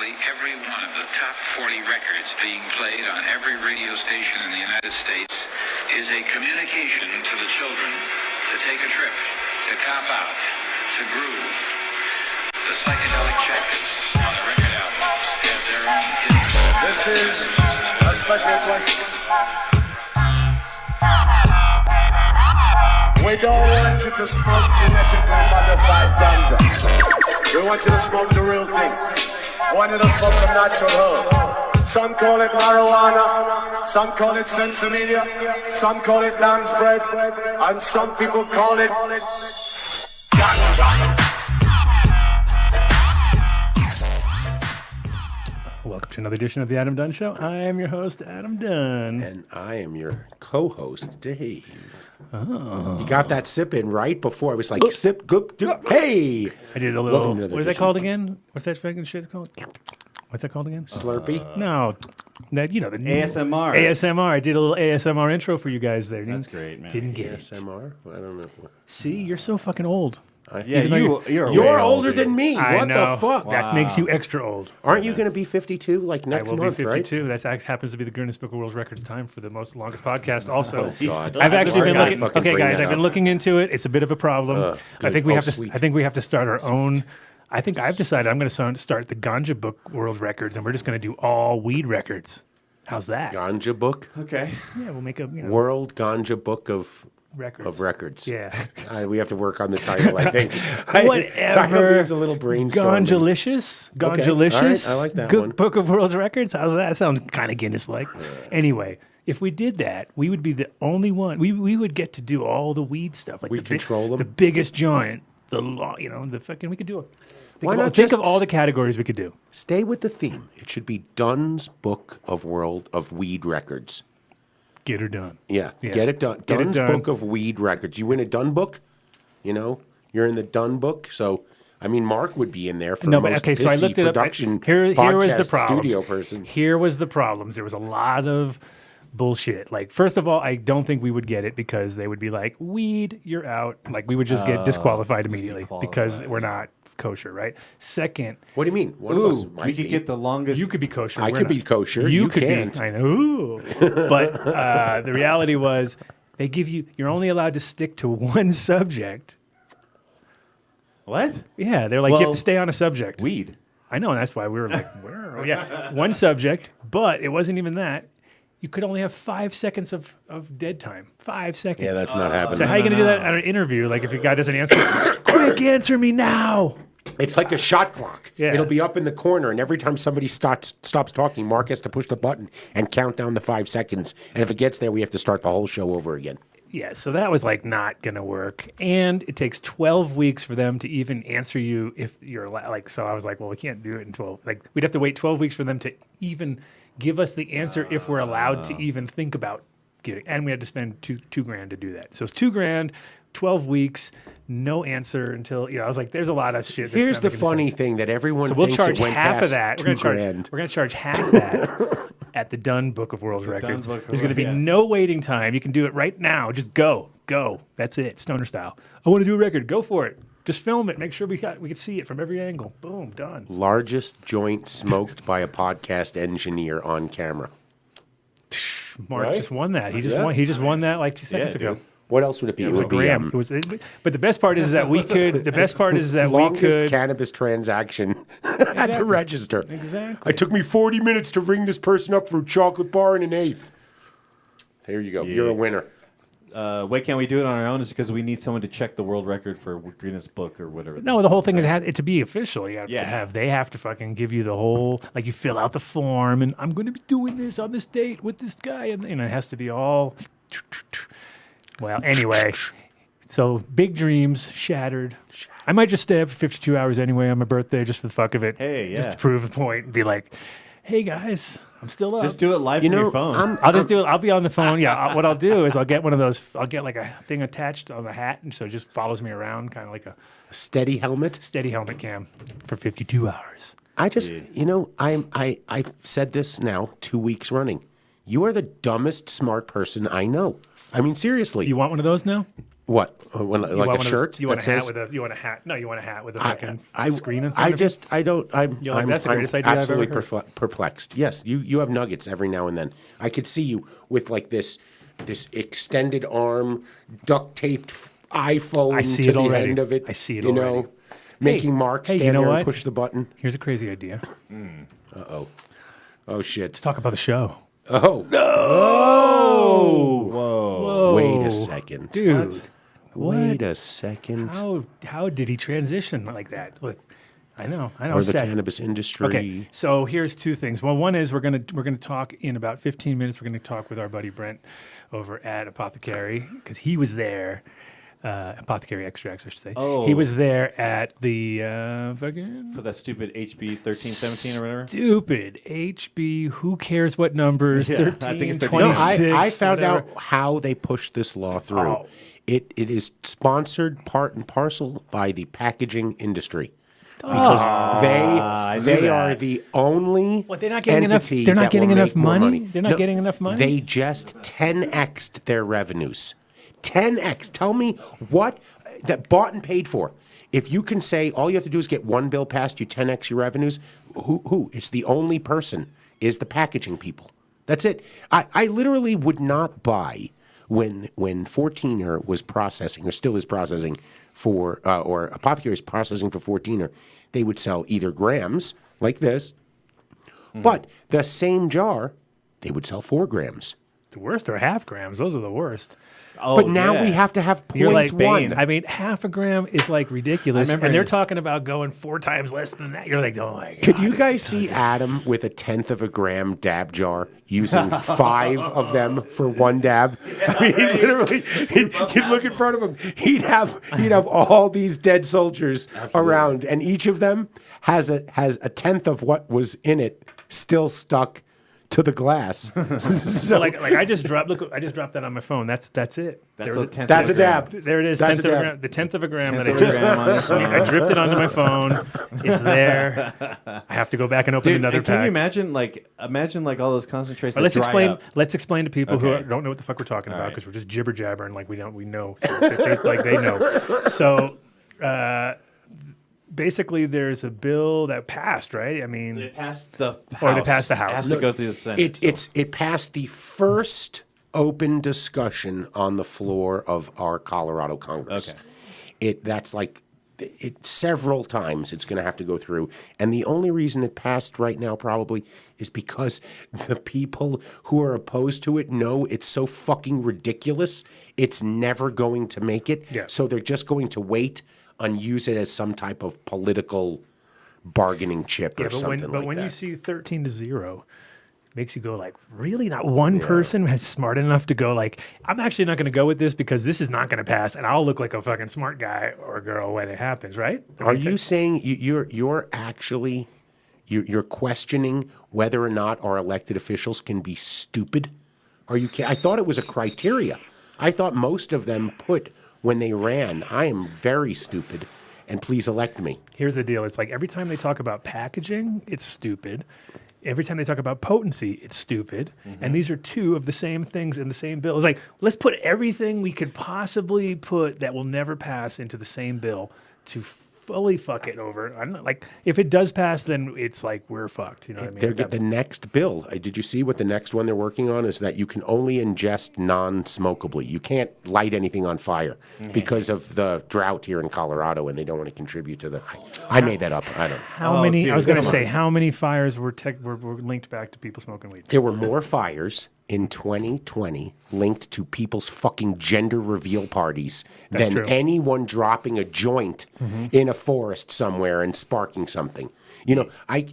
practically every one of the top 40 records being played on every radio station in the United States is a communication to the children to take a trip, to cop out, to groove. The psychedelic jackets on the record albums have their own hidden. This is a special question. We don't want you to smoke genetically modified ganja. We want you to smoke the real thing. We want you to smoke the natural herb. Some call it marijuana, some call it sensimedia, some call it lamb's bread, and some people call it ganja. Welcome to another edition of the Adam Dunn Show. I am your host, Adam Dunn. And I am your co-host, Dave. Oh. You got that sip in right before. It was like, sip, goop, goop, hey! I did a little, what is that called again? What's that fucking shit called? What's that called again? Slurpee? No, that, you know, the ASMR. ASMR. I did a little ASMR intro for you guys there. That's great, man. Didn't get it. ASMR? I don't know. See, you're so fucking old. Yeah, you're You're older than me. I What know. the fuck? That makes you extra old. Aren't you going to be 52 like I next will month, be 52. right? That happens to be the Guinness Book of World Records time for the longest podcast. Also, God. I've actually been looking. Fucking Okay, bring guys, that I've been up. looking into it. It's a bit of a problem. I think we Oh, have to. sweet. I think we have to start our own. I think I've decided I'm going to start the Ganja Book World Records, and we're just going to do all weed records. How's that? Ganja Book? Okay. Yeah, we'll make a World Ganja Book of records. Yeah. We have to work on the title, I think. Whatever. Title needs a little brainstorming. Ganjalicious. Okay. All right. I like that one. Book of World Records. How's that? Sounds kind of Guinness-like. Anyway, if we did that, we would be the only one. We would get to do all the weed stuff. Like We control them? The biggest joint. The fucking. We could do it. Why not Think just of all the categories we could do. Stay with the theme. It should be Dunn's Book of Weed Records. Get her done. Yeah, Yeah. get it done. Get it Dunn's done. Book of Weed Records. You win a Dunn book, you know, you're in the Dunn book. So, I mean, Mark would be in there for most so I looked it up. production Here was the podcast problem. studio person. Here was the problems. There was a lot of bullshit. Like, first of all, I don't think we would get it because they would be like, weed, you're out. Like, we would just get disqualified immediately because we're not kosher, right? Second, What do you mean? One of us might we could be. get the longest. you could be kosher. I we're could not. be kosher. You You could can't. be. I know. Ooh. But the reality was, they give you. You're only allowed to stick to one subject. What? Yeah, they're like you have Well, to stay on a subject. Weed. I know, and that's why we were like, where? Oh, yeah, one subject, but it wasn't even that. You could only have 5 seconds of dead time. 5 seconds. Yeah, that's not happening. So how are you going to do that at an interview? Like if a guy doesn't answer, quick, answer me now. It's like a shot clock. Yeah. It'll be up in the corner, and every time somebody stops talking, Mark has to push the button and count down the 5 seconds. And if it gets there, we have to start the whole show over again. Yeah, so that was like not going to work. And it takes 12 weeks for them to even answer you if you're like, so I was like, well, we can't do it in 12. Like we'd have to wait 12 weeks for them to even give us the answer if we're allowed to even think about getting. And we had to spend two grand to do that. So it's $2,000, 12 weeks, no answer until, I was like, there's a lot of shit. That's Here's not the making funny sense. thing that everyone So we'll thinks charge it went half past of that. $2 grand. We're going to charge half that at the Dunn Book of World Records. Book of There's going to be World, yeah. no waiting time. You can do it right now. Just go. That's it. Stoner style. I want to do a record. Go for it. Just film it. Make sure we can see it from every angle. Boom, done. Largest joint smoked by a podcast engineer on camera. Mark Right? just won that. He just won that like 2 seconds ago. dude. What else would it be? It was a gram. But the best part is that we could. The best part is that we longest could. cannabis transaction at the register. Exactly. It took me 40 minutes to ring this person up for a chocolate bar and an eighth. There you go. You're a winner. Why can't we do it on our own? Is because we need someone to check the world record for Guinness Book or whatever. No, the whole thing is it to be official. You have to Yeah. have. They have to fucking give you the whole. Like you fill out the form, and I'm going to be doing this on this date with this guy, and it has to be all. Well, anyway, so big dreams shattered. I might just stay up for 52 hours anyway on my birthday, just for the fuck of it. Hey, yeah. Just to prove a point and be like, "Hey guys, I'm still up." Just do it live from your phone. I'll just do it. I'll be on the phone. Yeah. What I'll do is I'll get one of those. I'll get like a thing attached on the hat, and so it just follows me around, kind of like a Steady helmet. steady helmet cam for 52 hours. I just, I've said this now 2 weeks running. You are the dumbest smart person I know. I mean, seriously. You want one of those now? What? You Like want a one of shirt? those- You want that a hat says- with a? You want a hat? No, you want a hat with a fucking screen in front I of you? just, I don't, I'm, You're like, I'm, "That's the I'm greatest idea I've absolutely ever heard." perplexed. Yes, you have nuggets every now and then. I could see you with like this extended arm, duct taped iPhone I see to it the already. end of it. I see it you already. know, making Mark hey, stand you know there what? and push the button. Here's a crazy idea. Oh shit. Let's talk about the show. Oh Oh, Whoa. wait a second, dude. Wait a second. How did he transition like that? I know. Or the Sad. cannabis industry. Okay, so here's two things. Well, one is we're gonna talk in about 15 minutes. We're gonna talk with our buddy Brent over at Apothecary because he was there. Apothecary Extracts, I should say. Oh. He was there at the fucking For that stupid HB 1317 or whatever. stupid HB. Who cares what numbers? Yeah, 13, I think it's 26, No, I found whatever. out how they pushed this law through. Oh. It is sponsored part and parcel by the packaging industry. Because they are the only What, they're not getting enough- entity they're not that getting will enough make more money? They're not getting enough money? They just 10x'd their revenues. 10x. Tell me what that bought and paid for. If you can say all you have to do is get one bill passed, you 10x your revenues. Who? It's the only person is the packaging people. That's it. I literally would not buy when 14er was processing or still is processing for or Apothecary is processing for 14er. They would sell either grams like this, but the same jar they would sell 4 grams. The worst are half grams. Those are the worst. Oh, But now we yeah. have to have You're like, 0.1. I mean, half a gram is like ridiculous. I remember- And they're talking about going 4 times less than that. You're like, oh my God. Could you this guys is- see Adam with a 1/10 of a gram dab jar using 5 of them for one dab? I mean, he literally, he'd look in front of him. He'd have all these dead soldiers around, and each of them has a 1/10 of what was in it still stuck to the glass. So like I just dropped. Look, I just dropped that on my phone. That's it. That's There a was 10th That's of a dab. There it is. That's tenth a of a dab. gram, the 10th of a gram Tenth that I of a just gram on his phone. I dripped it onto my phone. It's there. I have to go back and open Dude, another and can you pack. imagine all those concentrates But that let's dry explain. up? Let's explain to people who Okay. don't know what the fuck we're talking about right. because we're just jibber jabbering like we know. So they know. So basically, there's a bill that passed, right? I mean, They passed the house. Or they passed the House. It has to go through the Senate. It passed the first open discussion on the floor of our Colorado Congress. Okay. That's like several times it's going to have to go through, and the only reason it passed right now probably is because the people who are opposed to it know it's so fucking ridiculous. It's never going to make it. Yeah. So they're just going to wait and use it as some type of political bargaining chip or but something when, like but when that. you see 13-0, makes you go like, really? Not one person is smart enough to go like, I'm actually not going to go with this because this is not going to pass, and I'll look like a fucking smart guy or girl when it happens, right? Are you saying you're actually you're questioning whether or not our elected officials can be stupid? Are you? I thought it was a criteria. I thought most of them put when they ran, I am very stupid, and please elect me. Here's the deal. It's like every time they talk about packaging, it's stupid. Every time they talk about potency, it's stupid. And these are two of the same things in the same bill. It's like, let's put everything we could possibly put that will never pass into the same bill to fully fuck it over. I'm not, like, if it does pass, then it's like we're fucked. You know what I mean? They're the next bill. Did you see what the next one they're working on is? That you can only ingest non-smokably. You can't light anything on fire because of the drought here in Colorado, and they don't want to contribute to the. I made that up. I don't know. How Oh, many? dude, I was going to come say, on. how many fires were linked back to people smoking weed? There were more fires in 2020 linked to people's fucking gender reveal parties than true. anyone dropping a joint in a forest somewhere and sparking something. You know,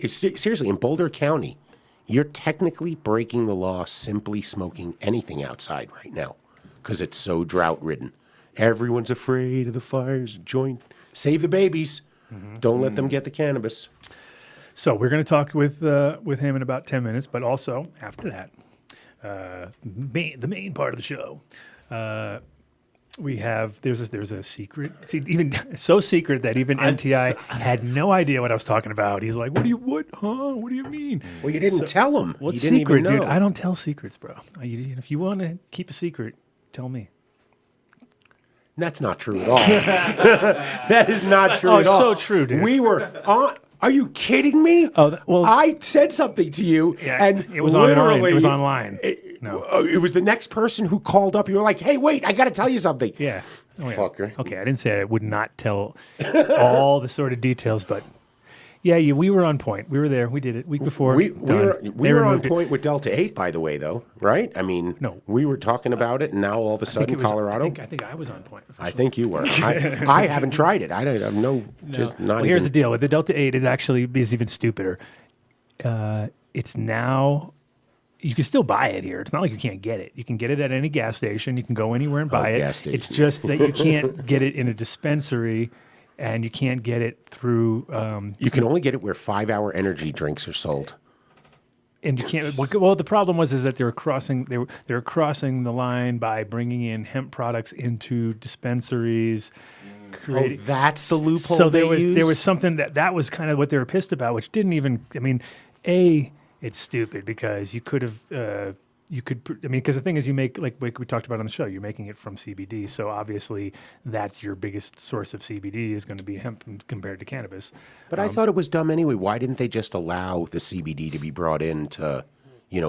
seriously, in Boulder County, you're technically breaking the law simply smoking anything outside right now because it's so drought-ridden. Everyone's afraid of the fires, joint. Save the babies. Don't let them get the cannabis. So we're going to talk with him in about 10 minutes, but also after that, the main part of the show, we have there's a secret. See, even so secret that even MTI had no idea what I was talking about. He's like, "What do you mean?" Well, you didn't tell them. What's you didn't secret, even know. dude? I don't tell secrets, bro. If you want to keep a secret, tell me. That's not true at all. That is not true at it's all. so true, dude. We were on. Are you kidding me? Oh, well, I said something to you, yeah, and it was online. literally, It was online. No. It was the next person who called up. You were like, "Hey, wait, I got to tell you something." Yeah. Oh, yeah. Fucker. Okay, I didn't say I would not tell all the sort of details, but yeah, we were on point. We were there. We did it week before. We done. were on point with Delta 8, by the way, though, right? I mean, No. we were talking about it, and now all of a sudden, Colorado. I think I was on point. I think you were. I haven't tried it. I don't have just not Well, even. here's the deal with the Delta 8. It actually is even stupider. It's now. You can still buy it here. It's not like you can't get it. You can get it at any gas station. You can go anywhere and buy it. gas station. It's just that you can't get it in a dispensary, and you can't get it through. You can only get it where 5-hour energy drinks are sold. And you can't. Well, the problem was that they were crossing. They were crossing the line by bringing in hemp products into dispensaries. That's the loophole. So they there was used? something that was kind of what they were pissed about, which didn't even. I mean, it's stupid because you could have. Because the thing is, you make like we talked about on the show, you're making it from CBD. So obviously, that's your biggest source of CBD is going to be hemp compared to cannabis. But I thought it was dumb anyway. Why didn't they just allow the CBD to be brought in to,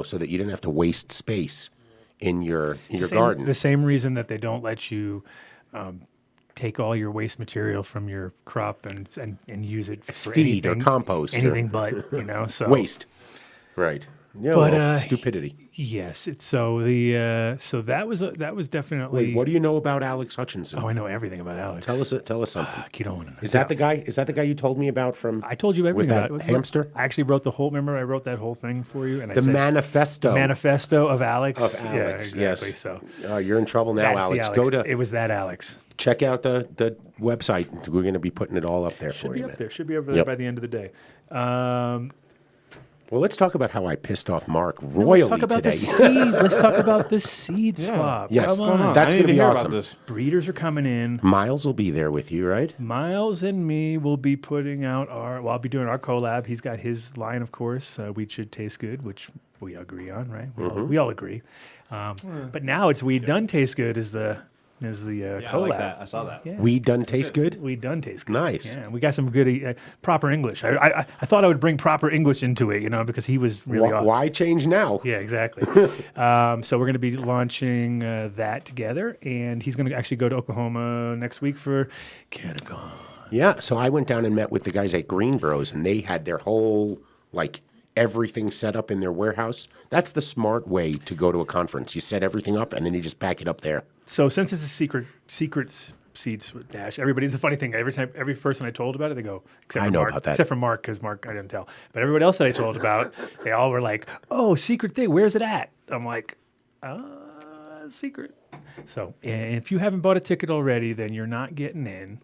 so that you didn't have to waste space in your garden? The same reason that they don't let you take all your waste material from your crop and use it for feed or anything, compost or- anything but so Waste. Right. Yeah, But, stupidity. Yes, it's so that was definitely. Wait, what do you know about Alex Hutchinson? Oh, I know everything about Alex. Tell us something. You don't want to know. Is that the guy? Is that the guy you told me about from? I told you everything with that about it. hamster. I actually wrote the whole. Remember, I wrote that whole thing for you, and The manifesto. manifesto of Alex. Of Alex, yeah, exactly. yes. So You're in trouble now, that's the Alex. Alex. Go to It was that Alex. check out the website. We're going to be putting it all up there Should for be you. up man. there. Should be over there Yep. by the end of the day. Well, let's talk about how I pissed off Mark royally Let's talk about today. the seed. Let's talk about the seed swap. Yes. Come on. That's I going to need be hear awesome. About this. Breeders are coming in. Miles will be there with you, right? Miles and me will be putting out I'll be doing our collab. He's got his line, of course. Weed Should Taste Good, which we agree on, right? We all agree. But now it's Weed Done Taste Good is the collab. I like that. I saw that. Yeah. Weed done taste good. Weed Done Taste Good. Nice. Yeah, we got some good proper English. I thought I would bring proper English into it, because he was really awesome. Why change now? Yeah, exactly. So we're going to be launching that together, and he's going to actually go to Oklahoma next week for CannaCon. Yeah. So I went down and met with the guys at Green Bros, and they had their whole everything set up in their warehouse. That's the smart way to go to a conference. You set everything up, and then you just pack it up there. So since it's a secret seeds dash, everybody's the funny thing. Every person I told about it, they go, except I for know Mark, about that. except for Mark, because Mark I didn't tell. But everybody else that I told about, they all were like, "Oh, secret thing. Where's it at?" I'm like, secret. So and if you haven't bought a ticket already, then you're not getting in.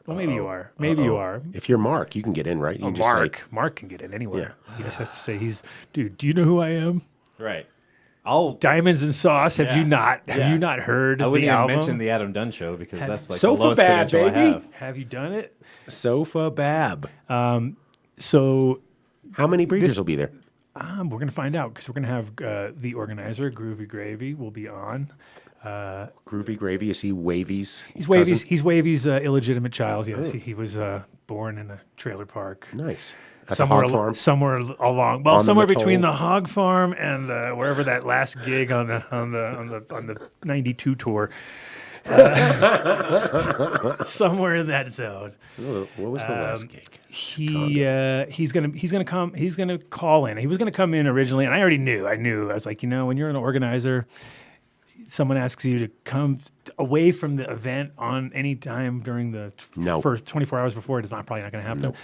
Well, maybe you are. Maybe you are. If you're Mark, you can get in, right? You can just say, Mark can get in anywhere. Yeah. He just has to say dude, do you know who I am? Right. I'll. Diamonds and Sauce. Have Yeah. you not? Have Yeah. you not heard I of wouldn't the even album? mention the Adam Dunn show because that's like Sofa the lowest Bad, credential baby. I have. Have you done it? Sofa Bab. So How many breeders will be there? we're going to find out because we're going to have the organizer, Groovy Gravy, will be on. Groovy Gravy. Is he Wavy's? He's cousin? Wavy's. He's Wavy's illegitimate child. Yes, he was born in a trailer park. Nice. At the hog farm. Somewhere along, On the somewhere between Mattole. the hog farm and wherever that last gig on the '92 tour, somewhere in that zone. What was the last gig? He's gonna call in. He was gonna come in originally, and I already knew. I was like, when you're an organizer, someone asks you to come away from the event on any time during the No. first 24 hours before, it's probably not going to happen.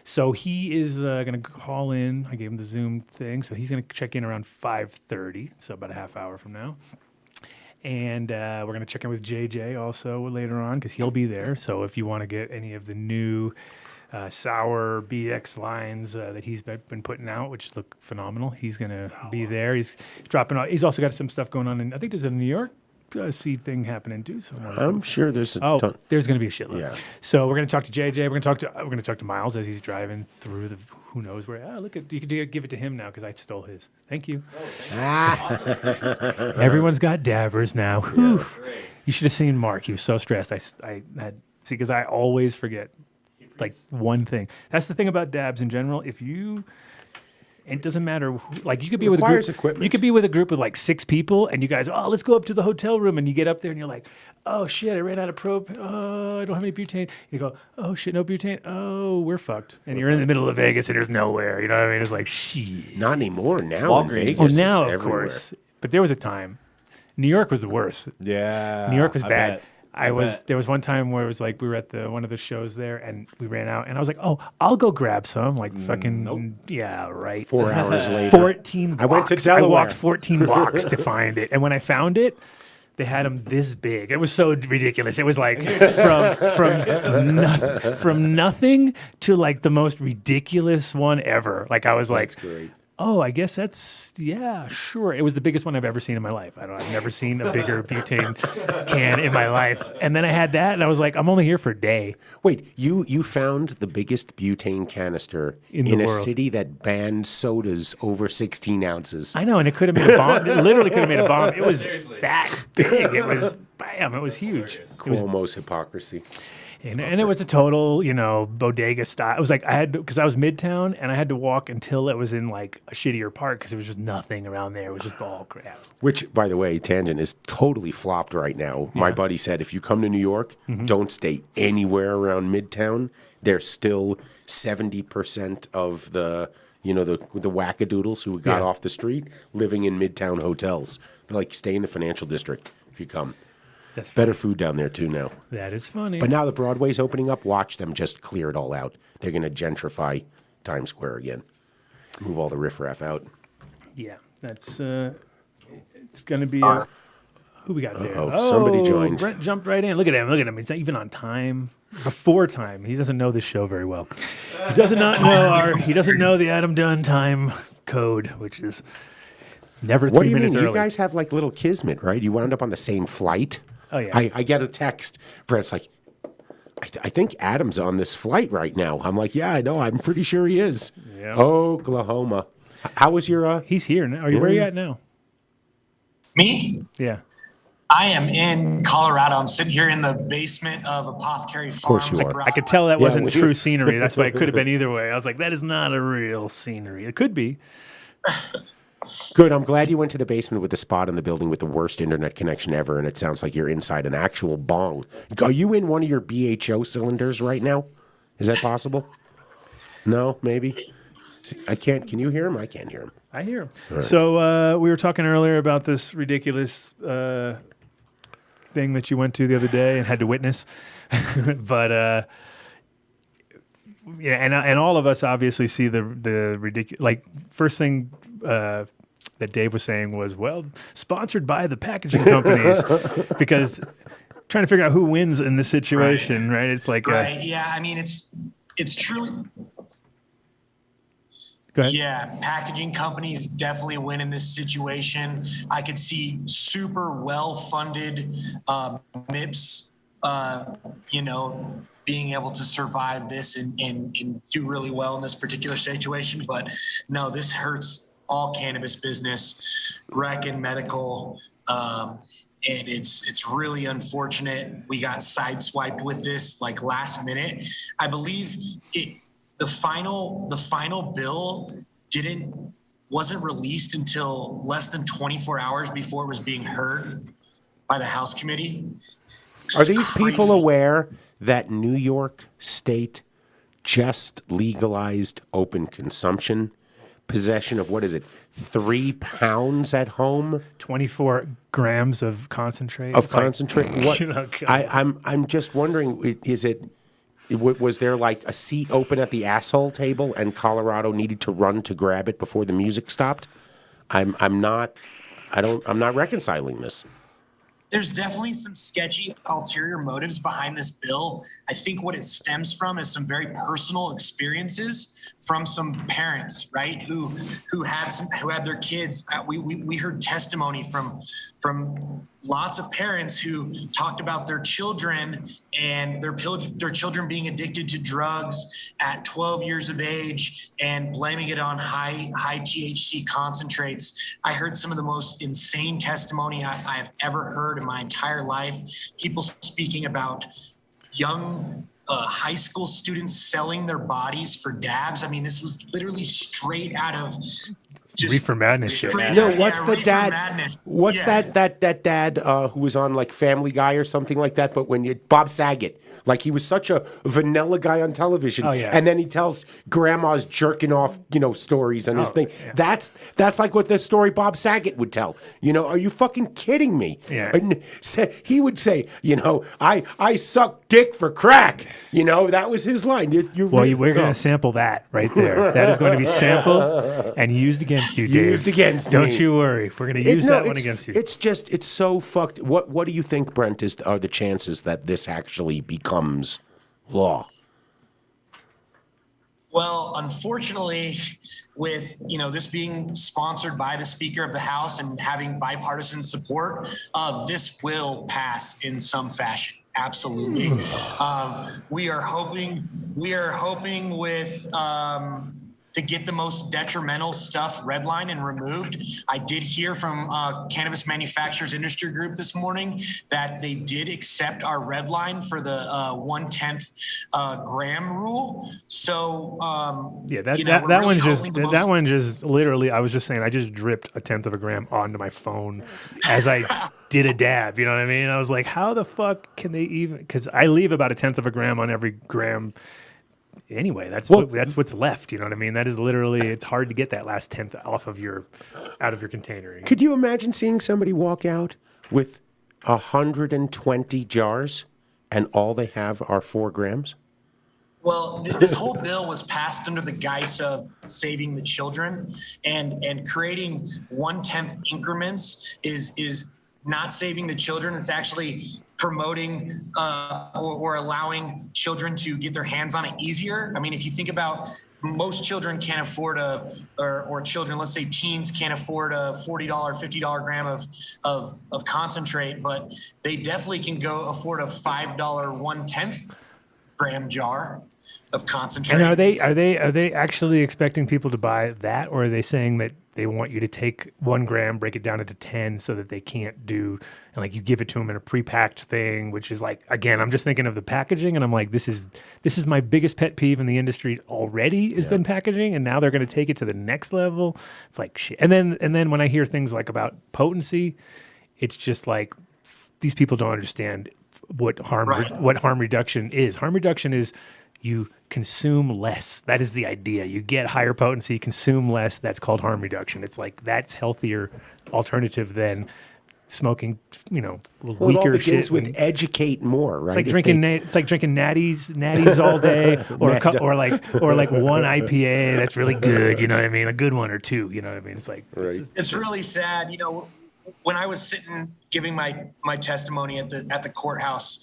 So he is going to call in. I gave him the Zoom thing, so he's going to check in around 5:30, so about a half hour from now. And we're going to check in with JJ also later on because he'll be there. So if you want to get any of the new Sour BX lines that he's been putting out, which look phenomenal, he's going to be there. He's dropping off. He's also got some stuff going on, and I think there's a New York seed thing happening too somewhere. I'm sure there's a Oh, ton. there's going to be a shitload. Yeah. So we're going to talk to JJ. We're going to talk to Miles as he's driving through the who knows where. Look at you could give it to him now because I stole his. Thank you. Everyone's got dabbers now. Whew. You should have seen Mark. He was so stressed. I had see because I always forget like one thing. That's the thing about dabs in general. It doesn't matter. Like you could be with a group. Equipment. You could be with a group of like 6 people, and you guys, oh, let's go up to the hotel room, and you get up there, and you're like, oh shit, I ran out of prop. Oh, I don't have any butane. You go, oh shit, no butane. Oh, we're fucked. And you're in the middle of Vegas, and there's nowhere. You know what I mean? It's like shit. Not anymore. Now in Vegas, Well, now it's of everywhere. course, but there was a time. New York was the worst. Yeah. New York was I bad. bet. There was one time where it was like we were at one of the shows there and we ran out and I was like, oh, I'll go grab some. Like fucking yeah, right. 4 hours later. 14 blocks. I went to I Delaware. walked 14 blocks to find it. And when I found it, they had them this big. It was so ridiculous. It was like from nothing to like the most ridiculous one ever. Like I was like, That's great. oh, I guess sure. It was the biggest one I've ever seen in my life. I've never seen a bigger butane can in my life. And then I had that, and I was like, I'm only here for a day. Wait, you found the biggest butane canister In the in a world. city that banned sodas over 16 ounces. I know, and it could have made a bomb. It literally could have made a bomb. It was that big. It was, bam, it was huge. It was Cuomo's hypocrisy. And it was a total, bodega style. It was like because I was Midtown and I had to walk until it was in like a shittier part because there was just nothing around there. It was just all crap. Which, by the way, tangent is totally flopped right now. My buddy said if you come to New York, don't stay anywhere around Midtown. There's still 70% of the wackadoodles who got off the street living in Midtown hotels. They're like, stay in the financial district if you come. That's Better food down there too now. That is funny. But now the Broadway's opening up. Watch them just clear it all out. They're going to gentrify Times Square again. Move all the riffraff out. Yeah, that's it's going to be who we got there? Somebody joined. Brent jumped right in. Look at him. He's not even on time. Before time. He doesn't know this show very well. He does not know he doesn't know the Adam Dunn time code, which is never 3 What do you minutes mean? early. You guys have like little kismet, right? You wound up on the same flight. Oh, yeah. I get a text. Brent's like, I think Adam's on this flight right now. I'm like, yeah, I know. I'm pretty sure he is. Yeah. Oklahoma. How was your? He's here now. Where are you at now? Me? Yeah. I am in Colorado. I'm sitting here in the basement of Apothecary Farm. course you are. I could tell that wasn't well, true scenery. That's why it could have been either way. I was like, that is not a real scenery. It could be. Good. I'm glad you went to the basement with the spot in the building with the worst internet connection ever, and it sounds like you're inside an actual bong. Are you in one of your BHO cylinders right now? Is that possible? No, maybe. I can't. Can you hear him? I can't hear him. I hear him. Right. So we were talking earlier about this ridiculous thing that you went to the other day and had to witness, but yeah, and all of us obviously see the ridiculous. Like first thing that Dave was saying was, well, sponsored by the packaging companies, because trying to figure out who wins in this situation, right? It's like, right. Yeah, I mean, it's truly. Go ahead. Yeah, packaging companies definitely win in this situation. I could see super well-funded MIPS, being able to survive this and do really well in this particular situation. But no, this hurts all cannabis business, rec and medical, and it's really unfortunate. We got sideswiped with this like last minute. I believe the final bill wasn't released until less than 24 hours before it was being heard by the House committee. Are these people aware that New York State just legalized open consumption? Possession of, 3 pounds at home? 24 grams of concentrate. Of concentrate? What? God. I'm just wondering, was there like a seat open at the asshole table and Colorado needed to run to grab it before the music stopped? I'm not reconciling this. There's definitely some sketchy ulterior motives behind this bill. I think what it stems from is some very personal experiences from some parents, right? Who had their kids. We heard testimony from lots of parents who talked about their children and their children being addicted to drugs at 12 years of age and blaming it on high THC concentrates. I heard some of the most insane testimony I've ever heard in my entire life. People speaking about young high school students selling their bodies for dabs. I mean, this was literally straight out of just Reefer Madness shit. No, what's the Reefer dad? Madness. What's Yeah. that dad who was on like Family Guy or something like that? But when you Bob Saget, like he was such a vanilla guy on television, Oh, yeah. and then he tells grandma's jerking off, stories on his thing. yeah. That's like what the story Bob Saget would tell. Are you fucking kidding me? Yeah. And he would say, I suck dick for crack. That was his line. We're going to sample that right there. That is going to be sampled and used against you, Dave. Used against Don't me. you worry. We're going to use that one against you. It's so fucked. What do you think, Brent, are the chances that this actually becomes law? Well, unfortunately, with this being sponsored by the Speaker of the House and having bipartisan support, this will pass in some fashion. Absolutely. We are hoping with to get the most detrimental stuff redlined and removed. I did hear from Cannabis Manufacturers Industry Group this morning that they did accept our red line for the 1/10 gram rule. So that one just literally. I was just saying, I just dripped 1/10 of a gram onto my phone as I did a dab. You know what I mean? I was like, how the fuck can they even? Because I leave about 1/10 of a gram on every gram. Anyway, that's what's left. You know what I mean? That is literally, it's hard to get that last 1/10 out of your container. Could you imagine seeing somebody walk out with 120 jars and all they have are 4 grams? Well, this whole bill was passed under the guise of saving the children, and creating 1/10 increments is not saving the children. It's actually promoting or allowing children to get their hands on it easier. I mean, if you think about, most children can't afford or children, let's say teens, can't afford a $40, $50 gram of concentrate, but they definitely can go afford a $5 1/10 gram jar of concentrate. And are they actually expecting people to buy that, or are they saying that they want you to take 1 gram, break it down into 10, so that they can't do, and like you give it to them in a pre-packed thing, which is like, again, I'm just thinking of the packaging, and I'm like, this is my biggest pet peeve in the industry already has been packaging, and now they're going to take it to the next level. It's like shit. And then when I hear things like about potency, it's just like these people don't understand what harm reduction is. Harm reduction is you consume less. That is the idea. You get higher potency, consume less. That's called harm reduction. It's like that's healthier alternative than smoking, Well, weaker it all begins shit. with educate more, right? It's like drinking. It's like drinking natties all day, or like one IPA that's really good. You know what I mean? A good one or two. You know what I mean? It's like It's really sad. When I was sitting giving my testimony at the courthouse,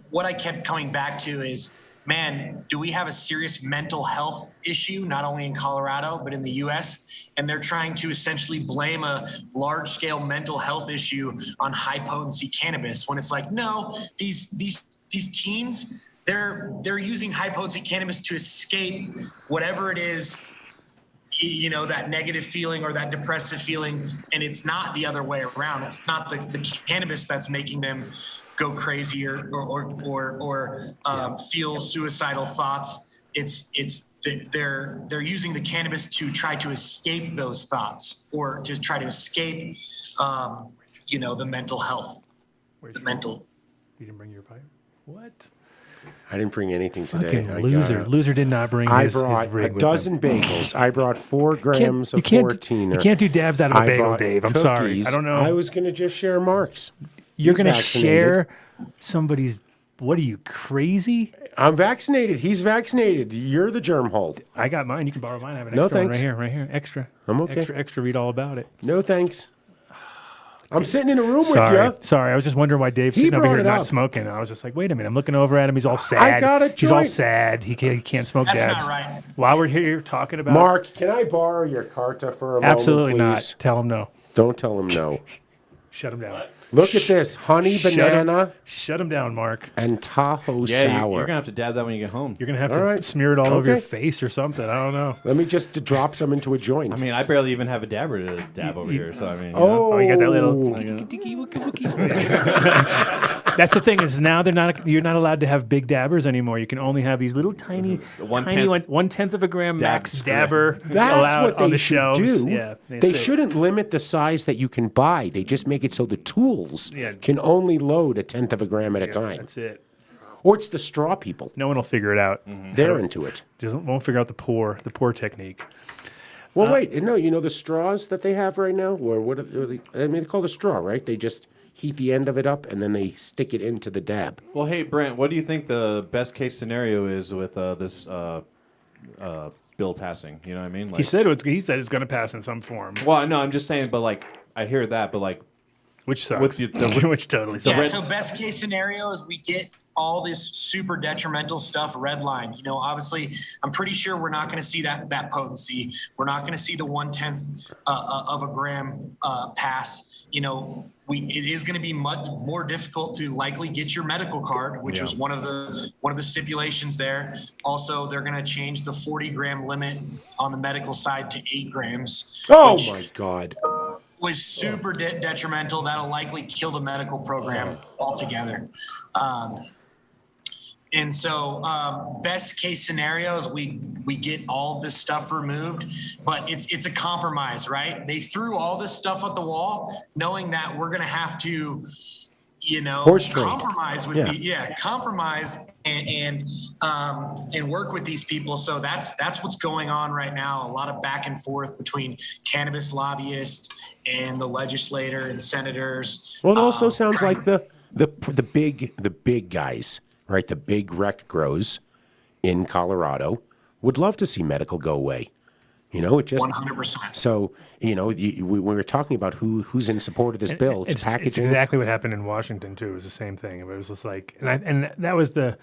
what I kept coming back to is, man, do we have a serious mental health issue, not only in Colorado, but in the U.S.? And they're trying to essentially blame a large-scale mental health issue on high-potency cannabis, when it's like, no, these teens, they're using high-potency cannabis to escape whatever it is, that negative feeling or that depressive feeling, and it's not the other way around. It's not the cannabis that's making them go crazy or feel suicidal thoughts. They're using the cannabis to try to escape those thoughts, or just try to escape, the mental health. You didn't bring your pipe? What? I didn't bring anything today. Fucking loser. Loser did not bring I his brought rig a with dozen him. bagels. I brought 4 grams of You 14er. can't do dabs out of a I bagel, brought Dave. I'm sorry. cookies. I don't know. I was going to just share Mark's. You're He's going to vaccinated. share somebody's. What are you, crazy? I'm vaccinated. He's vaccinated. You're the germ hold. I got mine. You can borrow mine. I have an No, extra one thanks. right here. Extra. I'm okay. Extra. Read all about it. No thanks. I'm sitting in a room Sorry. with you. Sorry. I was just wondering why Dave's He sitting over brought here it not up. smoking. I was just like, wait a minute. I'm looking over at him. He's all sad. I got a He's all joint. sad. He can't smoke That's dabs. not right. While we're here talking about Mark, can I borrow your Carta for a moment, absolutely please? not. Tell him no. Don't tell him no. Shut them down. Look at this. Honey banana Shut them down, Mark. and Tahoe Yeah, sour. you're gonna have to dab that when you get home. You're going to have All to right. smear it all over your Okay. face or something. I don't know. Let me just drop some into a joint. I mean, I barely even have a dabber to dab over here, so I mean, Oh, you got that little. yeah. That's the thing is now you're not allowed to have big dabbers anymore. You can only have these little tiny, tiny 1/10 of a gram max dabber That's allowed what on they the should shelves. do. Yeah, They shouldn't limit the size that you can buy. They just make it so the tools Yeah. can only load 1/10 of a gram at a time. That's it. Or it's the straw people. No one will figure it out. They're into it. Won't figure out the pour technique. Well, wait. No, you know the straws that they have right now? Or what are they? I mean, they call it a straw, right? They just heat the end of it up and then they stick it into the dab. Well, hey Brent, what do you think the best case scenario is with this bill passing? You know what I mean? Like, He said it's going to pass in some form, well, no, I'm just saying, but like I hear that, but like which sucks. with Which totally Yeah, sucks. so best case scenario is we get all this super detrimental stuff redlined. You know, obviously, I'm pretty sure we're not going to see that potency. We're not going to see the 1/10 of a gram pass. You know, it is going to be much more difficult to likely get your medical card, which was one of the stipulations there. Also, they're going to change the 40-gram limit on the medical side to 8 grams. Oh, which my God. was super detrimental. That'll likely kill the medical program altogether. And so best case scenario is we get all of this stuff removed, but it's a compromise, right? They threw all this stuff at the wall, knowing that we're going to have to, you know, Horse trade. compromise with compromise and work with these people. So that's what's going on right now. A lot of back and forth between cannabis lobbyists and the legislator and senators. Well, it also sounds like the big guys, right? The big rec grows in Colorado would love to see medical go away. You know, it just 100%. So we were talking about who's in support of this bill. It's packaging. It's exactly what happened in Washington too. It was the same thing. It was just like, and that was to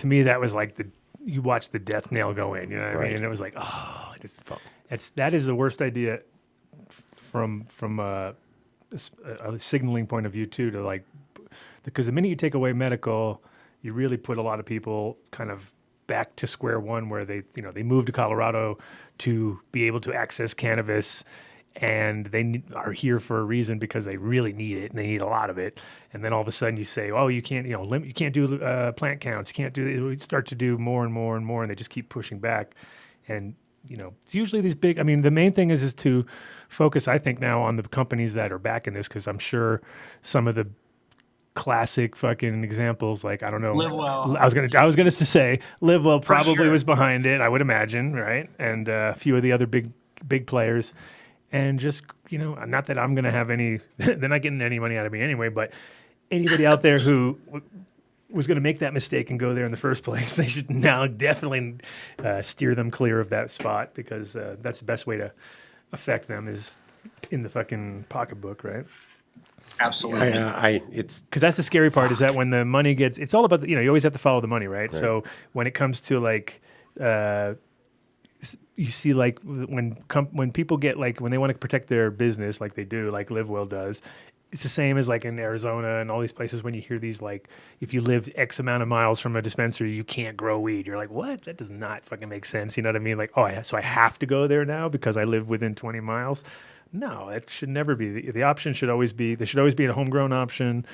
me that was like you watch the death nail go in. You know what I mean? And it was like, oh, that is the worst idea from a signaling point of view too. To like, because the minute you take away medical, you really put a lot of people kind of back to square one, where they moved to Colorado to be able to access cannabis, and they are here for a reason because they really need it and they need a lot of it. And then all of a sudden you say, oh, you can't, you can't do plant counts, you can't do this. We start to do more and more and more, and they just keep pushing back. And it's usually these big. I mean, the main thing is to focus, I think, now on the companies that are backing this, because I'm sure some of the classic fucking examples, like, I don't know. Live Well. I was gonna say Live Well probably sure. was behind it, I would imagine, right? And a few of the other big players, and just not that I'm gonna have any. They're not getting any money out of me anyway. But anybody out there who was going to make that mistake and go there in the first place, they should now definitely steer them clear of that spot, because that's the best way to affect them is in the fucking pocketbook, right? Absolutely. Because that's the scary part, is that when the money gets, it's all about you always have to follow the money, right? So when it comes to like, you see like when people get like, when they want to protect their business, like they do, like Live Well does. It's the same as like in Arizona and all these places when you hear these, like, if you live X amount of miles from a dispensary, you can't grow weed. You're like, what? That does not fucking make sense. You know what I mean? Like, so I have to go there now because I live within 20 miles. No, it should never be. The option should always be, there should always be a homegrown option,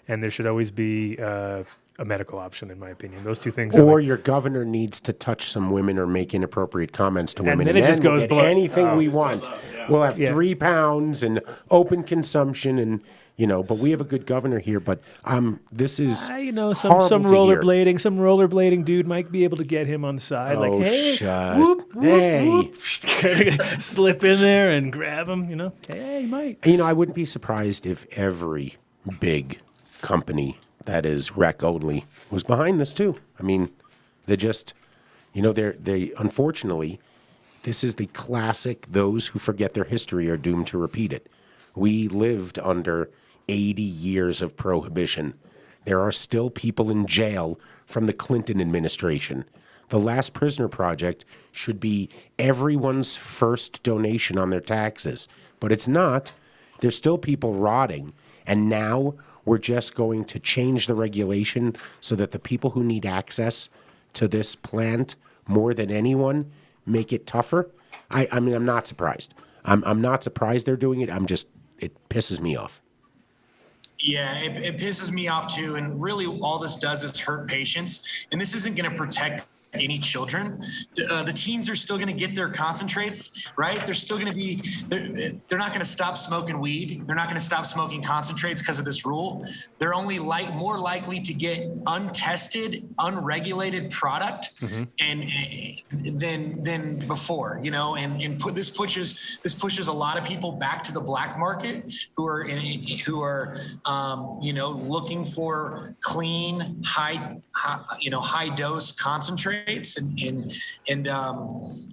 and there should always be a medical option, in my opinion. Those two things. Or your governor needs to touch some women or make inappropriate comments to women. then it just goes we'll get below. anything we want. We'll have 3 pounds and open consumption, and but we have a good governor here. But this is some horrible to hear. rollerblading dude might be able to get him on the side. Like, hey, shut. whoop, whoop, Hey. whoop. Slip in there and grab him. Hey, he might. I wouldn't be surprised if every big company that is rec only was behind this too. I mean, they just, they unfortunately, this is the classic, those who forget their history are doomed to repeat it. We lived under 80 years of prohibition. There are still people in jail from the Clinton administration. The Last Prisoner Project should be everyone's first donation on their taxes, but it's not. There's still people rotting. And now we're just going to change the regulation so that the people who need access to this plant more than anyone make it tougher. I mean, I'm not surprised. I'm not surprised they're doing it. It pisses me off. Yeah, it pisses me off too. And really all this does is hurt patients. And this isn't going to protect any children. The teens are still going to get their concentrates, right? They're still going to be, they're not going to stop smoking weed. They're not going to stop smoking concentrates because of this rule. They're only more likely to get untested, unregulated product and than before, you know, and this pushes a lot of people back to the black market who are you know, looking for clean, high dose concentrates. And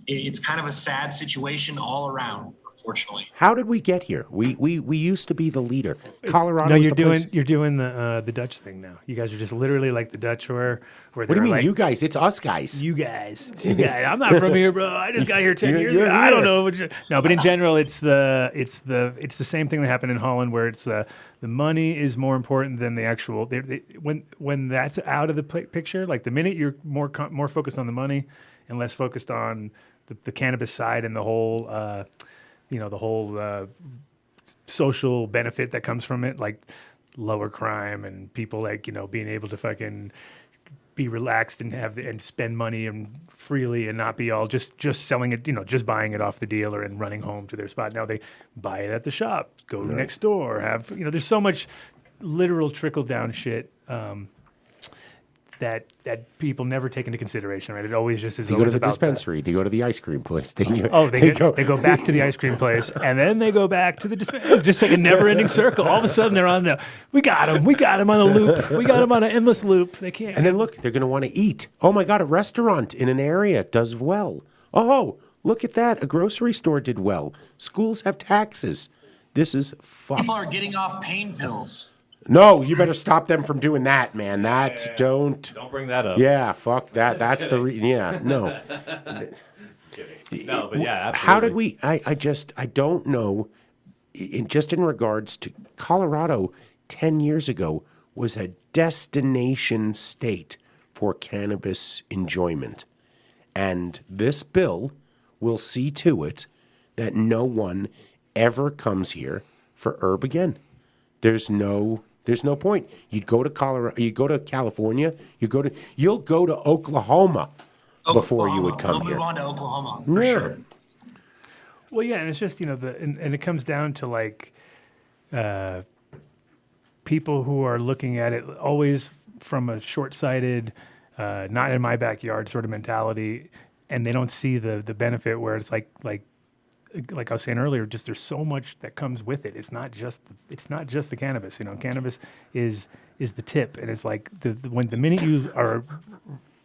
it's kind of a sad situation all around, unfortunately. How did we get here? We used to be the leader. Colorado. No, was you're the place. doing the Dutch thing now. You guys are just literally like the Dutch where What do you mean, like, you guys? It's us guys. You guys. I'm not from here, bro. I just got here 10 years ago. you're I don't here. know. No, but in general, it's the same thing that happened in Holland, where it's the money is more important than the actual. When that's out of the picture, like the minute you're more focused on the money and less focused on the cannabis side and the whole, the whole social benefit that comes from it, like lower crime and people like, you know, being able to fucking be relaxed and and spend money and freely and not be all just selling it, you know, just buying it off the dealer and running home to their spot. Now they buy it at the shop, go next door, have, you know, there's so much literal trickle down shit that people never take into consideration, right? It always just is. They go to the dispensary. They go to the ice cream place. They go back to the ice cream place, and then they go back to the dispensary. It's just like a never-ending circle. All of a sudden, they're on we got them on a loop. We got them on an endless loop. They can't. And then look, they're going to want to eat. Oh my God, a restaurant in an area does well. Oh, look at that. A grocery store did well. Schools have taxes. This is fucked. People are getting off pain pills. No, you better stop them from doing that, man. Don't bring that up. Yeah, fuck that. That's the no. Just kidding. No, but yeah, absolutely. How did we? I don't know. In regards to Colorado, 10 years ago was a destination state for cannabis enjoyment, and this bill will see to it that no one ever comes here for herb again. There's no point. You'd go to Colorado, you'd go to California, you'll go to Oklahoma before you would come here. We'll move on to Oklahoma for sure. Well, yeah, and it's just, you know, and it comes down to like people who are looking at it always from a short-sighted, not in my backyard sort of mentality, and they don't see the benefit where it's like I was saying earlier, just there's so much that comes with it. It's not just the cannabis. You know, cannabis is the tip, and it's like when the minute you are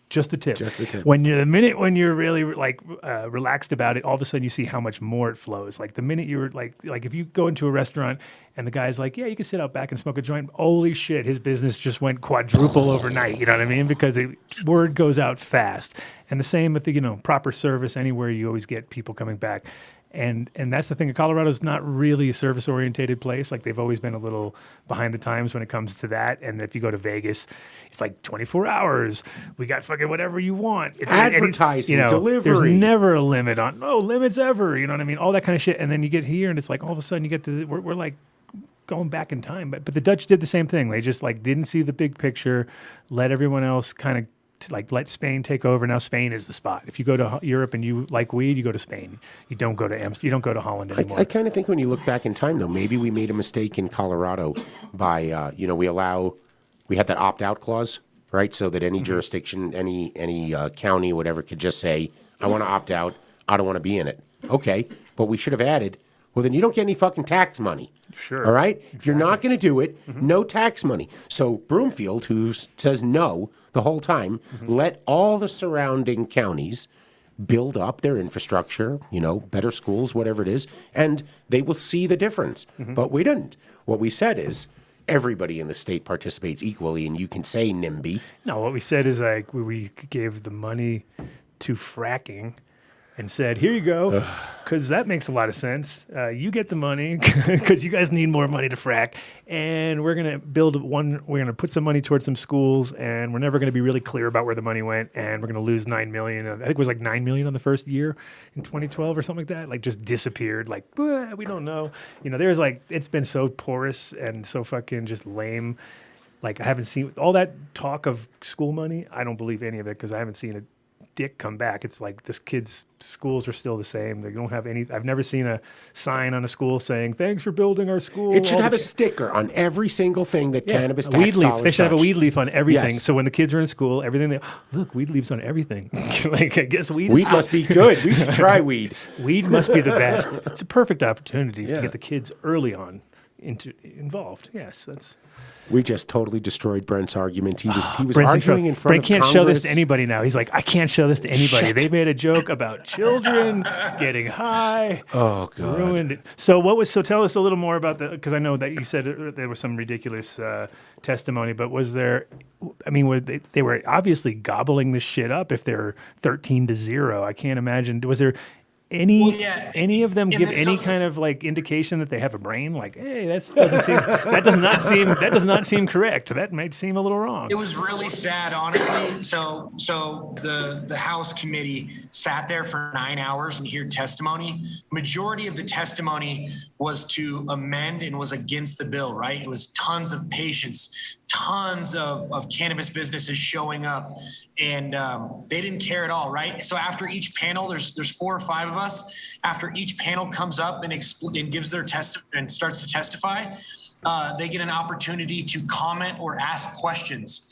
just the tip. Just the tip. When you're really like relaxed about it, all of a sudden you see how much more it flows. Like the minute you're like if you go into a restaurant and the guy's like, yeah, you can sit out back and smoke a joint. Holy shit, his business just went quadruple overnight. You know what I mean? Because word goes out fast. And the same with the, you know, proper service anywhere. You always get people coming back. And that's the thing. Colorado's not really a service-orientated place. Like they've always been a little behind the times when it comes to that. And if you go to Vegas, it's like 24 hours. We got fucking whatever you want. It's advertising, delivery. There's never a limit on no limits ever. You know what I mean? All that kind of shit. And then you get here, and it's like all of a sudden you get to we're like going back in time. But the Dutch did the same thing. They just like didn't see the big picture, let everyone else kind of. Let Spain take over. Now Spain is the spot. If you go to Europe and you like weed, you go to Spain. You don't go to you don't go to Holland anymore. I kind of think when you look back in time, though, maybe we made a mistake in Colorado by we had that opt-out clause, right? So that any jurisdiction, any county, whatever, could just say, I want to opt out. I don't want to be in it. Okay, but we should have added. Well, then you don't get any fucking tax money. Sure. All right? Exactly. If you're not going to do it, no tax money. So Broomfield, who says no the whole time, let all the surrounding counties build up their infrastructure, you know, better schools, whatever it is, and they will see the difference. But we didn't. What we said is everybody in the state participates equally, and you can say NIMBY. No, what we said is like we gave the money to fracking. and said, "Here you go," because that makes a lot of sense. You get the money because you guys need more money to frack, and we're gonna build one. We're gonna put some money towards some schools, and we're never gonna be really clear about where the money went, and we're gonna lose $9 million. I think it was like $9 million on the first year in 2012 or something like that. Like just disappeared. Like we don't know. There's like it's been so porous and so fucking just lame. Like I haven't seen all that talk of school money. I don't believe any of it because I haven't seen a dick come back. It's like this kid's schools are still the same. They don't have any. I've never seen a sign on a school saying "Thanks for building our school." It should have a sticker on every single thing that cannabis a tax weed leaf. dollars They should have a touch. weed leaf on everything. Yes. So when the kids are in school, everything look weed leaves on everything. Like I guess weed Must be good. We should try weed. Weed must be the best. It's a perfect opportunity to get the kids early on involved. Yes, that's. We just totally destroyed Brent's argument. He was Brent's arguing in front Brent of can't Congress. show this to anybody now. He's like, I can't show this to anybody. Shit. They made a joke about children getting high. Oh, God. Ruined it. So tell us a little more about because I know that you said there was some ridiculous testimony, but was there, they were obviously gobbling this shit up if they're 13-0. I can't imagine. Was there any of them give any kind of like indication that they have a brain? Like, hey, that does not seem correct. That might seem a little wrong. It was really sad, honestly. So the House committee sat there for 9 hours and heard testimony. Majority of the testimony was to amend and was against the bill, right? It was tons of patients, tons of cannabis businesses showing up, and they didn't care at all, right? So after each panel, there's 4 or 5 of us. After each panel comes up and gives their test and starts to testify, they get an opportunity to comment or ask questions.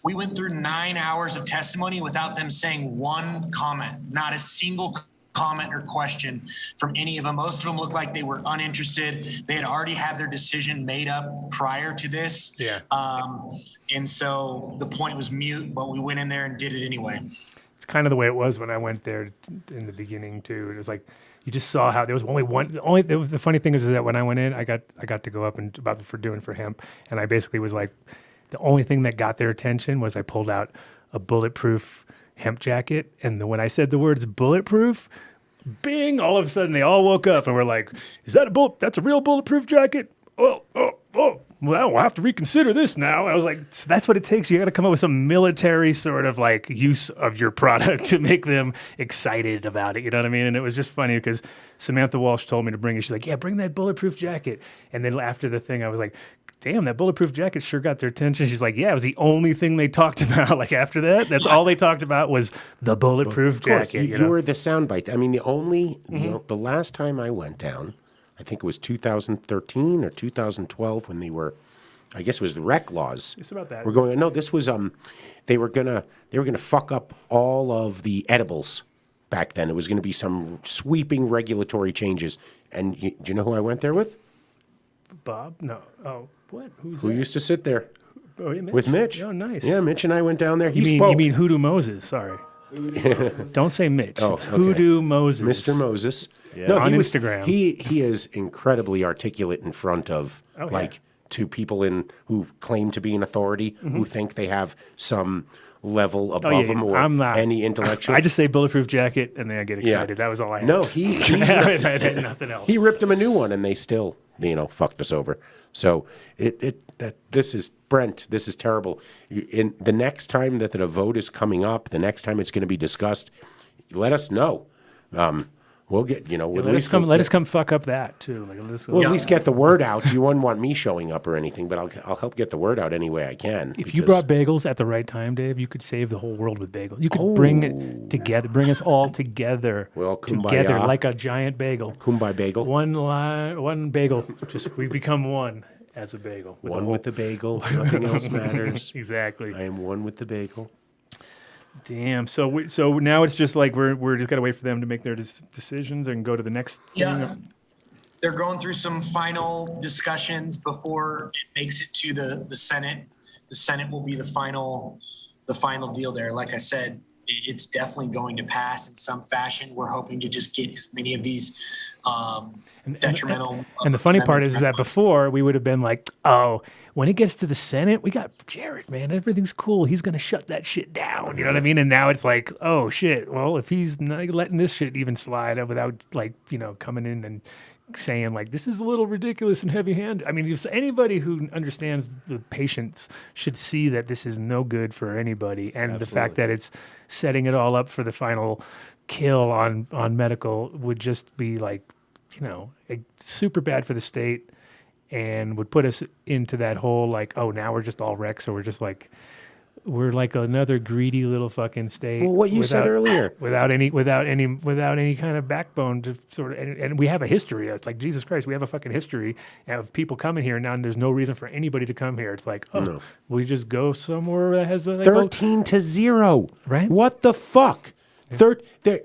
We went through 9 hours of testimony without them saying one comment, not a single comment or question from any of them. Most of them looked like they were uninterested. They had already had their decision made up prior to this. Yeah. And so the point was mute, but we went in there and did it anyway. It's kind of the way it was when I went there in the beginning too. It was like you just saw how there was only one. The funny thing is that when I went in, I got to go up and for hemp, and I basically was like, the only thing that got their attention was I pulled out a bulletproof hemp jacket, and when I said the words bulletproof, bing! All of a sudden they all woke up and were like, "Is that that's a real bulletproof jacket? Oh. Well, we'll have to reconsider this now." I was like, that's what it takes. You got to come up with some military sort of like use of your product to make them excited about it. You know what I mean? And it was just funny because Samantha Walsh told me to bring it. She's like, yeah, bring that bulletproof jacket. And then after the thing, I was like, damn, that bulletproof jacket sure got their attention. She's like, yeah, it was the only thing they talked about. Like after that, that's all they talked about was the bulletproof jacket. You were the soundbite. I mean, the last time I went down, I think it was 2013 or 2012 when they were, I guess it was the rec laws. It's about that. This was they were gonna fuck up all of the edibles back then. It was gonna be some sweeping regulatory changes. And do you know who I went there with? Bob? No. Oh, what? Who used to sit there? Oh, yeah, Mitch. With Mitch. Oh, nice. Yeah, Mitch and I went down there. You mean Hoodoo Moses? Sorry. Don't say Mitch. It's Hoodoo Moses. Mr. Moses. Yeah. No, on Instagram. He is incredibly articulate in front of to people who claim to be an authority, who think they have some level above them or I'm not. any intellectual. I just say bulletproof jacket and then I get excited. That was all I had. No, he I had nothing else. He ripped him a new one and they still, fucked us over. So this is Brent. This is terrible. In the next time that the vote is coming up, the next time it's going to be discussed, let us know. We'll get let us come fuck up that too. We'll at least get the word out. You wouldn't want me showing up or anything, but I'll help get the word out any way I can. If you brought bagels at the right time, Dave, you could save the whole world with bagels. You could bring it together, bring us all together. Well, kumbaya. Together like a giant bagel. Kumbaya bagel. One bagel. Just we become one as a bagel. One with the bagel. Nothing else matters. Exactly. I am one with the bagel. Damn. So now it's just like we're just gotta wait for them to make their decisions and go to the next thing. Yeah. They're going through some final discussions before it makes it to the Senate. The Senate will be the final deal there. Like I said, it's definitely going to pass in some fashion. We're hoping to just get as many of these detrimental. And the funny part is that before we would have been like, oh, when it gets to the Senate, we got Jared, man. Everything's cool. He's going to shut that shit down. You know what I mean? And now it's like, oh, shit. Well, if he's not letting this shit even slide without, like, you know, coming in and saying, like, this is a little ridiculous and heavy-handed. I mean, if anybody who understands the patients should see that this is no good for anybody. And the fact that it's setting it all up for the final kill on medical would just be, like, you know, super bad for the state. And would put us into that whole like, oh, now we're just all wrecks, so we're like another greedy little fucking state. Well, what you said earlier, without any kind of backbone to sort of, and we have a history. It's like Jesus Christ, we have a fucking history of people coming here now, and there's no reason for anybody to come here. It's like, oh, we just go somewhere that has 13-0, right? What the fuck?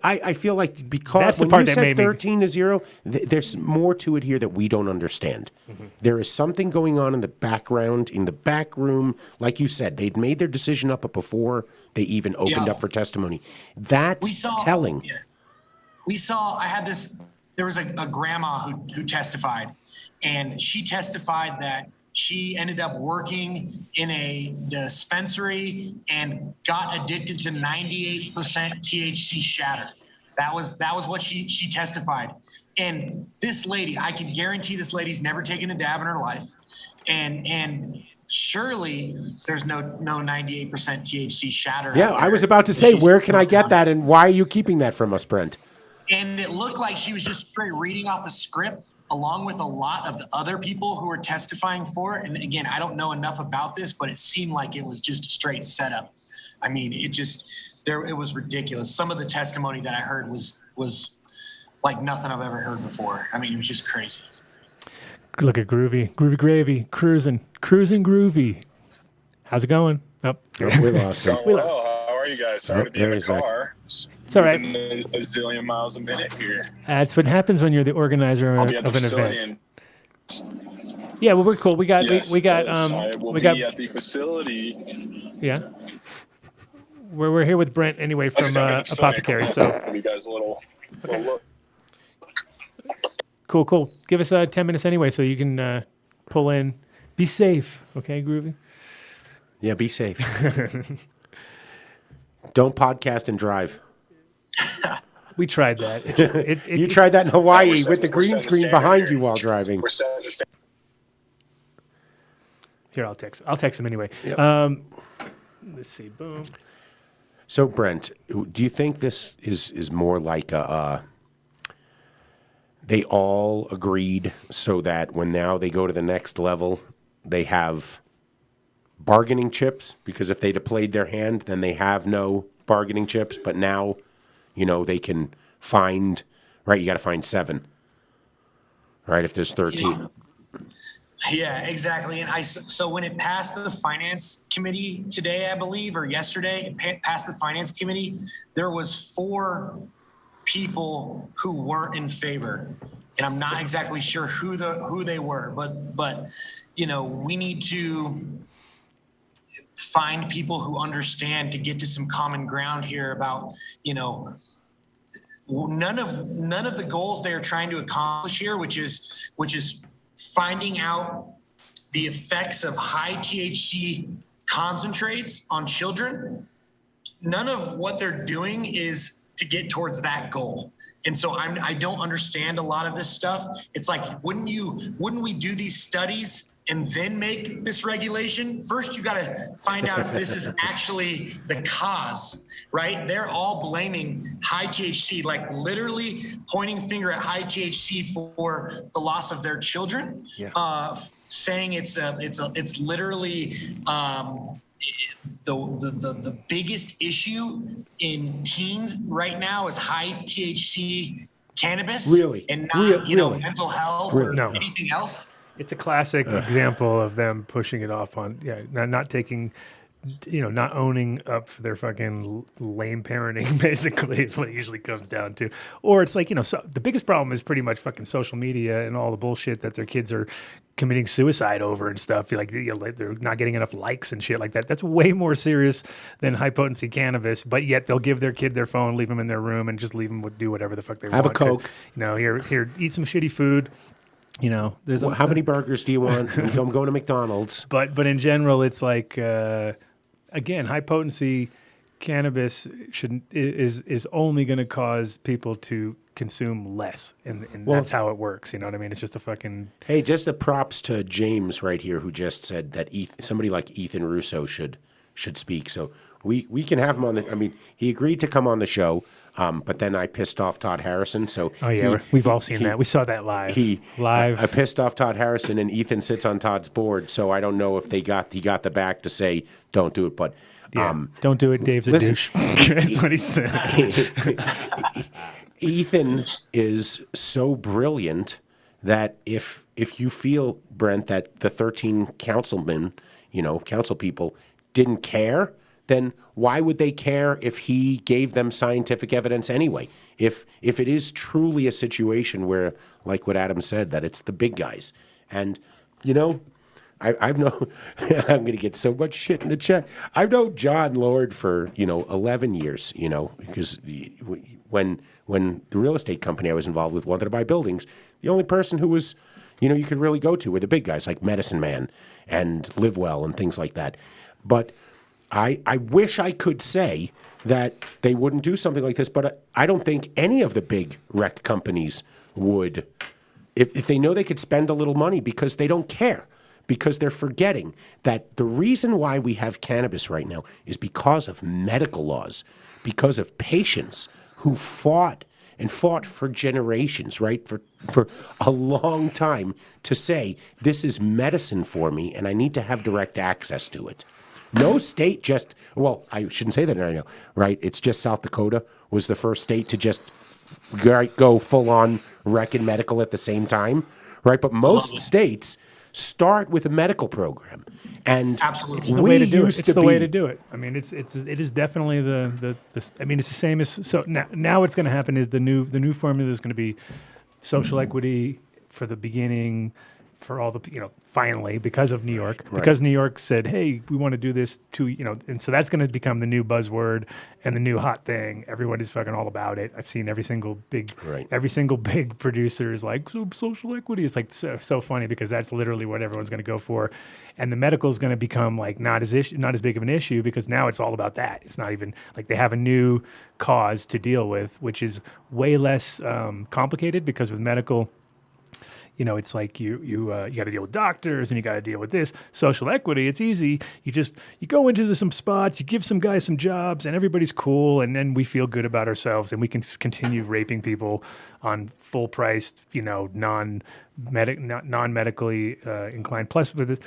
I feel like because that's the when part you that said made me- 13-0, there's more to it here that we don't understand. There is something going on in the background, in the back room. Like you said, they'd made their decision up before they even opened up for testimony. That's telling. Yeah. We saw. I had this. There was a grandma who testified, and she testified that she ended up working in a dispensary and got addicted to 98% THC shatter. That was what she testified. And this lady, I can guarantee this lady's never taken a dab in her life. And surely there's no 98% THC shatter. Yeah, I was about to say, where can I get that, and why are you keeping that from us, Brent? And it looked like she was just straight reading off a script, along with a lot of the other people who were testifying for it. And again, I don't know enough about this, but it seemed like it was just a straight setup. I mean, it was ridiculous. Some of the testimony that I heard was like nothing I've ever heard before. I mean, it was just crazy. Look at Groovy Gravy, cruising groovy. How's it going? Oh, we lost him. How are you guys? Sorry to be in the car. It's all right. A zillion miles a minute here. That's what happens when you're the organizer of an event. Yeah, well, we're cool. We got I will we be got at the facility. Yeah. We're here with Brent anyway from Apothecary. So you guys a little look. Cool. Give us 10 minutes anyway, so you can pull in. Be safe, okay, Groovy? Yeah, be safe. Don't podcast and drive. We tried that. You tried that in Hawaii with the green screen behind you while driving. Here, I'll text him anyway. Yep. Let's see. Boom. So, Brent, do you think this is more like they all agreed so that when now they go to the next level, they have bargaining chips? Because if they'd have played their hand, then they have no bargaining chips. But now, they can find, right? You got to find 7, right? If there's 13. Yeah, exactly. And so when it passed the finance committee today, I believe, or yesterday, it passed the finance committee, there was 4 people who weren't in favor. And I'm not exactly sure who they were, but we need to find people who understand to get to some common ground here about, none of the goals they are trying to accomplish here, which is finding out the effects of high THC concentrates on children. None of what they're doing is to get towards that goal. And so I don't understand a lot of this stuff. It's like, wouldn't we do these studies and then make this regulation? First, you got to find out if this is actually the cause, right? They're all blaming high THC, like literally pointing finger at high THC for the loss of their children, saying it's literally the biggest issue in teens right now is high THC cannabis. Really? And not, mental health or No. anything else. It's a classic example of them pushing it off on, not taking not owning up for their fucking lame parenting, basically, is what it usually comes down to. Or it's like, so the biggest problem is pretty much fucking social media and all the bullshit that their kids are committing suicide over and stuff. Like, they're not getting enough likes and shit like that. That's way more serious than high potency cannabis, but yet they'll give their kid their phone, leave them in their room, and just leave them do whatever the fuck they want. Have a Coke. Here, eat some shitty food. There's How many burgers do you want? I'm going to McDonald's. But in general, it's like, again, high potency cannabis is only going to cause people to consume less, and that's how it works. You know what I mean? It's just a fucking. Hey, just the props to James right here, who just said that somebody like Ethan Russo should speak. So we can have him on the. I mean, he agreed to come on the show. But then I pissed off Todd Harrison. So we've all seen that. We saw that live. I pissed off Todd Harrison, and Ethan sits on Todd's board. So I don't know if he got the back to say don't do it. But don't do it. Dave's a douche. That's what he said. Ethan is so brilliant that if you feel, Brent, that the 13 council people didn't care, then why would they care if he gave them scientific evidence anyway? If it is truly a situation where, like what Adam said, that it's the big guys. And, I've known, I'm going to get so much shit in the chat. I've known John Lord for, 11 years, because when the real estate company I was involved with wanted to buy buildings, the only person who was, you could really go to were the big guys like Medicine Man and Live Well and things like that. But I wish I could say that they wouldn't do something like this, but I don't think any of the big rec companies would, if they know they could spend a little money, because they don't care, because they're forgetting that the reason why we have cannabis right now is because of medical laws, because of patients who fought for generations, right, for a long time to say, this is medicine for me and I need to have direct access to it. No state I shouldn't say that right now, right? It's just South Dakota was the first state to just go full on rec and medical at the same time, right? But most states start with a medical program, and absolutely, it's the way to do it. It's the way to do it. I mean, it is definitely the. I mean, it's the same as so now. What's going to happen is the new formula is going to be social equity for the beginning. For all the, finally, because of New York, because New York said, hey, we want to do this too, and so that's going to become the new buzzword and the new hot thing. Everybody's fucking all about it. I've seen every single big producer is like, social equity. It's like so funny, because that's literally what everyone's going to go for. And the medical is going to become like not as big of an issue, because now it's all about that. It's not even like they have a new cause to deal with, which is way less complicated, because with medical, it's like you got to deal with doctors, and you got to deal with this. Social equity, it's easy. You go into some spots, you give some guys some jobs, and everybody's cool, and then we feel good about ourselves, and we can continue raping people on full priced, non-medically inclined. Plus, with this,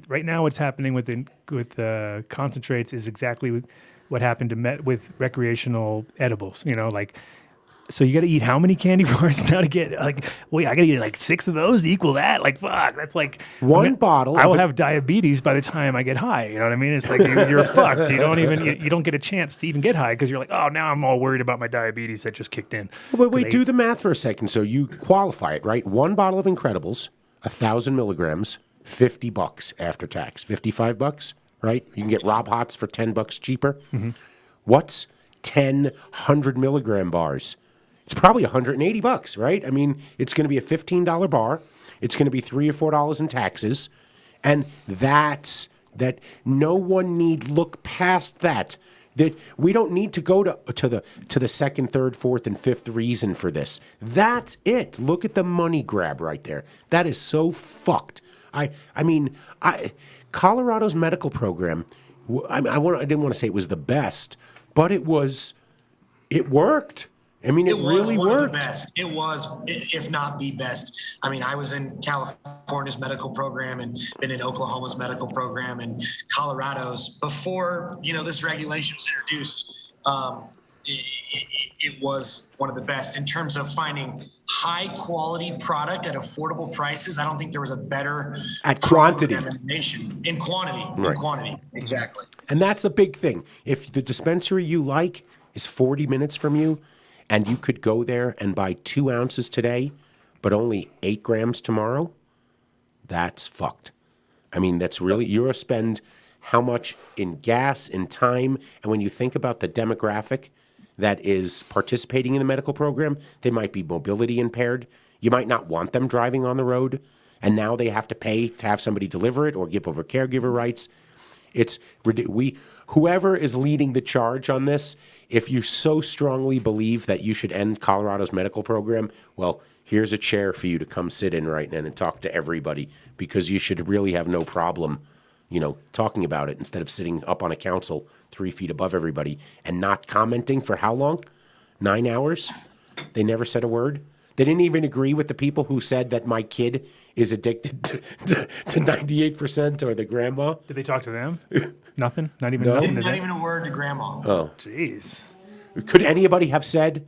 right now, what's happening with concentrates is exactly what happened with recreational edibles. So you got to eat how many candy bars now to get I got to eat like 6 of those to equal that. Like, fuck, that's like one bottle. I will have diabetes by the time I get high. You know what I mean? It's like you're fucked. You don't get a chance to even get high, because you're like, oh, now I'm all worried about my diabetes that just kicked in. But wait, do the math for a second. So you qualify it, right? One bottle of Incredibles, 1,000 milligrams, $50 after tax, $55, right? You can get Rob Hots for $10 cheaper. Mm-hmm. What's 10 100 milligram bars? It's probably $180, right? I mean, it's going to be a $15 bar. It's going to be $3 or $4 in taxes, and that no one need look past that. That we don't need to go to the second, third, fourth, and fifth reason for this. That's it. Look at the money grab right there. That is so fucked. I mean, Colorado's medical program. I didn't want to say it was the best, but it worked. I mean, it really worked. It was, if not the best. I mean, I was in California's medical program and been in Oklahoma's medical program and Colorado's before, this regulation was introduced. It was one of the best in terms of finding high quality product at affordable prices. I don't think there was a better at quantity in quantity. Right. In quantity, exactly. And that's a big thing. If the dispensary you like is 40 minutes from you, and you could go there and buy 2 ounces today, but only 8 grams tomorrow, that's fucked. I mean, that's really, you're going to spend how much in gas, in time, and when you think about the demographic that is participating in the medical program, they might be mobility impaired. You might not want them driving on the road, and now they have to pay to have somebody deliver it or give over caregiver rights. It's whoever is leading the charge on this, if you so strongly believe that you should end Colorado's medical program, well, here's a chair for you to come sit in right now and talk to everybody, because you should really have no problem, talking about it instead of sitting up on a council 3 feet above everybody and not commenting for how long? 9 hours? They never said a word. They didn't even agree with the people who said that my kid is addicted to 98% or the grandma. Did they talk to them? Nothing? Not even No. nothing to Not them? even a word to grandma. Oh. Jeez. Could anybody have said,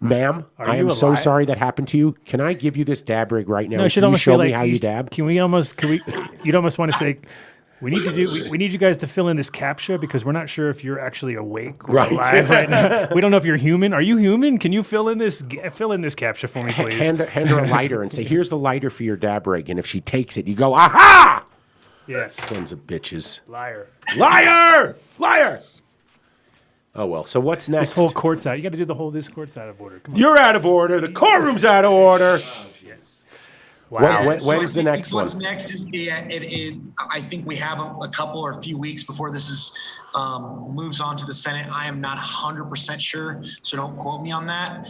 ma'am, I am you so alive? sorry that happened to you. Can I give you this dab rig right now? No, it should Can you almost show be me like, how you dab? You'd almost want to say, we need you guys to fill in this CAPTCHA because we're not sure if you're actually awake or Right. alive right now. We don't know if you're human. Are you human? Can you fill in this CAPTCHA for me, please? Hand her a lighter and say, here's the lighter for your dab rig. And if she takes it, you go, aha! Yes. Sons of bitches. Liar. Liar! Liar! Oh, well. So what's next? This whole court's out. You got to do this court's out of order. Come on. You're out of order. The courtroom's out of order. Wow. When's the I think next one? What's next is I think we have a couple or a few weeks before this is moves on to the Senate. I am not 100% sure, so don't quote me on that.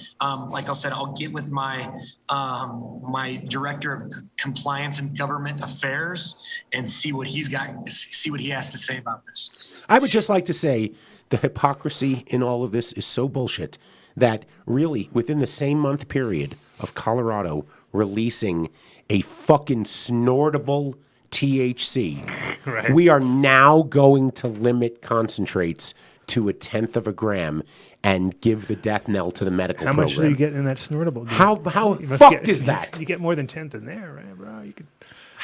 Like I said, I'll get with my my director of compliance and government affairs and see what he has to say about this. I would just like to say the hypocrisy in all of this is so bullshit that really within the same month period of Colorado releasing a fucking snortable THC, Right. we are now going to limit concentrates to 1/10 of a gram and give the death knell to the medical How program. much do you get in that snortable? How You must fucked is that? You get more than 10th in there, right, bro? You could.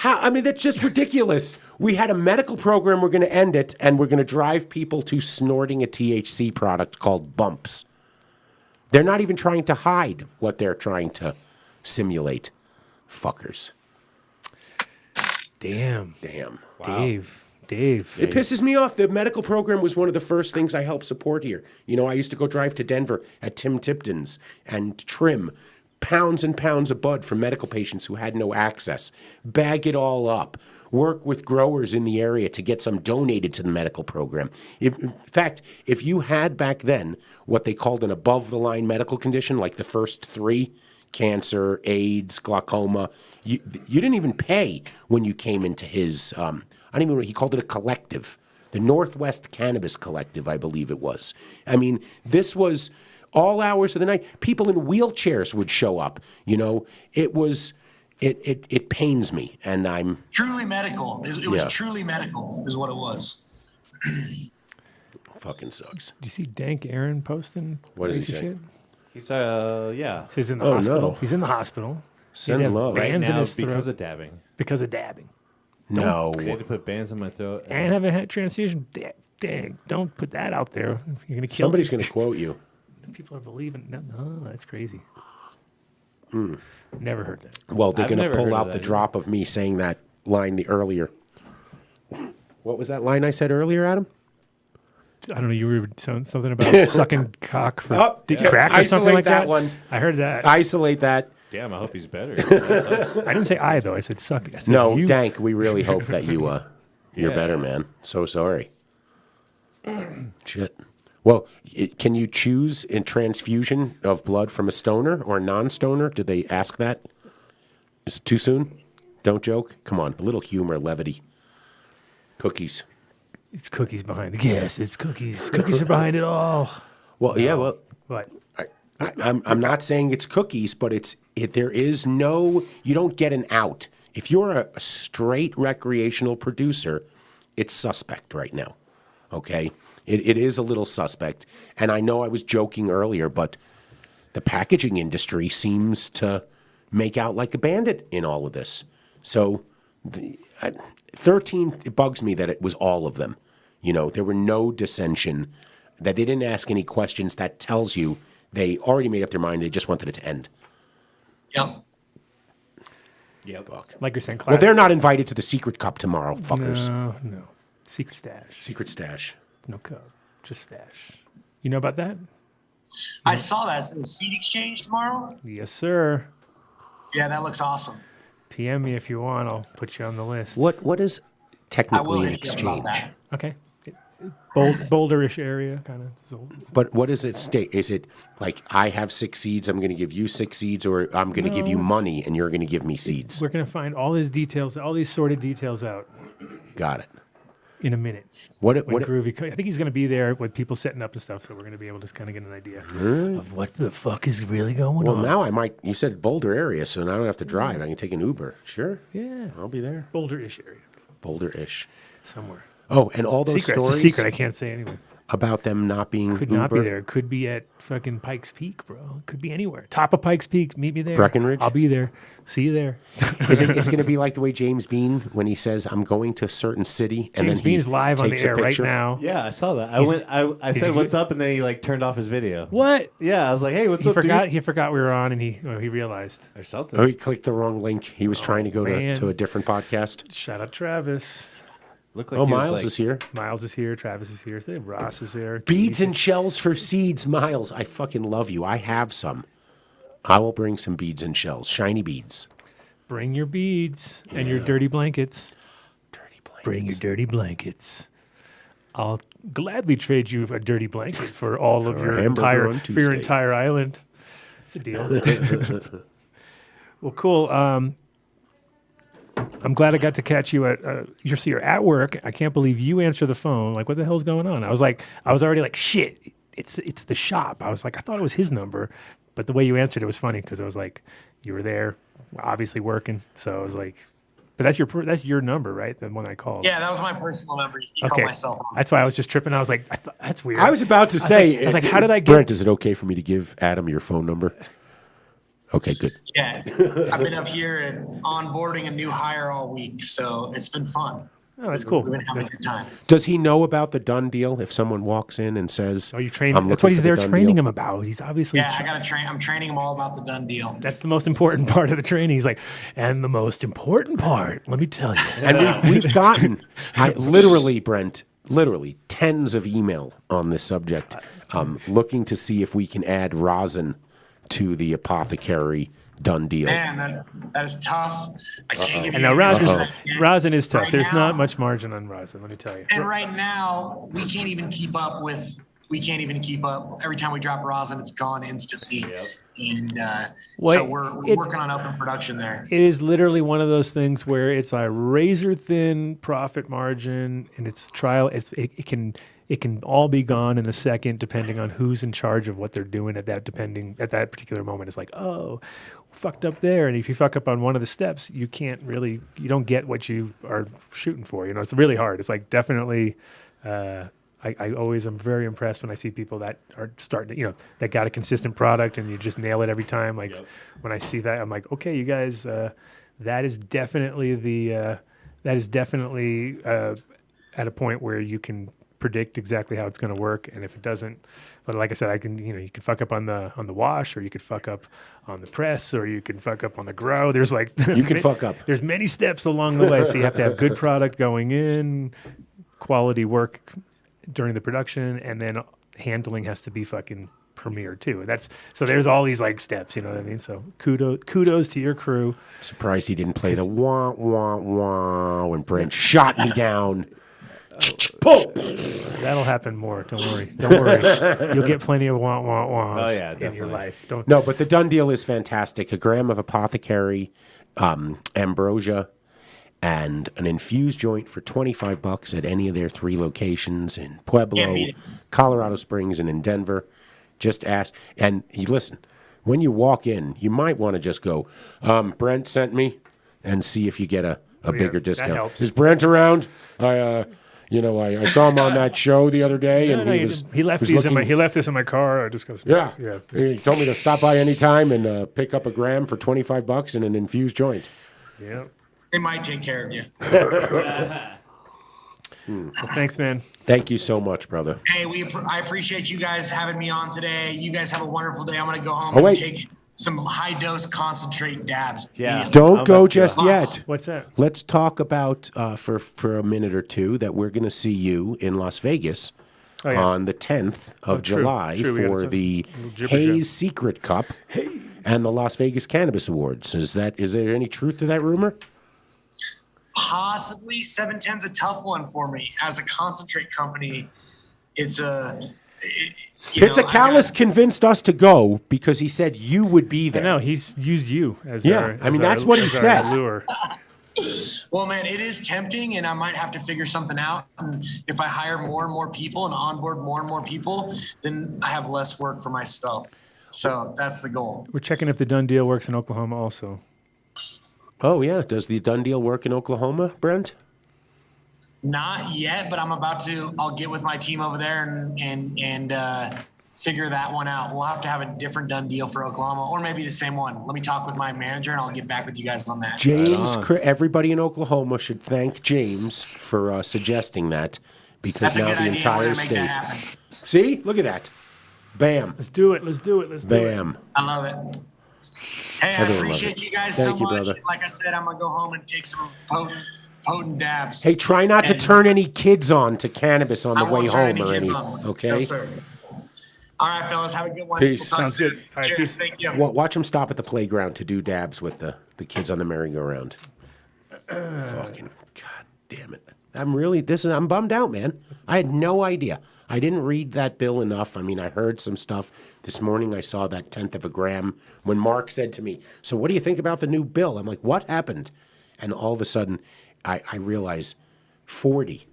I mean, that's just ridiculous. We had a medical program, we're going to end it, and we're going to drive people to snorting a THC product called bumps. They're not even trying to hide what they're trying to simulate. Fuckers. Damn. Wow. Dave. It pisses me off. The medical program was one of the first things I helped support here. I used to go drive to Denver at Tim Tipton's and trim pounds and pounds of bud for medical patients who had no access, bag it all up, work with growers in the area to get some donated to the medical program. In fact, if you had back then what they called an above-the-line medical condition, like the first 3, cancer, AIDS, glaucoma, you didn't even pay when you came into his, he called it a collective, the Northwest Cannabis Collective, I believe it was. I mean, this was all hours of the night. People in wheelchairs would show up. It was, it pains me, and I'm Truly medical. It was truly medical is what it was. fucking sucks. Do you see Dank Aaron posting? What does he crazy say? shit? He's yeah. So he's in the Oh, hospital. no. He's in the hospital. Send He'd have love. bands in Now his because throat of dabbing. because of dabbing. No. I had to put bands in my throat. And have a transfusion. Dang, don't put that out there. You're gonna kill. Somebody's going to quote you. People are believing. No, that's crazy. Never heard that. Well, they're I've going to never heard pull of out that the either. drop of me saying that line earlier. What was that line I said earlier, Adam? I don't know. You were saying something about sucking cock for Oh, crack or something isolate like that that. one. I heard that. Isolate that. Damn, I hope he's better. I didn't say I though. I said suck. I said No, you. Dank, we really hope that you're Yeah. better, man. So sorry. Shit. Well, can you choose a transfusion of blood from a stoner or a non-stoner? Did they ask that? Is it too soon? Don't joke. Come on, a little humor, levity. Cookies. It's cookies behind the yes. It's cookies. Cookies are behind it all. Well, yeah. Well, What? I'm not saying it's cookies, but there is no. You don't get an out if you're a straight recreational producer. It's suspect right now. Okay, it is a little suspect, and I know I was joking earlier, but the packaging industry seems to make out like a bandit in all of this. So, 13, it bugs me that it was all of them. You know, there were no dissension, that they didn't ask any questions. That tells you they already made up their mind. They just wanted it to end. Yep. Fuck. Like you're saying, Well, they're not invited to the secret cup tomorrow, fuckers. No. Secret stash. Secret stash. No cup. Just stash. You know about that? I saw that. Is it a seed exchange tomorrow? Yes, sir. Yeah, that looks awesome. PM me if you want. I'll put you on the list. What is I will technically an hit you up about exchange? that. Okay. Boulderish area, kind of. But what does it state? Is it like I have 6 seeds, I'm going to give you 6 seeds, or I'm going to give you money and you're going to give me seeds? We're going to find all these details, all these sorted details out Got it. in a minute. What Groovy, I think he's going to be there with people setting up and stuff, so we're going to be able to kind of get an idea of what the fuck is really going Well, on. now I might. You said Boulder area, so now I don't have to drive. I can take an Uber. Sure. Yeah. I'll be there. Boulderish area, Boulder-ish. somewhere. Oh, and all those Secret. It's stories a secret. I can't say anyway. about them not being Could Uber. not be there. It could be at fucking Pikes Peak, bro. It could be anywhere. Top of Pikes Peak. Meet me there. Breckenridge? I'll be there. See you there. It's going to be like the way James Bean when he says, "I'm going to a certain city," and James then he Bean's live on the takes a air right picture. now. Yeah, I saw that. I Did said you what's get- up, and then he like turned off his video. What? Yeah, I was like, hey, what's He up, forgot. dude? He forgot we were on, and he realized. Or something. Oh, he clicked the wrong link. He was trying to go man. to a different podcast. Shout out Travis. Looked like Oh, he was, Miles like- is here. Miles is here. Travis is here. Ross is there. Beads and shells for seeds, Miles. I fucking love you. I have some. I will bring some beads and shells, shiny beads. Bring your beads and your dirty blankets. Dirty blankets. Bring your dirty blankets. I'll gladly trade you a dirty blanket for all of your hamburger on for your Tuesday. entire island. It's a deal. Well, cool. I'm glad I got to catch you at. You're at work. I can't believe you answer the phone. Like, what the hell's going on? I was already like, shit. It's the shop. I was like, I thought it was his number, but the way you answered it was funny because I was like, you were there, obviously working. So I was like, but that's your number, right? The one I called. Yeah, that was my personal number. You call myself. That's why I was just tripping. I was like, that's weird. I was about to say, I was like, how did I get? Brent, is it okay for me to give Adam your phone number? Okay, good. Yeah, I've been up here and onboarding a new hire all week, so it's been fun. Oh, that's cool. We've been having a good time. Does he know about the Dunn deal? If someone walks in and says, Oh, you train. I'm That's looking what he's for the there Dunn training deal. him about. He's obviously. Yeah, I gotta train. I'm training him all about the done deal. That's the most important part of the training. He's like, and the most important part, let me tell you. And we've gotten, Brent, literally tens of email on this subject, looking to see if we can add rosin to the Apothecary Dunn deal. Man, that is tough. I can't give And you now any rosin is tough. Right There's now- not much margin on rosin. Let me tell you. And right now, we can't even keep up. Every time we drop rosin, it's gone instantly. And Well, so we're it's- working on open production there. It is literally one of those things where it's a razor thin profit margin, and it's trial. It can all be gone in a second, depending on who's in charge of what they're doing at that particular moment. It's like, oh, fucked up there, and if you fuck up on one of the steps, you don't get what you are shooting for. You know, it's really hard. It's like definitely. I always am very impressed when I see people that are starting to, that got a consistent product and you just nail it every time. Like when I see that, I'm like, okay, you guys, that is definitely at a point where you can predict exactly how it's going to work. And if it doesn't, but like I said, you can fuck up on the wash, or you could fuck up on the press, or you can fuck up on the grow. There's like, You can fuck up. There's many steps along the way. So you have to have good product going in, quality work during the production, and then handling has to be fucking premier too. So there's all these like steps, you know what I mean? So kudos to your crew. Surprised he didn't play the wah, wah, wah when Brent shot me down. Boom. That'll happen more. Don't worry. You'll get plenty of wah wah wahs Oh, yeah, in your definitely. life. Don't. No, but the Dunn deal is fantastic. A gram of Apothecary, Ambrosia, and an infused joint for $25 at any of their 3 locations in Can't Pueblo, beat it. Colorado Springs, and in Denver. Just ask. And listen, when you walk in, you might want to just go, Brent sent me, and see if you get a bigger that discount. helps. Is Brent around? I saw him on that show the other day, and he left was these looking- he left this in my car. I just got to. Yeah. He told me to stop by anytime and pick up a gram for $25 and an infused joint. Yeah. They might take care of you. Well, thanks, man. Thank you so much, brother. Hey, I appreciate you guys having me on today. You guys have a wonderful day. I'm going to go home Oh, wait. and take some high dose concentrate dabs. Yeah. Don't I'm go about to just go. yet. What's that? Let's talk about for a minute or two that we're going to see you in Las Vegas Oh, yeah. on the 10th of true. July True, we gotta for talk the a little jibber Haze jab. Secret Cup and the Las Vegas Cannabis Awards. Is there any truth to that rumor? Possibly 710's a tough one for me. As a concentrate company, it's a... Callus convinced us to go because he said you would be I there. know he's used you as Yeah, I mean, that's what he as our said. lure. Well, man, it is tempting, and I might have to figure something out. And if I hire more and more people and onboard more and more people, then I have less work for myself. So that's the goal. We're checking if the Dunn deal works in Oklahoma also. Oh yeah, does the Dunn deal work in Oklahoma, Brent? Not yet, but I'm about to. I'll get with my team over there and figure that one out. We'll have to have a different Dunn deal for Oklahoma, or maybe the same one. Let me talk with my manager, and I'll get back with you guys on that. James, everybody in Oklahoma should thank James for suggesting that because That's a now good the idea. entire We're gonna make state. that happen. See, look at that. Bam, Let's do it. Let's do it. Let's do it. bam. I love it. Hey, Everyone I loves appreciate it. you guys Thank so you, much. brother. Like I said, I'm gonna go home and take some potent dabs. Hey, try not to And turn any kids on to cannabis on the I way won't turn home or kids any. on. Okay. No, sir. All right, fellas, have a good one. Peace. We'll talk Sounds soon. good. All right, Cheers. peace. Thank you. Watch them stop at the playground to do dabs with the kids on the merry-go-round. Fucking god damn it! I'm bummed out, man. I had no idea. I didn't read that bill enough. I mean, I heard some stuff this morning. I saw that 1/10 of a gram when Mark said to me, "So what do you think about the new bill?" I'm like, "What happened?" And all of a sudden, I realize 40.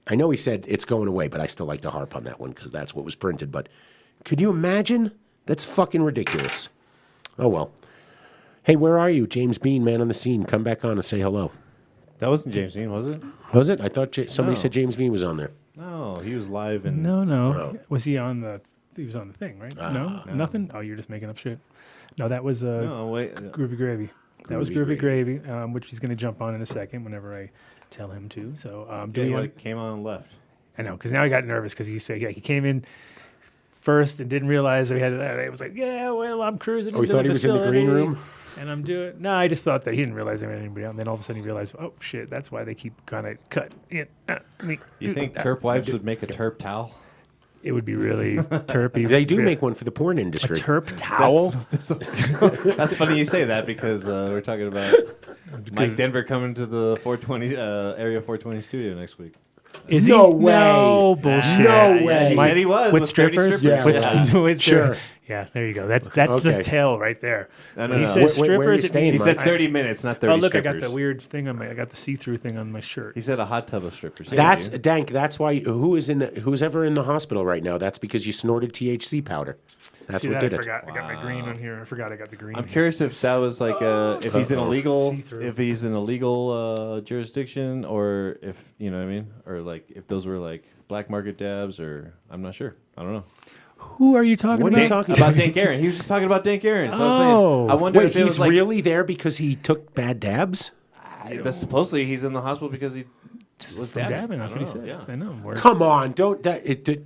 I know he said it's going away, but I still like to harp on that one because that's what was printed. But could you imagine? That's fucking ridiculous. Oh, well. Hey, where are you? James Bean, man on the scene. Come back on and say hello. That wasn't James Dean, was it? Was it? I thought somebody No. said James Bean was on there. No, he was live and No. Was he on the? He was on the thing, right? No, nothing. Oh, you're just making up shit. No, that was no, wait. Groovy Gravy. That was Groovy Groovy Gravy, which he's going to jump on in a second whenever I tell him to. So, do Yeah, you he want? like came on and left. I know, because now I got nervous because he said, he came in first and didn't realize that we had that. I was like, yeah, well, I'm cruising. Oh, he into thought he was in the green facility, room? And I'm doing. No, I just thought that he didn't realize there was anybody out. And then all of a sudden he realized, oh shit, that's why they keep kind of cutting in. You think Terp Wives would make a Terp towel? It would be really terpy. They do make one for the porn industry. Terp towel. That's funny you say that because we're talking about Mike Denver coming to the 420 Area 420 studio next week. Is No he? way. No bullshit. No way. He said he was with with 30 strippers. strippers. With, Yeah. with Sure. Yeah, there you go. That's Okay. the tell right there. No, no, When he no. says Where are you strippers, it staying, means- He said Mark? 30 minutes, not 30 Oh, look, strippers. I got the weird thing on I got the see-through thing on my shirt. He said a hot tub of strippers. That's Yeah, Dank. That's why who's ever in the hospital right now. That's because you snorted THC powder. That's See what that? did I it. forgot. I got my green on here. I forgot I got the green. I'm curious if that was like if he's in a legal See-through. if he's in a legal jurisdiction or if you know what I mean or like if those were like black market dabs or I'm not sure. I don't know. Who are you talking What are about? you talking About Dank Aaron. He was just talking about Dank Aaron. So I was saying Oh. I wonder Wait, if it was he's like really there because he took bad dabs? that's supposedly he's in the hospital because he was From dabbing. That's I what he don't said. know, I know. We're- Come on, don't.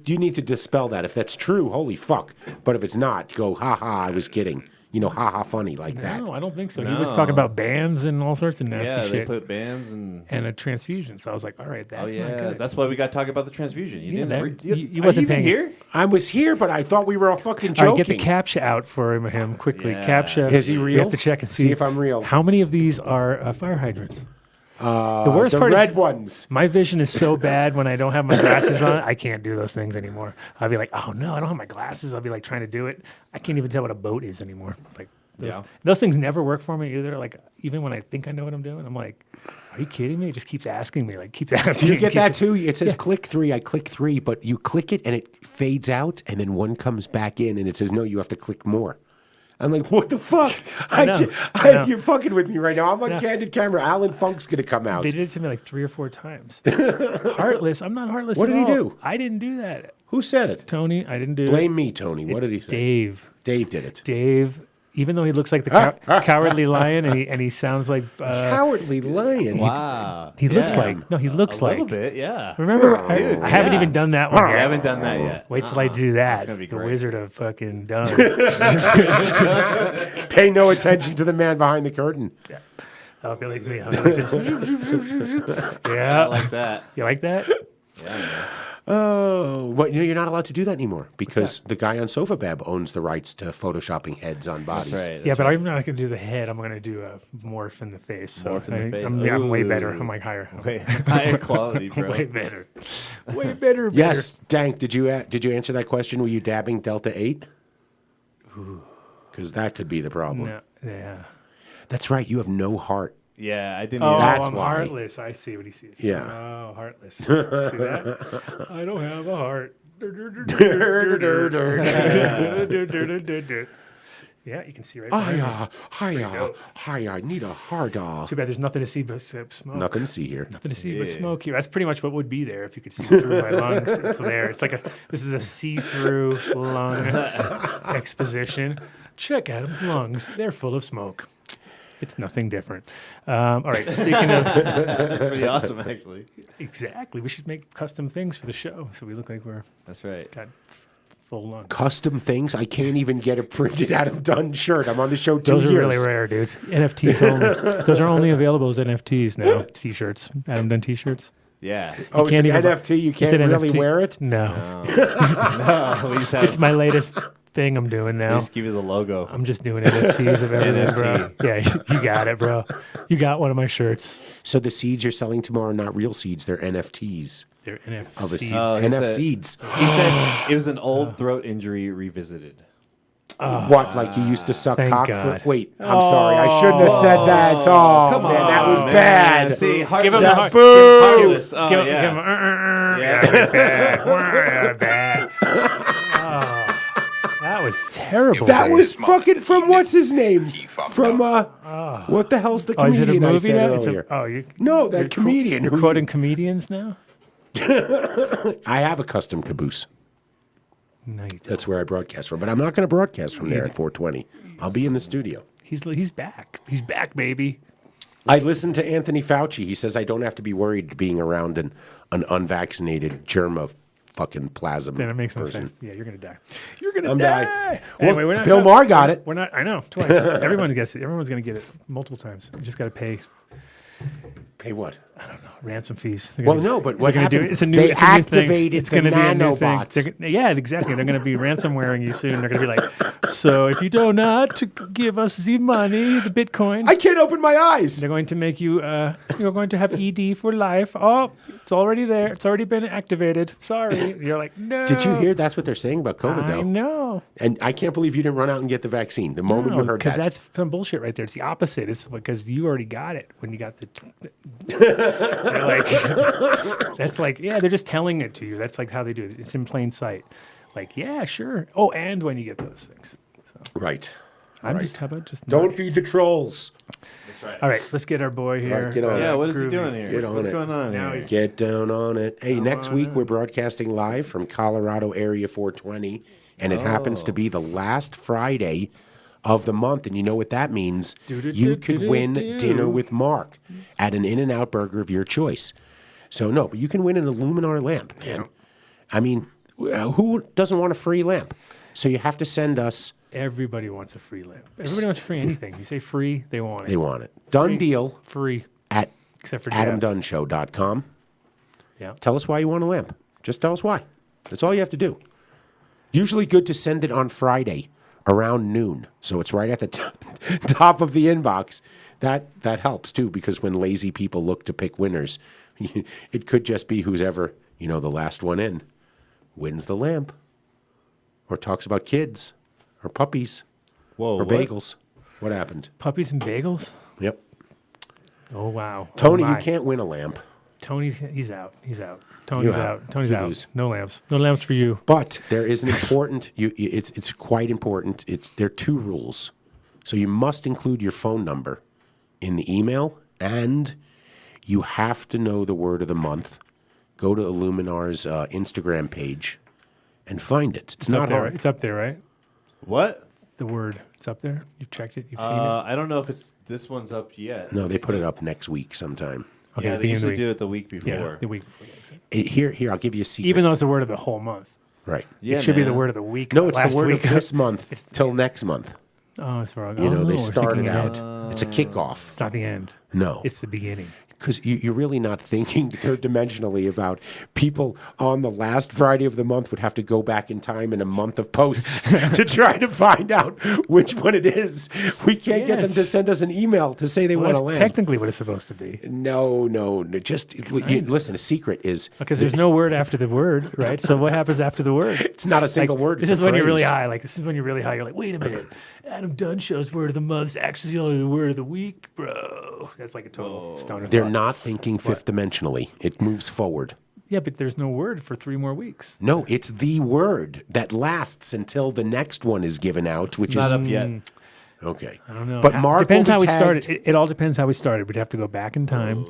You need to dispel that. If that's true, holy fuck. But if it's not, go, ha ha, I was kidding. You know, ha ha, funny like that. No, I don't think so. He was No. talking about bands and all sorts of nasty Yeah, they shit put bands and and a transfusion. So I was like, all right, that's oh not yeah, good. that's why we got to talk about the transfusion. You Yeah, didn't. that- You you are wasn't even paying- here. I was here, but I thought we were all fucking All joking. right, get the CAPTCHA out for him quickly. Yeah. CAPTCHA. Is he We real? have to check and See see, if I'm real. How many of these are fire hydrants? The worst the part red is ones. my vision is so bad when I don't have my glasses on. I can't do those things anymore. I'll be like, oh no, I don't have my glasses. I'll be like trying to do it. I can't even tell what a boat is anymore. It's like those things never work for me either. Like even when I think I know what I'm doing, I'm like, are you kidding me? It just keeps asking me. Like keeps asking. You get that too? It says click 3. I click 3, but you click it and it fades out, and then one comes back in, and it says, no, you have to click more. I'm like, what the fuck? I know. You're fucking with me right now. I'm on Yeah. candid camera. Alan Funk's going to come out. They did it to me like 3 or 4 times. Heartless. I'm not heartless. What at did he all. do? I didn't do that. Who said it? Tony, I didn't do it. Blame me, Tony. What It's did he say? Dave. Dave did it. Dave Even though he looks like the cowardly lion, and he sounds like Cowardly lion. Wow. he looks like. No, he looks a like. little bit, yeah. Remember, Dude, I haven't yeah. even done that one I yet. haven't done that yet. Wait till I do that. gonna be The great. Wizard of fucking Dunn. Pay no attention to the man behind the curtain. I'll be like me. I'll be like this. Yeah. I like that. You like that? Yeah, man. Oh, well, you're not allowed to do that anymore because the guy on SofaBab owns the rights to photoshopping heads on bodies. That's right. Yeah, but I'm not going to do the head. I'm going to do a morph in the face. So Morph in the face. I'm way better. Ooh. I'm like higher. Way higher quality, bro. Way better. Way better. Yes, Dank, did you answer that question? Were you dabbing Delta 8? Because that could be the problem. No, yeah. That's right. You have no heart. Yeah, I didn't. Oh, even- That's I'm why. heartless. I see what he sees. Yeah. Oh, heartless. See that? I don't have a heart. Yeah, you can see right there. I need a heart. Too bad there's nothing to see but smoke. Nothing to see here. Nothing to see but smoke here. That's pretty much what would be there if you could see through my lungs. It's there. It's like this is a see-through lung exposition. Check Adam's lungs. They're full of smoke. It's nothing different. All right, speaking of... That's pretty awesome, actually. Exactly. We should make custom things for the show so we look like we're That's right. got full lungs. Custom things. I can't even get a printed Adam Dunn shirt. I'm on the show 2 Those years. are really rare, dude. NFTs only. Those are only available as NFTs now. T-shirts. Adam Dunn T-shirts. Yeah. Oh, it's can't an even- NFT. You It's can't an really NFT. wear it? No. No, we just have, It's my latest thing I'm doing we now. just give you the logo. I'm just doing NFTs of everything, bro. NFT. Yeah, you got it, bro. You got one of my shirts. So the seeds you're selling tomorrow are not real seeds. They're NFTs They're NFTs. of a seed. Oh, he NF said- seeds. He said it was an old throat injury revisited. What, like you used to suck Thank cock God. for... Wait, I'm sorry. I shouldn't have said that. Oh, Come man, on, that was man. bad. See, Give him heartless. the heart. Boo! Heartless. Oh, Give yeah. him back. That was terrible. That was Smoke. fucking from what's his name? fucked From what the hell's the Oh, is it a comedian I movie said now? It's earlier? No, that comedian. You're quoting comedians now? I have a custom caboose. No, you don't. That's where I broadcast from, but I'm not going to broadcast from there at 420. I'll be in the studio. He's back. He's back, baby. I listened to Anthony Fauci. He says I don't have to be worried being around an unvaccinated germ of fucking plasma. Then it makes no person. sense. Yeah, you're gonna die. You're gonna I'm die. dying. Anyway, Well, we're not. Bill Maher got it. We're not. I know. Twice. Everyone gets it. Everyone's gonna get it multiple times. You just gotta pay Pay what? ransom fees. They're Well, gonna- no, but what they're gonna do happened? it. It's a new. They it's a new thing. activated It's the gonna be a new thing. nanobots. Yeah, exactly. They're going to be ransomwaring you soon. They're going to be like, so if you do not give us the money, the Bitcoin, I can't open my eyes. they're going to make you. You're going to have ED for life. Oh, it's already there. It's already been activated. Sorry. You're like, no. Did you hear that's what they're saying about COVID, I though? know. And I can't believe you didn't run out and get the vaccine the moment you heard because that. that's some bullshit right there. It's the opposite. It's because you already got it when you got the. They're like, that's like, yeah, they're just telling it to you. That's like how they do it. It's in plain sight. Like, yeah, sure. Oh, and when you get those things. So Right. I'm just, how about just Don't feed the trolls. All right, let's get our boy here. right, get on Yeah, it. what is he Groovy. doing here? Get on What's it. going on Now here? he's- Get down on it. Hey, next week we're broadcasting live from Colorado Area 420, and it happens to be the last Friday of the month. And you know what that means? You could win dinner with Mark at an In-N-Out burger of your choice. So, no, but you can win an Illuminar lamp, man. I mean, who doesn't want a free lamp? So you have to send us... Everybody wants a free lamp. Everybody wants free anything. You say free, they want it. They want it. Done deal Free, at except for Jeff. AdamDunnShow.com. Yeah. Tell us why you want a lamp. Just tell us why. That's all you have to do. Usually good to send it on Friday around noon. So it's right at the top of the inbox. That helps too, because when lazy people look to pick winners, it could just be who's ever, the last one in wins the lamp. Or talks about kids or puppies Whoa, or what? bagels. What happened? Puppies and bagels? Yep. Oh, wow. Tony, oh, you my. can't win a lamp. He's out. He's out. Tony's You're out. Tony's You out. lose. No lamps. No lamps for you. But there is an important. It's quite important. There are two rules. So you must include your phone number in the email, and you have to know the word of the month. Go to Illuminar's Instagram page and find it. It's not up there, hard. It's up there, right? What? The word. It's up there. You've checked it. You've seen it. I don't know if this one's up yet. No, they put it up next week sometime. Okay, Yeah, the they beginning of the usually week. do it the week before. Yeah, the week before. Yeah, exactly. Here, I'll give you a secret. Even though it's the word of the whole month. Right. Yeah, it should be the man. word of the week. No, it's last the word week. of this month till next month. Oh, it's wrong. You know, no, they we're started thinking out. ahead. It's a kickoff. It's not the end. No. It's the beginning. Because you're really not thinking third dimensionally about people on the last Friday of the month would have to go back in time in a month of posts to try to find out which one it is. We can't get them to Yes. send us an email to say they Well, want to that's land. technically what it's supposed to be. No. Just listen. A secret is Because there's no word after the word, right? So what happens after the word? it's not a single word. This it's is a when you're really phrase. high. Like this is when you're really high. You're like, wait a minute. Adam Dunn shows word of the month's actually only the word of the week, bro. That's like a total stoner. They're thought. not thinking fifth dimensionally. It moves forward. Yeah, but there's no word for 3 more weeks. No, it's the word that lasts until the next one is given out, which Not is up yet. okay. I don't know. But Mark depends will how be we started. tagged. It all depends how we started. We'd have to go back in time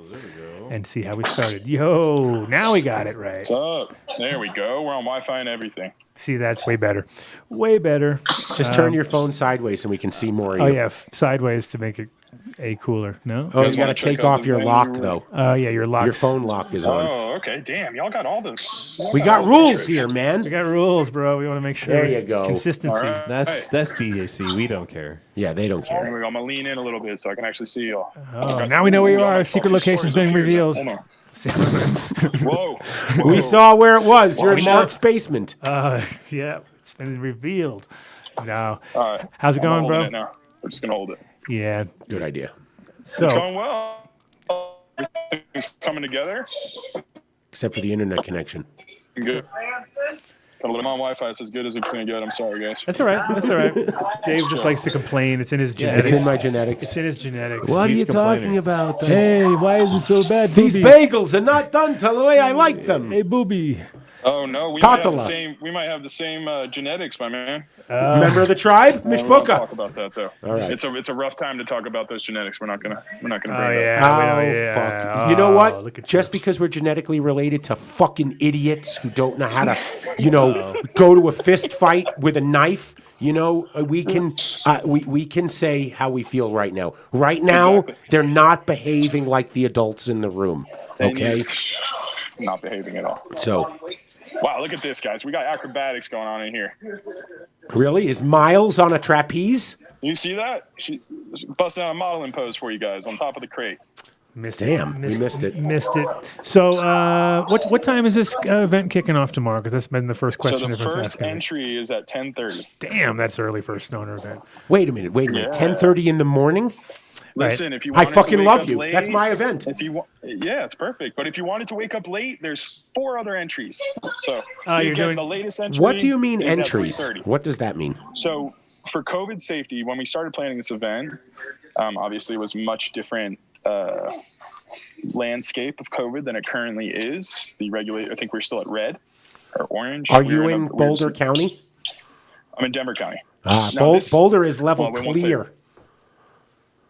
and see how we started. Yo, now we got it right. What's up? There we go. We're on Wi-Fi and everything. See, that's way better. Way better. Just turn your phone sideways so we can see more of Oh you. yeah, sideways to make it a cooler. No. Oh, guys you got to wanna check take out off the your venue? lock though. Yeah, your lock. Your phone lock is on. Oh, okay. Damn, y'all got all this. We got rules here, man. We got rules, bro. We want to make sure. There you go. Consistency. All right. That's DJC. We don't care. Yeah, they don't care. I'm gonna lean in a little bit so I can actually see y'all. Oh, now we know where you are. Secret location's been revealed. Hold on. Whoa. We saw where it was. You're we in know. Mark's basement. Yeah, it's been revealed. No. All right. How's it going, I'm bro? holding it now. We're just gonna hold it. Yeah. Good idea. It's So going well. Everything's coming together. Except for the internet connection. Good. Got a little on Wi-Fi. It's as good as it's gonna get. I'm sorry, guys. that's all right. That's all right. Dave just likes to complain. It's in his It's genetics. in my genetics. It's in his genetics. What are He's you complaining. talking about? Hey, why is it so bad? These Booby? bagels are not done till the way I like them. Hey, booby. Oh no, we might have the Tatala. same. We might have the same genetics, my man. Member of the tribe, We won't Mishpoka. talk about that though. All right. It's a rough time to talk about those genetics. We're not gonna bring Oh, that up. yeah. Oh, we don't- yeah. fuck. You know Oh, look what? at Just you. because we're genetically related to fucking idiots who don't know how to, go to a fist fight with a knife, we can say how we feel right now. Right now, Exactly. they're not behaving like the adults in the room. They Okay? need- Not behaving at all. So, Wow, look at this, guys. We got acrobatics going on in here. really? Is Miles on a trapeze? You see that? She busting out a modeling pose for you guys on top of the crate. Missed Damn, we missed it. Missed it. So, what time is this event kicking off tomorrow? Because that's been the first So question the everyone's first asking me. entry is at 10:30. Damn, that's early for a stoner event. Wait a minute. Yeah. 10:30 in the morning? Listen, if you I wanted to fucking wake love up you. late, That's my event. If you yeah, it's perfect. But if you wanted to wake up late, there's 4 other entries. So You're you get doing- the latest entry. What do you mean is at entries? 3:30. What does that mean? So for COVID safety, when we started planning this event, obviously it was much different landscape of COVID than it currently is. The regulator, I think we're still at red or orange. Are We're you a in weird Boulder zone. County? I'm in Denver County. Ah, Now this- Boulder is level well, we won't say- clear.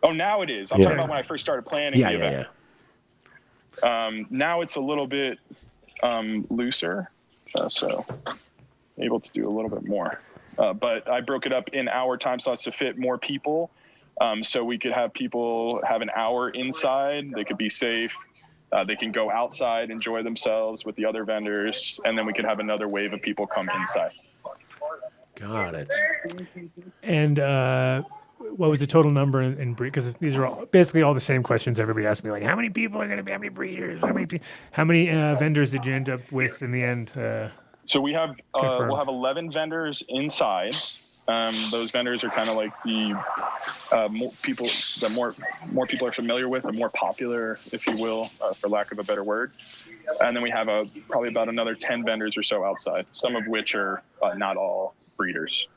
Oh, now it is. I'm Yeah. talking about when I first started planning Yeah, the yeah, event. yeah. Now it's a little bit looser, so able to do a little bit more. But I broke it up in hour time slots to fit more people, so we could have people have an hour inside. They could be safe. They can go outside, enjoy themselves with the other vendors, and then we could have another wave of people come inside. Got it. And what was the total number in breed? Because these are basically all the same questions everybody asks me. Like, how many people are going to be? How many breeders? How many vendors did you end up with in the end? So we have Confirmed. we'll have 11 vendors inside. Those vendors are kind of like the more people are familiar with, the more popular, if you will, for lack of a better word. And then we have probably about another 10 vendors or so outside, some of which are not all breeders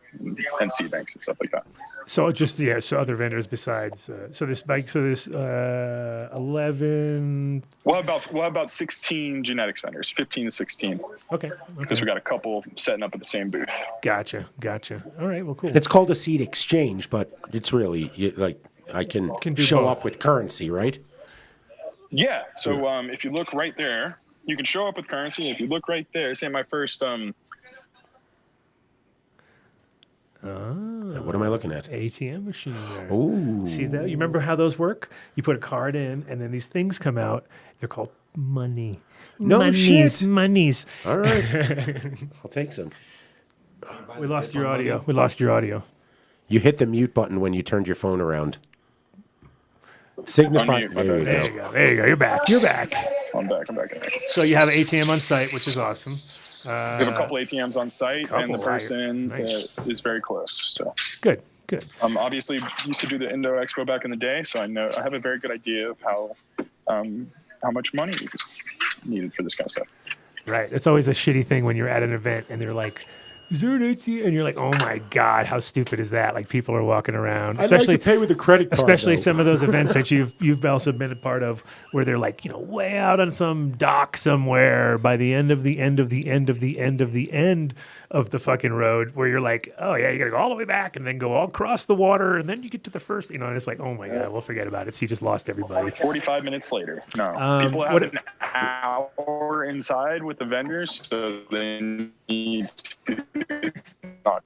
and seed banks and stuff like that. So so other vendors besides there's 11. We'll have about 16 genetics vendors, 15 to 16, Okay. because we got a couple setting up at the same booth. Gotcha. All right. Well, cool. It's called a seed exchange, but it's really I can do show both. up with currency, right? Yeah. So if you look right there, you can show up with currency. If you look right there, say my first What am I looking at? ATM machine there. Ooh. See that? You remember how those work? You put a card in, and then these things come out. They're called money. No shit. Monies. All right. I'll take some. We lost your audio. We lost your audio. You hit the mute button when you turned your phone around. Signify. Unmute, my There you bad. There go. you go. There you go. You're back. You're back. I'm back. So you have an ATM on site, which is awesome. We have a couple ATMs on site, and the couple, right. person Nice. is very close. So, Good. Good. obviously used to do the Indo Expo back in the day, so I have a very good idea of how much money is needed for this kind of stuff. Right. It's always a shitty thing when you're at an event and they're like, "Is there an ATM?" And you're like, "Oh my god, how stupid is that?" Like people are walking around, I'd like to pay with a credit card. especially though. some of those events that you've also been a part of, where they're like, way out on some dock somewhere by the end of the fucking road, where you're like, "Oh yeah, you gotta go all the way back and then go all across the water and then you get to the first," and it's like, "Oh my god, we'll forget about it." So you just lost everybody. 45 minutes later. No. People have an hour inside with the vendors, so they need to. It's not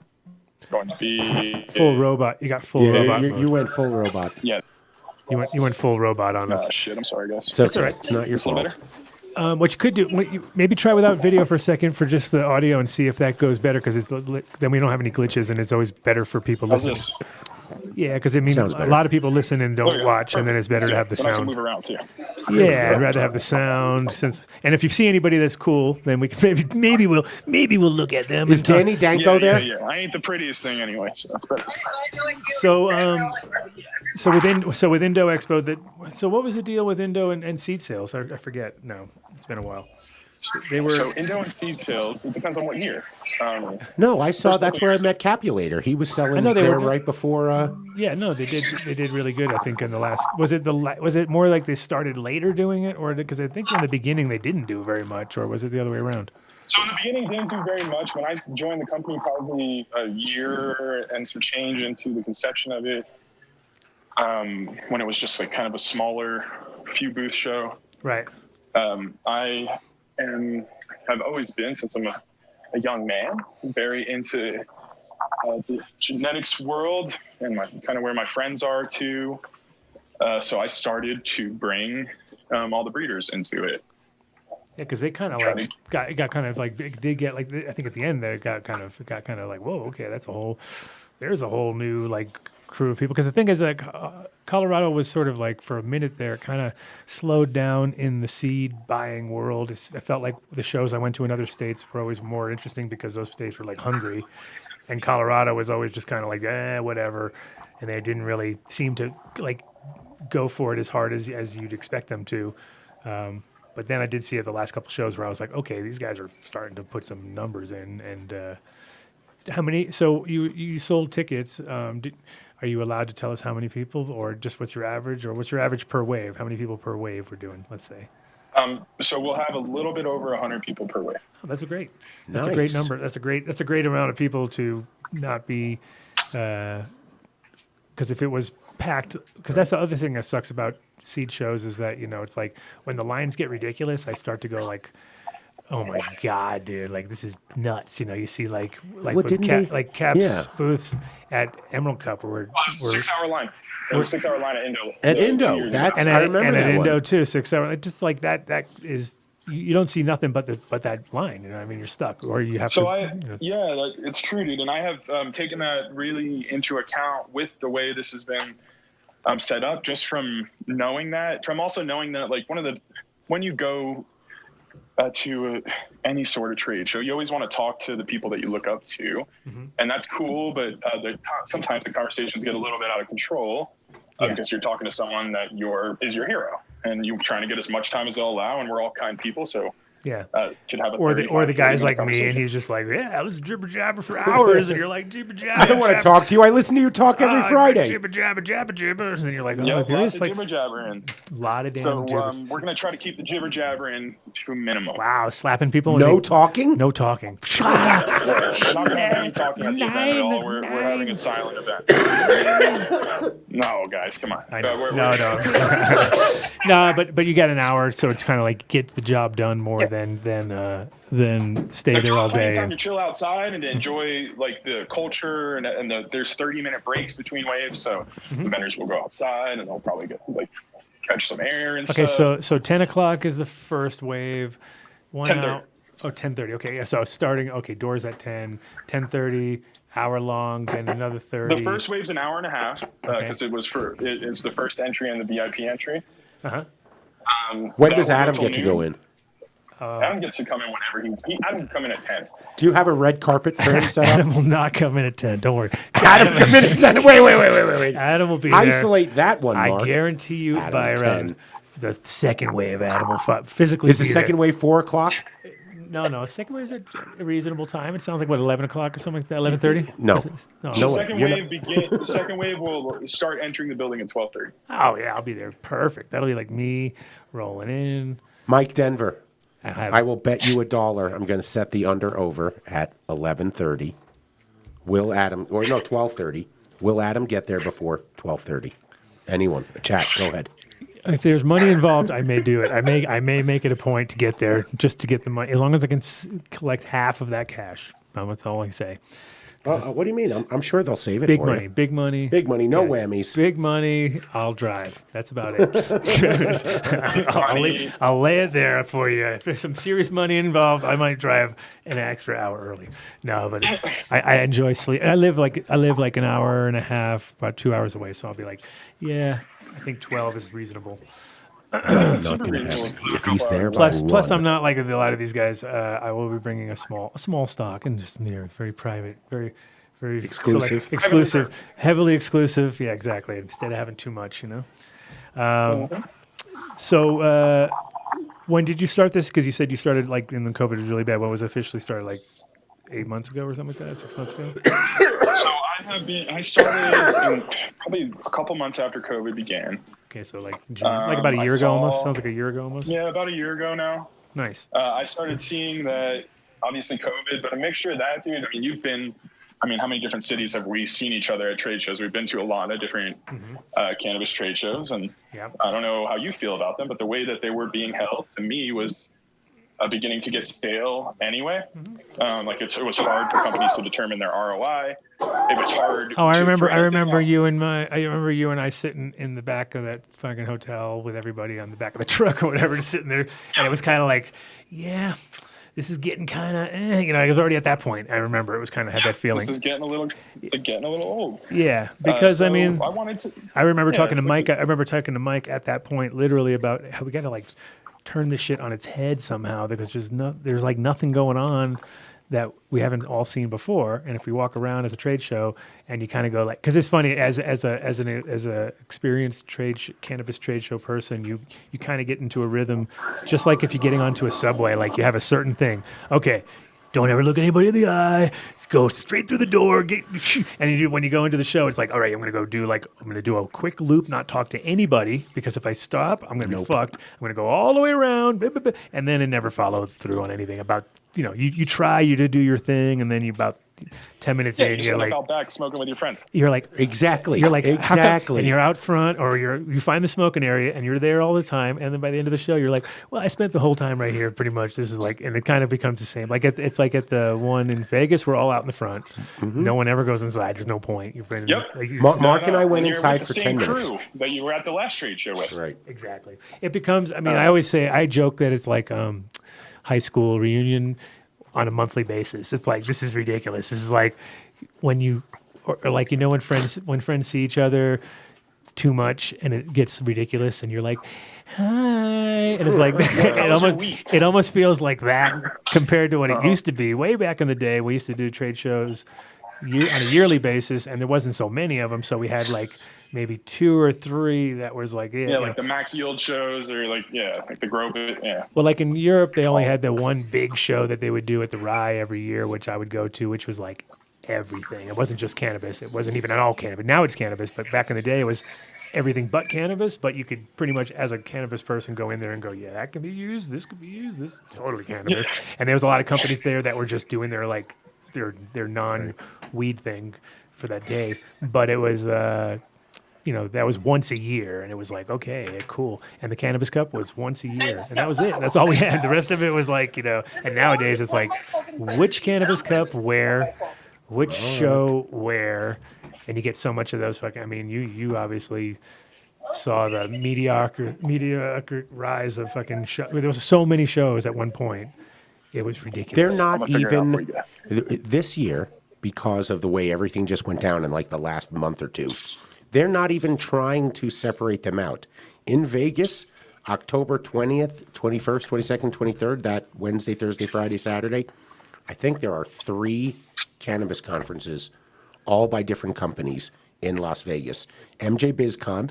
going to be Full robot. You got full robot. You mode. went full robot. Yeah. You went full robot on us. Shit. I'm sorry, guys. It's okay. all right. It's not your Is it fault. better? What you could do, maybe try without video for a second for just the audio and see if that goes better, because then we don't have any glitches and it's always better for people How's listening. this? Yeah, because I mean, Sounds a better. lot of people listen and don't Okay, watch, and then it's better to have the Then I can sound. move around too. Yeah, I'd rather have the sound. And if you see anybody that's cool, then we can maybe we'll look at them. Is and talk. Danny Danko there? Yeah. I ain't the prettiest thing anyway, so that's better. So with Indo Expo, so what was the deal with Indo and seed sales? I forget. No, it's been a while. They were So Indo and seed sales, it depends on what year. No, I saw. That's where I met Capulator. He was selling I know they there were- right before. Yeah, no, they did really good. I think in the last was it more like they started later doing it, or because I think in the beginning they didn't do very much, or was it the other way around? So in the beginning, didn't do very much. When I joined the company, probably a year and some change into the conception of it, when it was just like kind of a smaller few booth show. Right. Have always been, since I'm a young man, very into the genetics world and kind of where my friends are too. So I started to bring all the breeders into it. Yeah, because they kind of like got kind of like it did get like I think at the end there it got kind of like, whoa, okay, there's a whole new like crew of people. Because the thing is like Colorado was sort of like for a minute there kind of slowed down in the seed buying world. I felt like the shows I went to in other states were always more interesting because those states were like hungry, and Colorado was always just kind of like whatever, and they didn't really seem to like go for it as hard as you'd expect them to. But then I did see at the last couple shows where I was like, okay, these guys are starting to put some numbers in. And how many? So you sold tickets. Are you allowed to tell us how many people, or just what's your average, or what's your average per wave? How many people per wave we're doing? Let's say. So we'll have a little bit over 100 people per wave. Oh, that's a great Nice. number. That's a great amount of people to not be. Because if it was packed, because that's the other thing that sucks about seed shows is that it's like when the lines get ridiculous, I start to go like, oh my god, dude, like this is nuts. You see like What, with didn't they- Cap's Yeah. booths at Emerald Cup where Well, it was a 6-hour line. It was a 6-hour line at Indo. At 2 Indo, years that's and I remember and that at one. Indo too, 6 hour. It's just like that is you don't see nothing but that line. I mean, you're stuck, or you have So to. it's true, dude, and I have taken that really into account with the way this has been set up, just from knowing that, from also knowing that, like when you go to any sort of trade show, you always want to talk to the people that you look up to, and that's cool. But sometimes the conversations get a little bit out of control because you're talking to someone that is your hero, and you're trying to get as much time as they'll allow, and we're all kind people, so. Yeah. Should have a Or the 35, guys 40 like me, and conversation. he's just like, yeah, I was jibber jabber for hours, and you're like jibber jabber. I don't want to talk to you. I listen to you talk every Friday. Jibber jabber jabber jibber, and then you're like, oh, Yeah, there lots is of like jibber jabber in. a lot of damn So gibbers. we're gonna try to keep the jibber jabber in to a minimum. Wow, slapping people. No talking. No talking. We're not gonna have any talking at the event at all. We're having a silent event. No, guys, come on. I know. We're- No, no. No, but you got an hour, so it's kind of like get the job done more than stay there all Plenty of day. time to chill outside and to enjoy like the culture and there's 30-minute breaks between waves, so the vendors will go outside and they'll probably get like catch some air and Okay, stuff. so 10 o'clock is the first wave. 10:30. Hour. Oh, 10:30. Okay, yeah. So starting. Okay, doors at 10. 10:30. Hour long. Then another 30. The first wave's an hour and a half because Okay. it's the first entry and the VIP entry. Uh-huh. When That does will go Adam till get to go noon. in? Adam gets to come in whenever Adam can come in at 10. Do you have a red carpet for him set up? Adam will not come in at 10. Don't worry. Adam, come in at 10. Wait. Adam will be there. Isolate that one, Mark. I guarantee you Adam by at around 10. the second wave, Adam will physically Is the be second there. wave 4 o'clock? No. Second wave is at a reasonable time. It sounds like, what, 11 o'clock or something like that? 11:30? No. No. The No, second you're wave the second wave will start entering the building at 12:30. Oh, yeah, I'll be there. Perfect. That'll be like me rolling in. Mike Denver. I I will bet you $1. I'm going to set the under over at 11:30. Will Adam, or no, 12:30. Will Adam get there before 12:30? Anyone? Chat, go ahead. If there's money involved, I may do it. I may make it a point to get there just to get the money, as long as I can collect half of that cash. That's all I say. What do you mean? I'm sure they'll save it Big for money, you. big money. Big money, no Yeah. whammies. Big money, I'll drive. That's about it. I'll lay it there for you. If there's some serious money involved, I might drive an extra hour early. No, but I enjoy sleep. I live like an hour and a half, about 2 hours away. So I'll be like, yeah, I think 12 is reasonable. Not going to happen. If he's there Plus, by 1. I'm not like a lot of these guys. I will be bringing a small stock and just very private, very Exclusive. exclusive, heavily exclusive. Yeah, exactly. Instead of having too much, So, when did you start this? Because you said you started like in the COVID was really bad. When was it officially started? Like 8 months ago or something like that? 6 months ago? So I started in probably a couple months after COVID began. Okay, so like June, like about a year ago almost. Sounds like a year ago almost. Yeah, about a year ago now. Nice. I started seeing that, obviously COVID, but a mixture of that, dude. How many different cities have we seen each other at trade shows? We've been to a lot of different cannabis trade shows, and Yep. I don't know how you feel about them, but the way that they were being held to me was beginning to get stale anyway. It was hard for companies to determine their ROI. It was hard. Oh, I to remember predict you and I sitting in the back of that fucking hotel with everybody on the back of the truck or whatever, just sitting there, and it was kind of like, yeah, this is getting kind of, I was already at that point. I remember it was kind of had that feeling. This is getting a little old. Yeah, because I wanted to. I remember talking to it's Mike. I remember talking to Mike at that point, literally about how we got to like turn this shit on its head somehow because there's like nothing going on that we haven't all seen before. And if we walk around as a trade show and you kind of go like, because it's funny as a experienced cannabis trade show person, you kind of get into a rhythm, just like if you're getting onto a subway, like you have a certain thing. Okay. Don't ever look anybody in the eye. Go straight through the door. And when you go into the show, it's like, all right, I'm going to do a quick loop, not talk to anybody, because if I stop, I'm going to be fucked. I'm going to go all the way around, and then it never follows through on anything. About, you try to do your thing, and then you about 10 minutes in, you're like out back smoking with your friends. You're like Exactly. You're like how come- exactly. and you're out front, or you find the smoking area, and you're there all the time. And then by the end of the show, you're like, well, I spent the whole time right here, pretty much. This is like, and it kind of becomes the same. Like it's like at the one in Vegas, we're all out in the front. No one ever goes inside. There's no point. You're Yep. like, Mark and I went you're inside with for the 10 same minutes. crew that you were at the last trade show with. Right. Exactly. It becomes. I mean, I joke that it's like high school reunion on a monthly basis. It's like, this is ridiculous. This is like when when friends see each other too much and it gets ridiculous and you're like, hi, and it's like it almost feels like that compared to what it used to be. Way back in the day, we used to do trade shows on a yearly basis, and there wasn't so many of them, so we had like maybe 2 or 3 that was like Like the Max Yield shows, or like the Grow Bit. Yeah. Well, like in Europe, they only had the one big show that they would do at the Rye every year, which I would go to, which was like everything. It wasn't just cannabis. It wasn't even at all cannabis. Now it's cannabis, but back in the day, it was everything but cannabis. But you could pretty much, as a cannabis person, go in there and go, yeah, that can be used. This could be used. This is totally cannabis. And there was a lot of companies there that were just doing their non-weed thing for that day. But it was that was once a year, and it was like, okay, cool. And the Cannabis Cup was once a year, and that was it. That's all we had. The rest of it was like, and nowadays it's like, which Cannabis Cup where, which show where, and you get so much of those fucking. I mean, you obviously saw the mediocre rise of fucking show. There was so many shows at one point. It was ridiculous. They're not even this year, because of the way everything just went down in like the last month or two. They're not even trying to separate them out. In Vegas, October 20th, 21st, 22nd, 23rd, that Wednesday, Thursday, Friday, Saturday, I think there are 3 cannabis conferences, all by different companies in Las Vegas. MJ BizCon,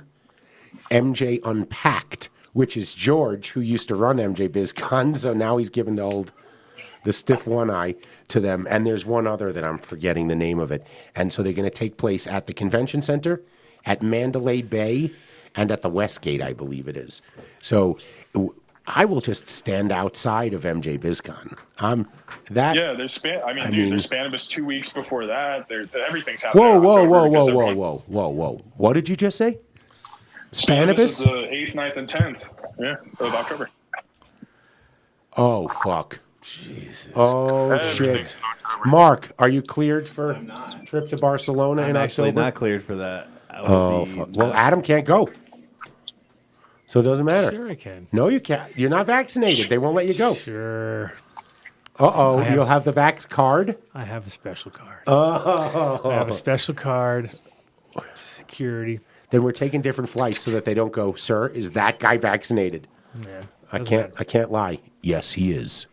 MJ Unpacked, which is George, who used to run MJ BizCon, so now he's given the stiff one eye to them. And there's one other that I'm forgetting the name of it. And so they're going to take place at the convention center, at Mandalay Bay, and at the Westgate, I believe it is. So I will just stand outside of MJ BizCon. Yeah, there's there's Spanibus 2 weeks before that. Everything's happening. Whoa. What did you just say? Spanibus is the 8th, 9th, and 10th. Yeah, of October. Oh, fuck. Jesus. Oh, shit. Mark, are you cleared for trip to Barcelona in October? I'm actually not cleared for that. Oh, fuck. Well, Adam can't go. So it doesn't matter. Sure I can. No, you can't. You're not vaccinated. They won't let you go. Sure. Uh-oh. You'll have the vax card? I have a special card. Oh. I have a special card. Security. Then we're taking different flights so that they don't go, sir, is that guy vaccinated? Yeah. I can't lie. Yes, he is.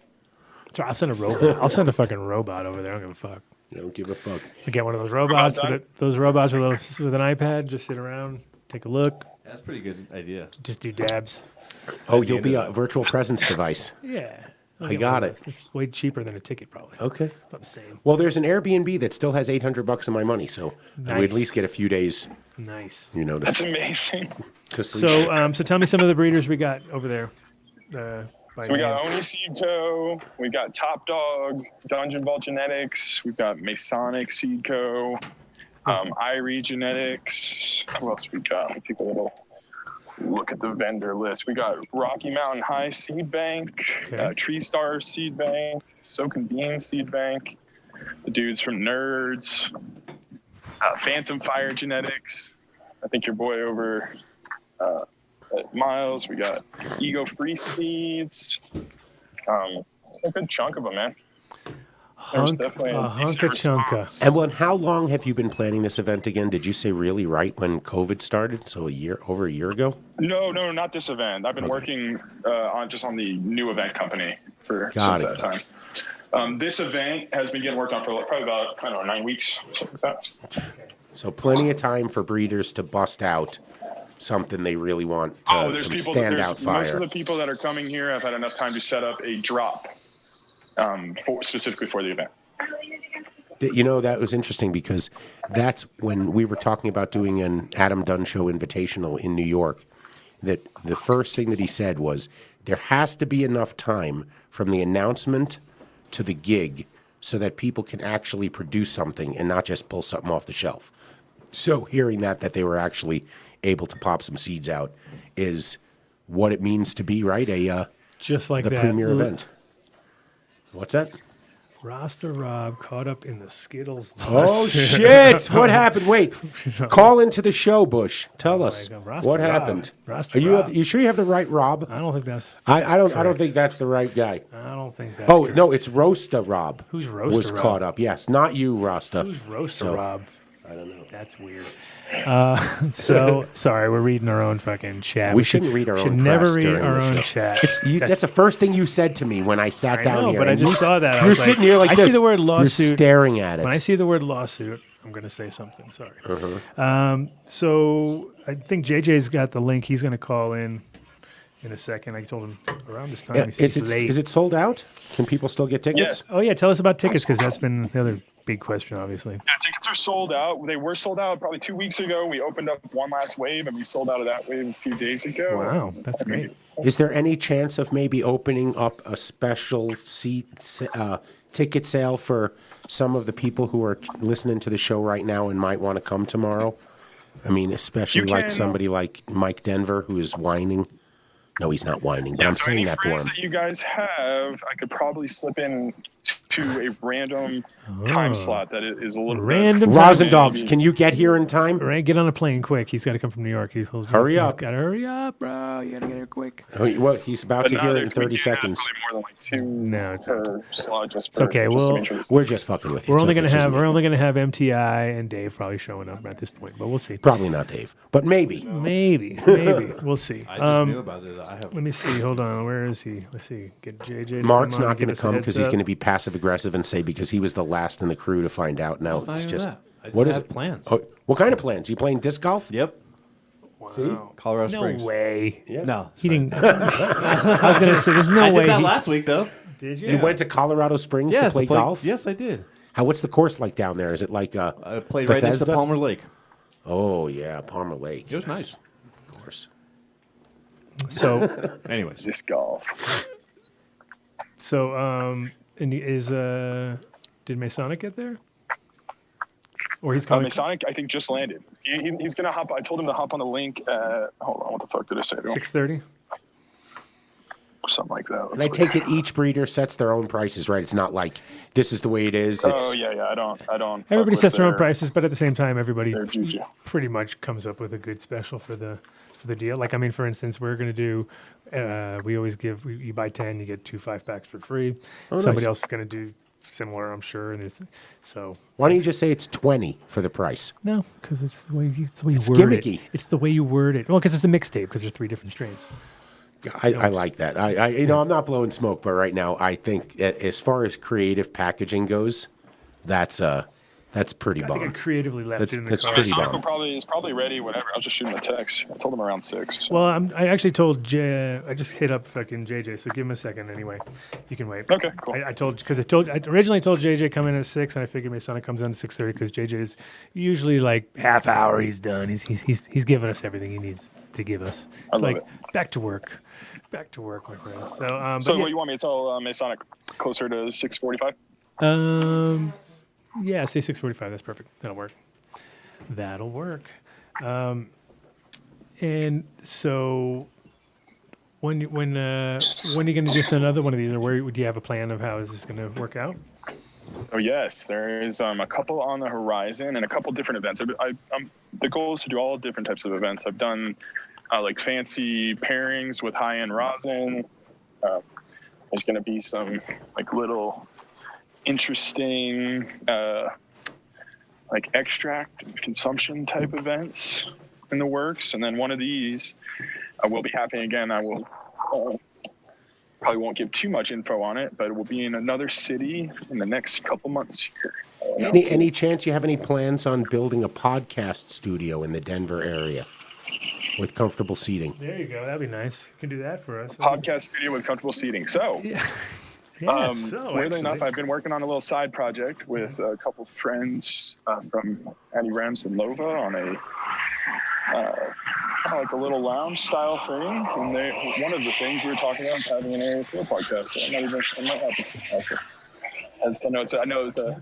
So I'll send a robot. I'll send a fucking robot over there. I don't give a fuck. I don't give a fuck. I get one of those robots with an iPad. Just sit around, take a look. That's a pretty good idea. Just do dabs. Oh, you'll be a virtual presence device. Yeah. I got it. It's way cheaper than a ticket, probably. Okay. About the same. Well, there's an Airbnb that still has $800 of my money, so we at least get a few days. Nice. That's amazing. So tell me some of the breeders we got over there. We got Oni Seed Co. We got Top Dog, Dungeon Vault Genetics. We've got Masonic Seed Co. Irie Genetics. Who else we got? Let me take a little look at the vendor list. We got Rocky Mountain High Seed Bank, Tree Star Seed Bank, Soak and Bean Seed Bank, the dudes from Nerds, Phantom Fire Genetics. I think your boy over at Miles. We got Ego Free Seeds. A good chunk of them, man. Chunka. And how long have you been planning this event again? Did you say really right when COVID started? So over a year ago? No, not this event. I've been working on the new event company since that time. This event has been getting worked on for probably about 9 weeks, something like that. So plenty of time for breeders to bust out something they really want, some standout fire. Most of the people that are coming here have had enough time to set up a drop specifically for the event. That was interesting because that's when we were talking about doing an Adam Dunn Show Invitational in New York, that the first thing that he said was there has to be enough time from the announcement to the gig so that people can actually produce something and not just pull something off the shelf. So hearing that they were actually able to pop some seeds out is what it means to be, right? Just like the premier event. What's that? Rasta Rob caught up in the Skittles. Oh, shit. What happened? Wait. Call into the show, Bush. Tell us what happened. Are you sure you have the right Rob? I don't think that's I don't think that's the right guy. I don't think that's correct. No, it's Roasta Rob. Who's Roasta was Rob? Caught up. Yes, not you, Rasta. Who's Roasta Rob? I don't know. That's weird. So sorry, we're reading our own fucking chat. We shouldn't read our own. Should never read our own chat. That's the first thing you said to me when I sat down here. But I just saw that. You're sitting here like this. I see the word lawsuit. You're staring at it. When I see the word lawsuit, I'm going to say something. Sorry. So I think JJ's got the link. He's going to call in a second. I told him around this time. Is it sold out? Can people still get tickets? Yes. Oh yeah, tell us about tickets because that's been the other big question, obviously. Yeah, tickets are sold out. They were sold out probably 2 weeks ago. We opened up one last wave, and we sold out of that wave a few days ago. Wow, that's great. Is there any chance of maybe opening up a special ticket sale for some of the people who are listening to the show right now and might want to come tomorrow? I mean, especially You like can- somebody like Mike Denver who is whining. No, he's not whining, but I'm so saying any that for him. friends that you guys have, I could probably slip in to a random time slot that is a little Random bit. time Rosin Dogs, can you get here in time? Right, get on a plane quick. He's got to come from New York. He's Hurry up. Got to hurry up, bro. You got to get here quick. Oh, well, he's about But to no, hear it there's in 30 gonna be seconds. probably more than like 2 No, it's not. per slot just It's for, okay. just to We'll make sure it's- We're just fucking with you. we're It's only okay, gonna it's just have me. we're only gonna have MTI and Dave probably showing up at this point, but we'll see. Probably not Dave, but maybe. Maybe we'll see. I just knew about it. I have. Let me see. Hold on. Where is he? Let's see. Get JJ. to Mark's come on, not give going us to a come heads because he's up. going to be passive aggressive and say because he was the last in the crew to find out. No, It's not it's even just that. I just what is have it? plans. Oh, what kind of plans? You playing disc golf? Yep. See? Colorado No Springs. way. Yeah. No. He sorry. didn't. I was gonna say there's no I way. did that he- last week though. Did You went to Colorado Springs Yes, to play golf? Yes, I did. What's the course like down there? Is it like I played right next to Bethesda? Palmer Lake. Oh yeah, Palmer Lake. It was nice. Of course. So Anyways, disc golf. and did Masonic get there? Or he's coming? Masonic, I think, just landed. He's gonna hop. I told him to hop on the link. Hold on, what the fuck did I say to him? 6:30. Something like that. And I take it each breeder sets their own prices, right? It's not like this is the way it is. It's Oh yeah. I don't. fuck Everybody with sets their own prices, but at the same time, everybody Their juju. pretty much comes up with a good special for the deal. Like I mean, for instance, we're gonna do. We always give. You buy 10, you get 2 5-packs for free. Somebody nice. else is gonna do similar, I'm sure. And so why don't you just say it's 20 for the price? no, because it's the way you word gimmicky. it. It's the way you word it. Well, because it's a mixtape because there's 3 different strains. I like that. I'm not blowing smoke, but right now I think as far as creative packaging goes, that's pretty I think I bomb. creatively left That's- it in the that's car. pretty Masonic bomb. is probably ready. Whatever. I'll just shoot him a text. I told him around 6. Well, I actually told Jay. I just hit up fucking JJ. So give him a second anyway. You can wait. Okay, cool. I originally told JJ come in at 6, and I figured Masonic comes in at 6:30 because JJ is usually like half hour. He's done. He's given us everything he needs to give us. It's love like it. back to work, my friend. So So, but yeah, what you want me to tell Masonic closer to 6:45? yeah, say 6:45. That's perfect. That'll work. And so when are you going to do another one of these, or where do you have a plan of how is this going to work out? Oh yes, there is a couple on the horizon and a couple different events. The goal is to do all different types of events. I've done like fancy pairings with high-end rosin. There's going to be some like little interesting like extract and consumption type events in the works, and then one of these will be happening again. I will probably won't give too much info on it, but it will be in another city in the next couple months here. Any chance you have any plans on building a podcast studio in the Denver area with comfortable seating? There you go. That'd be nice. You can do that for us. Podcast studio with comfortable seating. So, Yeah, weirdly enough, actually. I've been working on a little side project with a couple friends from Addie Rams and Lova on a kind of like a little lounge style thing. And one of the things we were talking about is having an Area 4 podcast. So I might have to actually. I know it's a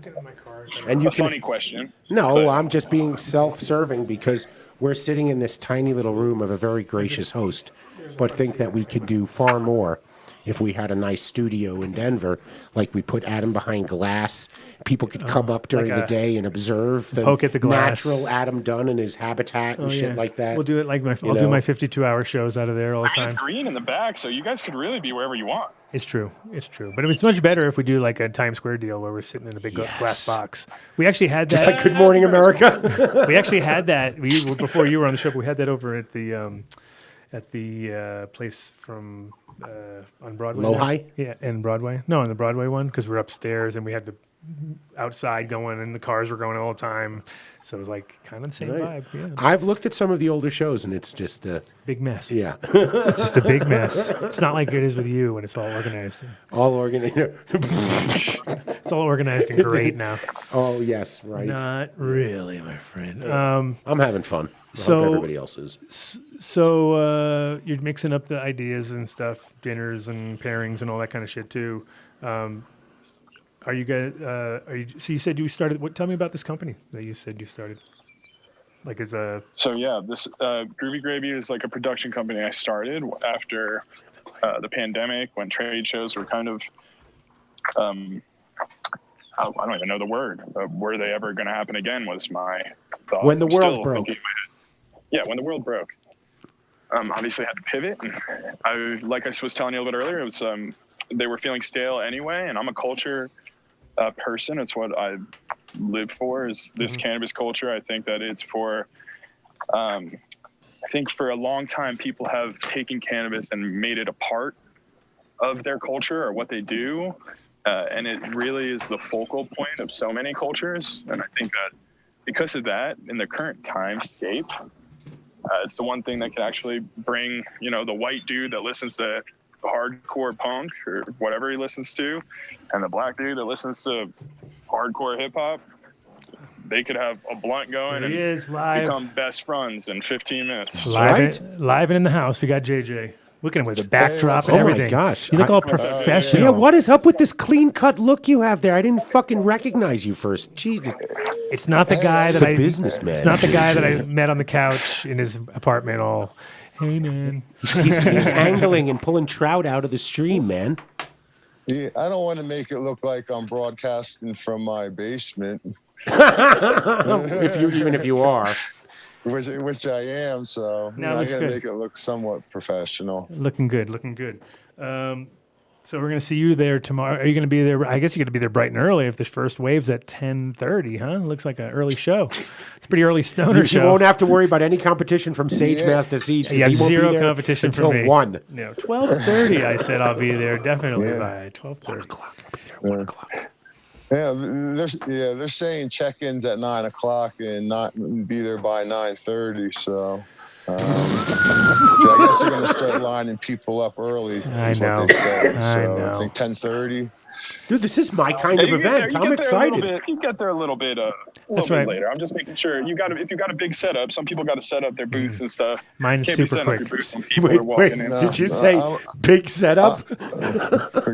And you funny question. No, but- I'm just being self-serving because we're sitting in this tiny little room of a very gracious host, but think that we could do far more if we had a nice studio in Denver, like we put Adam behind glass. People could come up during like the day and observe the poke at the glass. natural Adam Dunn and his habitat and shit like that. We'll do it like I'll do know? my 52-hour shows out of there all the It's time. green in the back, so you guys could really be wherever you want. It's true. But it's much better if we do like a Times Square deal where we're sitting in a big glass box. We actually had that. Just like Good Morning America. We actually had that before you were on the show. We had that over at the place from on Broadway. Lohi? Yeah, in Broadway. No, on the Broadway one because we're upstairs and we had the outside going and the cars were going all the time. So it was like kind of the same Right. vibe. Yeah, I've looked at some of the older shows and it's just big mess. yeah, It's just a big mess. It's not like it is with you when it's all organized. all organized. It's all organized and great now. Oh yes, right. Not really, my friend. I'm having fun. I So- hope everybody else is. So you're mixing up the ideas and stuff, dinners and pairings and all that kind of shit too. Are you guys? So you said you started. Tell me about this company that you said you started. Like as a So yeah, this Groovy Gravy is like a production company I started after the pandemic, when trade shows were kind of I don't even know the word. Were they ever going to happen again was my thought. When the I'm world still broke. thinking in my head. Yeah, when the world broke. Obviously, I had to pivot. And like I was telling you a little bit earlier, it was they were feeling stale anyway, and I'm a culture person. It's what I live for, is this cannabis culture. I think that it's for I think for a long time, people have taken cannabis and made it a part of their culture or what they do. And it really is the focal point of so many cultures. And I think that because of that, in the current timescape, it's the one thing that can actually bring, the white dude that listens to hardcore punk or whatever he listens to, and the black dude that listens to hardcore hip hop. They could have a blunt going and become best friends in 15 minutes. live and in the house. We got JJ. Look at him with a backdrop and everything. Oh my gosh. You look all professional. Yeah, what is up with this clean-cut look you have there? I didn't fucking recognize you first. Jesus. It's not the guy It's that the I businessman. It's not the guy that I met on the couch in his apartment all, hey man. He's angling and pulling trout out of the stream, man. Yeah, I don't want to make it look like I'm broadcasting from my basement. Even if you are. Which I am, so No, I looks gotta good. make it look somewhat professional. Looking good. So we're gonna see you there tomorrow. Are you gonna be there? I guess you're gonna be there bright and early if this first wave's at 10:30, huh? Looks like an early show. It's a pretty early stoner You show. won't have to worry about any competition from Sage Master Seeds. Yeah, He won't be zero there competition until for me. 1. No, 12:30. I said I'll be there definitely by 12:30. 1 o'clock. I'll be there 1 o'clock. Yeah, they're saying check-ins at 9 o'clock and not be there by 9:30. So, so I guess they're going to start lining people up early. I is know. What they say. I So know. I think 10:30. Dude, this is my kind of You get there- event. you I'm get there a little excited. bit- You get there a little bit, That's right. later. I'm just making sure if you got a big setup. Some people got to set up their booths and stuff. Mine's Can't be super setting up quick. your booths when people are Wait, walking in. did you say big setup?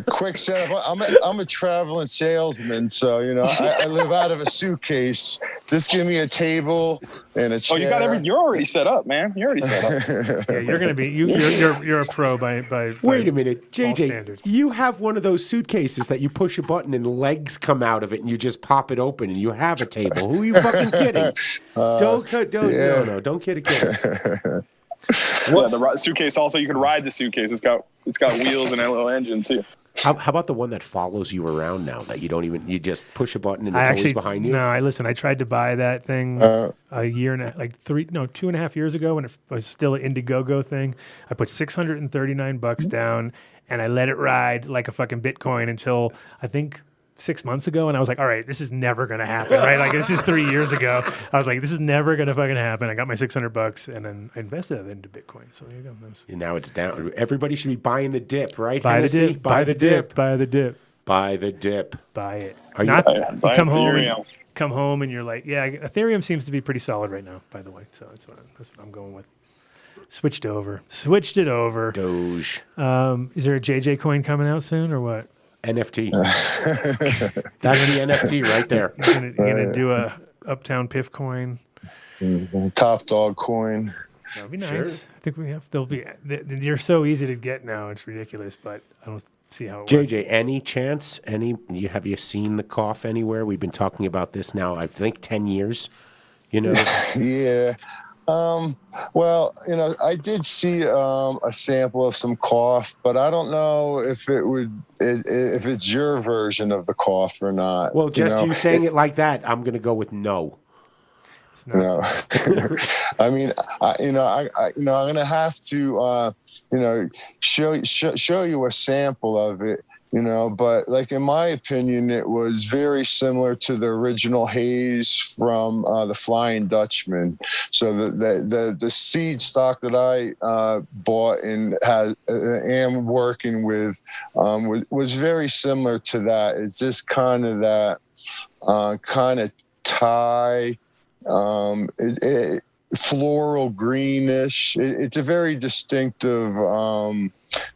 Quick setup. I'm a traveling salesman, so I live out of a suitcase. Just give me a table and a chair. Oh, you're already set up, man. You're already set up. Yeah, you're gonna be you're a pro by Wait a minute, all JJ. standards. You have one of those suitcases that you push a button and legs come out of it, and you just pop it open, and you have a table. Who are you fucking kidding? Don't kid a kid. Yeah, the suitcase. Also, you can ride the suitcase. It's got wheels and a little engine too. How about the one that follows you around now? That you just push a button and it's always behind you. No, I tried to buy that thing a year and 2.5 years ago when it was still an Indiegogo thing. I put $639 down and I let it ride like a fucking Bitcoin until I think 6 months ago, and I was like, all right, this is never going to happen, right? Like, this is 3 years ago. I was like, this is never going to fucking happen. I got my $600, and then I invested it into Bitcoin. So there you go. And now it's down. Everybody should be buying the dip, right? Buy the Hennessy? dip. Buy the dip. Buy the dip. Buy the dip. Buy it. Are you- Not, Buy you come home Ethereum. and come home and you're like, yeah, Ethereum seems to be pretty solid right now, by the way. So that's what I'm going with. Switched it over. Doge. Is there a JJ coin coming out soon or what? NFT. That's the NFT right there. You're gonna do a Uptown Piff coin. Top Dog coin. That'd be nice. I think they're so easy to get now. It's ridiculous, but I don't see how it works. JJ, any chance? Have you seen the cough anywhere? We've been talking about this now, I think 10 years. Yeah. Well, I did see a sample of some cough, but I don't know if if it's your version of the cough or not. Well, just you saying it like that, I'm going to go with no. It's not. No, I mean, I'm gonna have to, show you a sample of it. But like in my opinion, it was very similar to the original Haze from the Flying Dutchman. So the seed stock that I bought and am working with was very similar to that. It's just kind of that kind of Thai, floral greenish. It's a very distinctive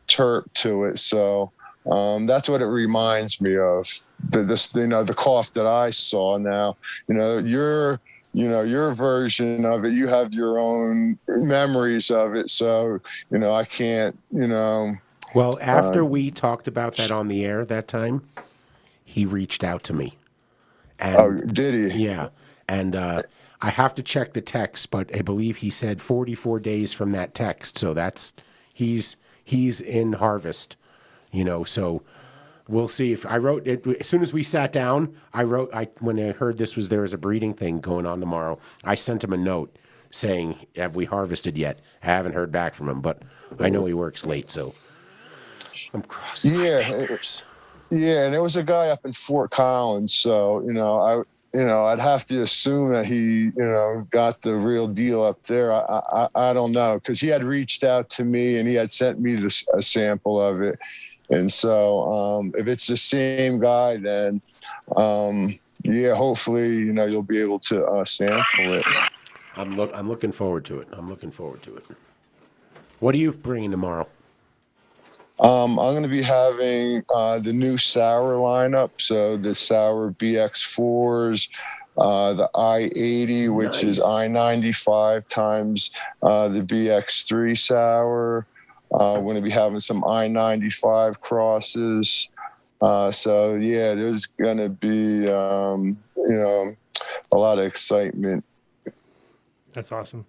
terp to it. So. That's what it reminds me of. The cough that I saw. Now, your your version of it. You have your own memories of it. So, I can't, Well, after we talked about that on the air that time, he reached out to me. And, did he? Yeah. And I have to check the text, but I believe he said 44 days from that text. So he's in harvest, so we'll see. If I wrote it as soon as we sat down, when I heard there was a breeding thing going on tomorrow, I sent him a note saying, have we harvested yet? I haven't heard back from him, but I know he works late, so I'm crossing my fingers. Yeah, and there was a guy up in Fort Collins, so I'd have to assume that he got the real deal up there. I don't know, because he had reached out to me and he had sent me a sample of it, and so if it's the same guy, then hopefully you'll be able to sample it. I'm looking forward to it. What are you bringing tomorrow? I'm going to be having the new sour lineup. So the Sour BX4s, the I-80, which is I-95 times the BX3 sour. We're going to be having some I-95 crosses. There's going to be, a lot of excitement. That's awesome.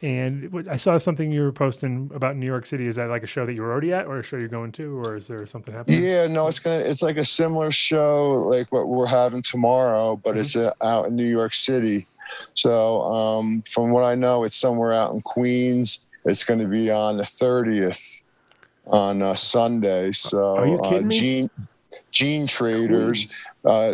And I saw something you were posting about New York City. Is that like a show that you're already at, or a show you're going to, or is there something happening? Yeah, no, it's like a similar show like what we're having tomorrow, but it's out in New York City. So from what I know, it's somewhere out in Queens. It's going to be on the 30th on Sunday. So are you kidding me? Gene Traders.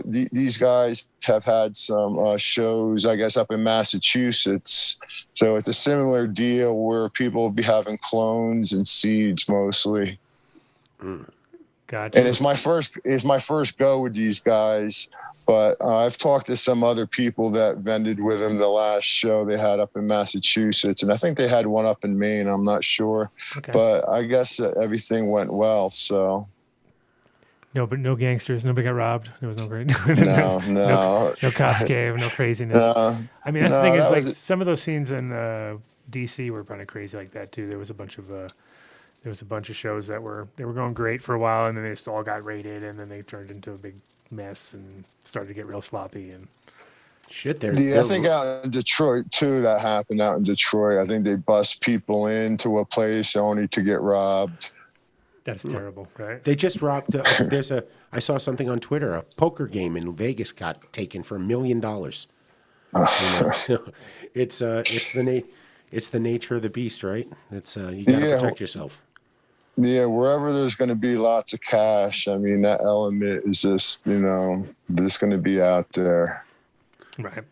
These guys have had some shows, I guess, up in Massachusetts. So it's a similar deal where people will be having clones and seeds mostly. Gotcha. And it's my first go with these guys. But I've talked to some other people that vended with them the last show they had up in Massachusetts. And I think they had one up in Maine. I'm not sure. Okay. But I guess everything went well, so... No, but no gangsters. Nobody got robbed. There was no great. No cops came. No craziness. I mean, that's the thing is like some of those scenes in DC were kind of crazy like that too. There was a bunch of shows that were going great for a while, and then they just all got raided, and then they turned into a big mess and started to get real sloppy and shit. I think out in Detroit too, that happened out in Detroit. I think they bust people into a place only to get robbed. That's terrible, right? They just robbed. I saw something on Twitter. A poker game in Vegas got taken for $1 million. So it's the nature of the beast, right? It's you got to protect yourself. Yeah, wherever there's going to be lots of cash, I mean that element is just just going to be out there. Right.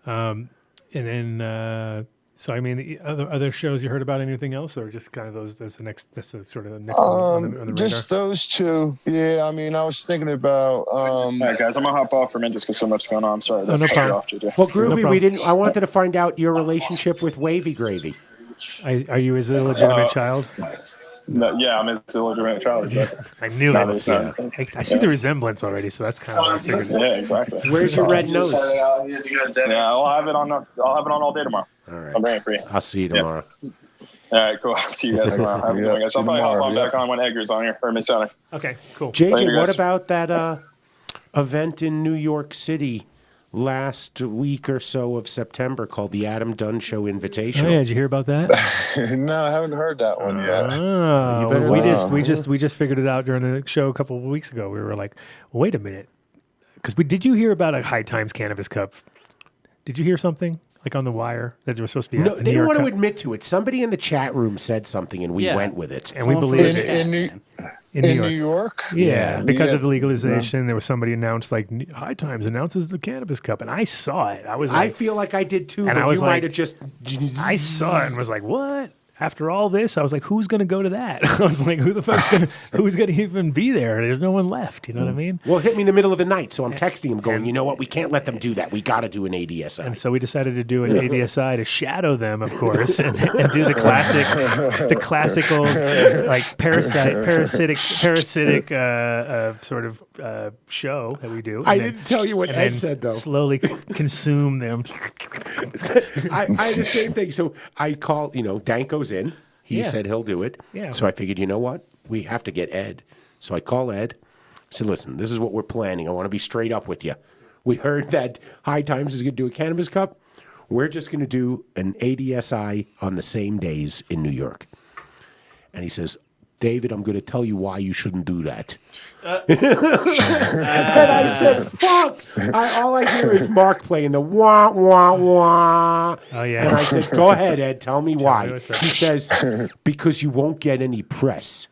And then. So I mean, the other shows you heard about, anything else, or just kind of those? That's the sort of the next on the radar. Just those two. Yeah, I mean, I was thinking about. All right, guys, I'm gonna hop off for a minute just because so much going on. I'm sorry. No problem. Well, Groovy, I wanted to find out your relationship with Wavy Gravy. Are you his illegitimate child? No, yeah, I'm his illegitimate child. I knew it. Yeah. I see the resemblance already, so that's kind of what I figured. Yeah, exactly. Where's your red nose? Yeah, I'll have it on all day tomorrow. All right. I'll bring it for you. I'll see you tomorrow. Yeah. All right, cool. I'll see you guys tomorrow. Have a good one, guys. I'll probably hop on back on when Edgar's on here, or Masonic. Okay, cool. JJ, what about that event in New York City last week or so of September called the Adam Dunn Show Invitational? Oh, yeah, did you hear about that? No, I haven't heard that one yet. Oh, we just figured it out during the show a couple of weeks ago. We were like, wait a minute, because did you hear about a High Times Cannabis Cup? Did you hear something? Like on the wire that there was supposed to be. No, they didn't want to admit to it. Somebody in the chat room said something, and we went with it, and we believed it. In New York? Yeah, because of the legalization, there was somebody announced like High Times announces the Cannabis Cup, and I saw it. I was. I feel like I did too, but you might have just. I saw it and was like, what? after all this, I was like, who's going to go to that? I was like, who's going to even be there? There's no one left. You know what I mean? Well, it hit me in the middle of the night, so I'm texting him going, you know what? We can't let them do that. We got to do an ADSI. And so we decided to do an ADSI to shadow them, of course, and do the classical, like parasitic sort of show that we do. I didn't tell you what Ed said, though. Slowly consume them. I had the same thing. So I call, Dank goes in. He said he'll do it. Yeah. So I figured, you know what? We have to get Ed. So I call Ed. I said, listen, this is what we're planning. I want to be straight up with you. We heard that High Times is going to do a cannabis cup. We're just going to do an ADSI on the same days in New York. And he says, David, I'm going to tell you why you shouldn't do that. And I said, fuck. All I hear is Mark playing the wah, wah, wah. Oh, yeah. And I said, go ahead, Ed. Tell me why. what's up. He says, because you won't get any press.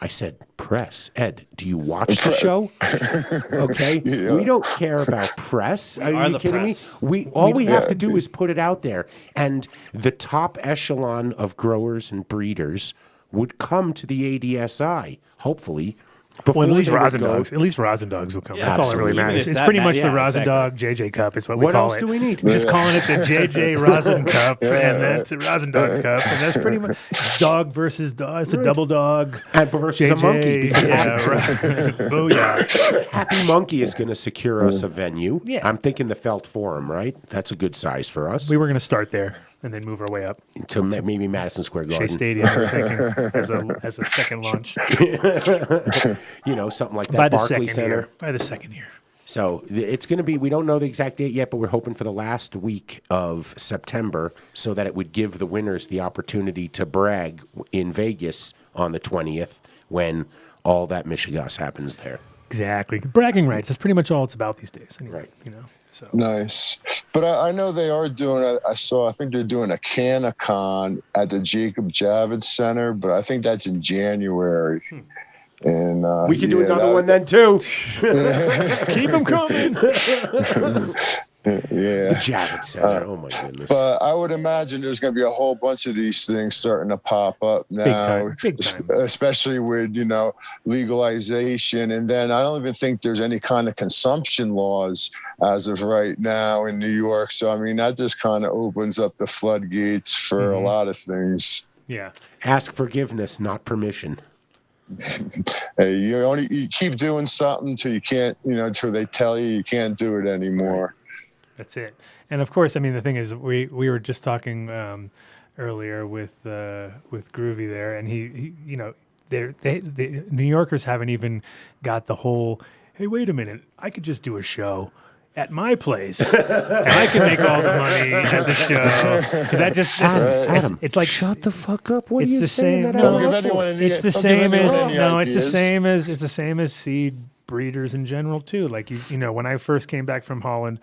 I said, press? Ed, do you watch the show? Okay? Yeah. We don't care about press. Are are you the kidding press. me? All we have to do is put it out there. And the top echelon of growers and breeders would come to the ADSI, hopefully. Well, at least they would Rosin go. Dogs. At least Rosin Dogs will come. Yeah, That's all that really absolutely. matters. Even if It's that pretty ma- much the yeah, Rosin exactly. Dog JJ Cup is what we What call else it. do we need? We're just calling it the JJ Rosin Cup, and that's the Rosin Dog Cup, and that's pretty much dog versus dog. It's a double dog. And versus a monkey. Because Booyah. Happy Monkey is going to secure us a venue. Yeah. I'm thinking the Felt Forum, right? That's a good size for us. We were going to start there and then move our way up. To maybe Madison Square Shea Garden. Stadium, we're thinking, as a second launch. Something like By that. the Barclays second Center. year. By the second year. So it's going to be, we don't know the exact date yet, but we're hoping for the last week of September so that it would give the winners the opportunity to brag in Vegas on the 20th when all that Michigas happens there. Exactly. Bragging rights. That's pretty much all it's about these days. Anyway, Right. So. Nice. But I know they are doing, I think they're doing a Canacon at the Jacob Javits Center, but I think that's in January. And We can do another one then, too. Keep them coming. Yeah. The Javits Center. Oh, my goodness. But I would imagine there's going to be a whole bunch of these things starting to pop up now, Big time. especially with, legalization. And then I don't even think there's any kind of consumption laws as of right now in New York. So, I mean, that just kind of opens up the floodgates for a lot of things. Yeah. Ask forgiveness, not permission. Hey, you keep doing something until you can't, until they tell you can't do it anymore. That's it. And of course, I mean, the thing is, we were just talking earlier with Groovy there, and he the New Yorkers haven't even got the whole, hey, wait a minute, I could just do a show at my place, and I can make all the money at the show. Because that just Adam, it's like shut the fuck up. What are it's you the saying? same. That No, out give loud anyone for? any- it's the don't give same as anyone any no. It's the ideas. same as seed breeders in general too. Like when I first came back from Holland,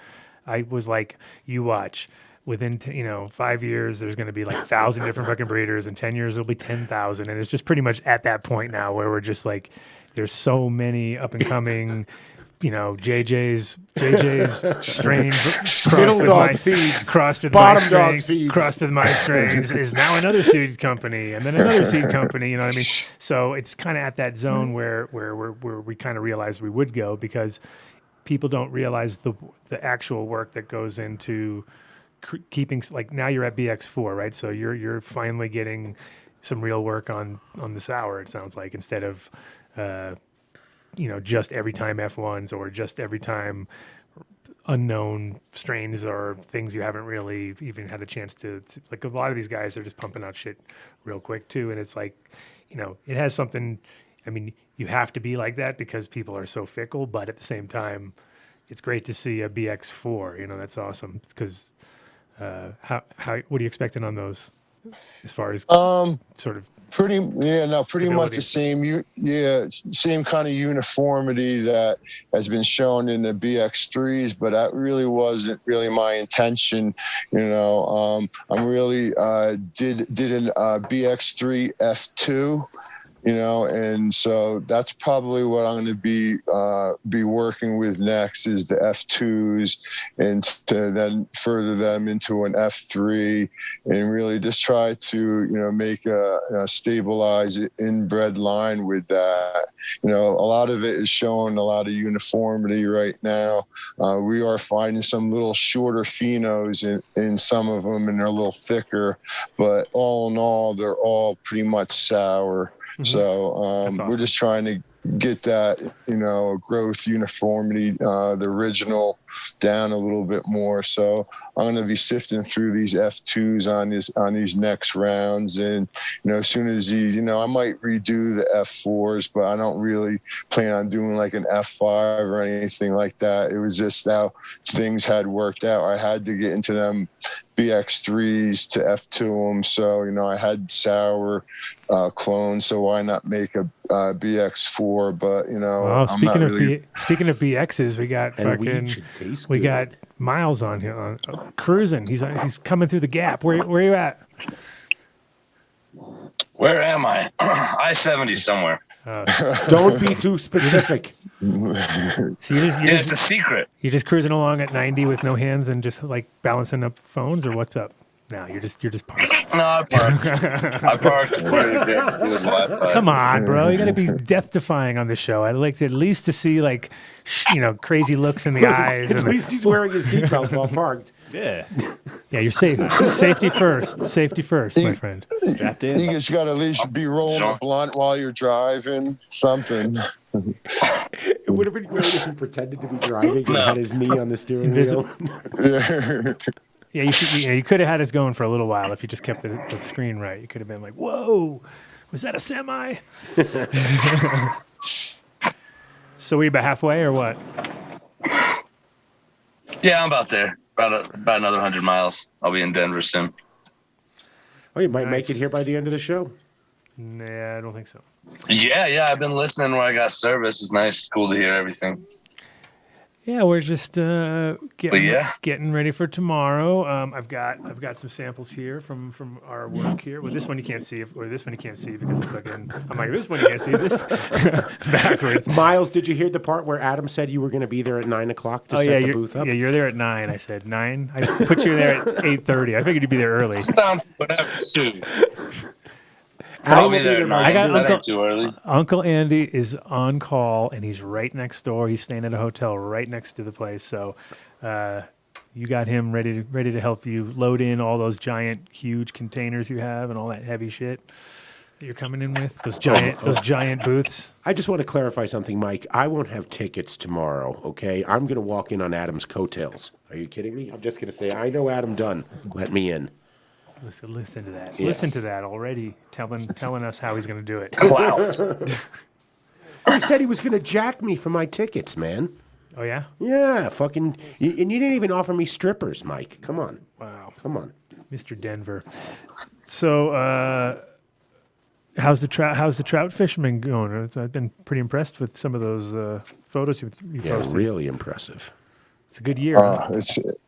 I was like, you watch. Within 5 years, there's going to be like 1,000 different fucking breeders. In 10 years, there'll be 10,000, and it's just pretty much at that point now where we're just like, there's so many up and coming. JJ's strain Middle dog seeds, crossed with bottom my dog strain, seeds. crossed with my strains is now another seed company, and then another seed company. You know what I mean? So it's kind of at that zone where we kind of realized we would go, because people don't realize the actual work that goes into keeping, like, now you're at BX4, right? So you're finally getting some real work on the sour, it sounds like, instead of just every time F1s or just every time unknown strains or things you haven't really even had a chance to like. A lot of these guys are just pumping out shit real quick too, and it's like, it has something. I mean, you have to be like that because people are so fickle, but at the same time, it's great to see a BX4. That's awesome, because how what are you expecting on those as far as sort of pretty much stability? the same. Same kind of uniformity that has been shown in the BX3s, but that really wasn't really my intention. I'm really did an BX3 F2. and so that's probably what I'm going to be working with next is the F2s, and to then further them into an F3, and really just try to make a stabilized inbred line with that. A lot of it is showing a lot of uniformity right now. We are finding some little shorter phenos in some of them, and they're a little thicker, but all in all, they're all pretty much sour. So awesome. We're just trying to get that, growth uniformity, the original down a little bit more. So I'm going to be sifting through these F2s on these next rounds. And, as soon as I might redo the F4s, but I don't really plan on doing like an F5 or anything like that. It was just how things had worked out. I had to get into them BX3s to F2 them. So, I had sour clones, so why not make a BX4? But, well, speaking I'm not speaking of BXs, we got Miles on here cruising. He's coming through the gap. Where are you at? Where am I? I-70 somewhere. Don't be too specific. So It's a secret. You're just cruising along at 90 with no hands and just like balancing up phones, or what's up? No, you're just parked. No, I parked. I parked. Come on, bro. You got to be death defying on the show. I'd like to at least to see like, crazy looks in the eyes. At least he's wearing his seatbelt while parked. Yeah. Yeah, you're safe. Safety first. Safety first, my friend. Strapped in. You just got to at least be rolling a blunt while you're driving, something. It would have been great if he pretended to be driving and had his knee on the steering wheel. Yeah, you could have had us going for a little while if you just kept the screen right. You could have been like, "Whoa, was that a semi?" So we about halfway, or what? Yeah, I'm about there. About another 100 miles. I'll be in Denver soon. Oh, you might make it here by the end of the show. Nah, I don't think so. Yeah. I've been listening where I got service. It's nice. It's cool to hear everything. Yeah, we're just getting ready for tomorrow. I've got some samples here from our work here. Well, this one you can't see, or this one you can't see because it's fucking. I'm like, this one you can't see. This backwards. Miles, did you hear the part where Adam said you were going to be there at 9:00 to set the booth up? Yeah, you're there at 9. I said 9. I put you there at 8:30. I figured you'd be there early. Whatever soon. Adam will be there. I got too early. Uncle Andy is on call, and he's right next door. He's staying at a hotel right next to the place. So you got him ready to help you load in all those giant, huge containers you have and all that heavy shit that you're coming in with. Those giant booths. I just want to clarify something, Mike. I won't have tickets tomorrow, okay? I'm going to walk in on Adam's coattails. Are you kidding me? I'm just going to say, I know Adam Dunn. Let me in. Listen to that. Yeah. Listen to that already. Telling us how he's going to do it. Clout. He said he was going to jack me for my tickets, man. Oh yeah. Yeah, fucking. And you didn't even offer me strippers, Mike. Come on. Wow. Come on, Mr. Denver. So, how's the trout fisherman going? I've been pretty impressed with some of those photos you posted. Really impressive. It's a good year. Huh?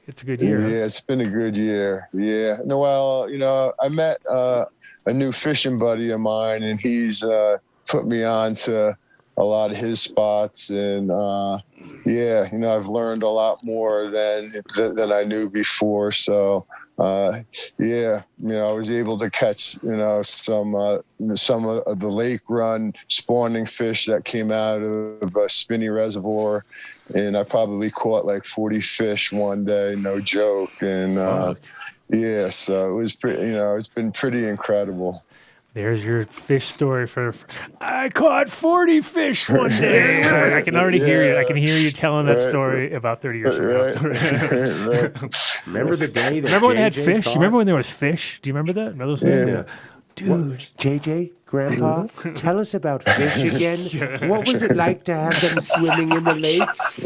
It's a good year. Yeah, it's been a good year. Yeah. No, well, I met a new fishing buddy of mine, and he's put me on to a lot of his spots, and I've learned a lot more than I knew before. So I was able to catch some of the lake run spawning fish that came out of a Spinney Reservoir, and I probably caught like 40 fish one day, no joke. And so it was pretty. It's been pretty incredible. There's your fish story I caught 40 fish one day. I can already hear you. I can hear you telling that story about 30 years from now. Remember the day that Remember when they had JJ fish? thought? You remember when there was fish? Do you remember that? Remember those things? Yeah. Dude. JJ, Grandpa, tell us about fish again. What was it like to have them swimming in the lakes?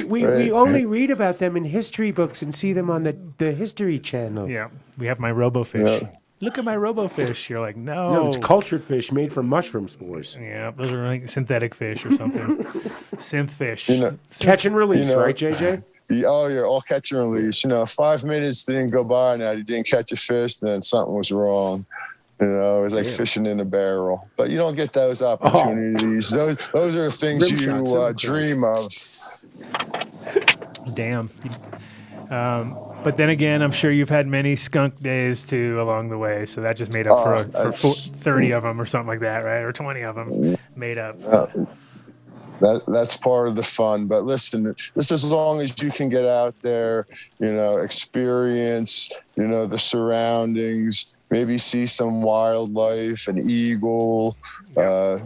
We only read about them in history books and see them on the History Channel. Yeah, we have my RoboFish. Yeah. Look at my RoboFish. You're like, no. No, it's cultured fish made from mushroom spores. Yeah, those are like synthetic fish or something. Synth fish. Catch and release, right, JJ? Oh, you're all catch and release. 5 minutes didn't go by now. You didn't catch a fish, then something was wrong. You know, it was like fishing in a barrel. But you don't get those opportunities. Those are the things you dream of. Damn. But then again, I'm sure you've had many skunk days too along the way, so that just made up for 30 of them or something like that, right? Or 20 of them made up. That's part of the fun. But listen, this is as long as you can get out there, you know, experience, you know, the surroundings, maybe see some wildlife, an eagle, a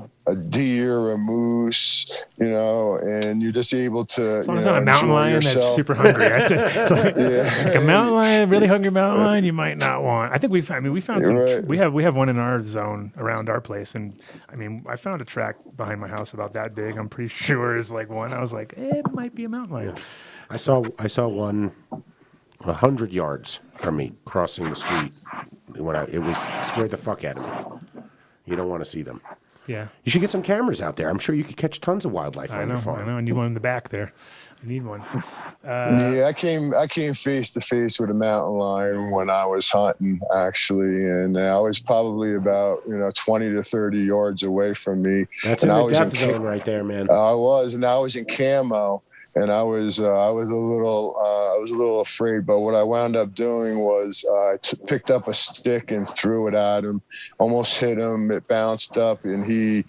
deer, a moose, you know, and you're just able to. As long as it's not a mountain lion that's super hungry. It's like a mountain lion, really hungry mountain lion, you might not want. I think we found some. Right. We have one in our zone around our place, and I mean, I found a track behind my house about that big. I'm pretty sure is like one. I was like, it might be a mountain lion. I saw one 100 yards from me crossing the street. It was scared the fuck out of me. You don't want to see them. Yeah. You should get some cameras out there. I'm sure you could catch tons of wildlife on your farm. I know. I need one in the back there. I need one. I came face to face with a mountain lion when I was hunting, actually, and I was probably about 20 to 30 yards away from me. That's in the death zone right there, man. I was in camo. And I was a little afraid, but what I wound up doing was I picked up a stick and threw it at him, almost hit him. It bounced up, and he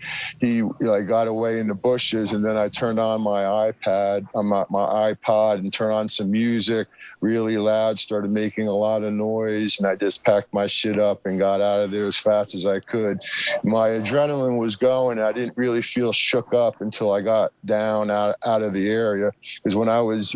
like got away in the bushes. And then I turned on my iPod, and turned on some music really loud, started making a lot of noise, and I just packed my shit up and got out of there as fast as I could. My adrenaline was going. I didn't really feel shook up until I got down out of the area. Because when I was,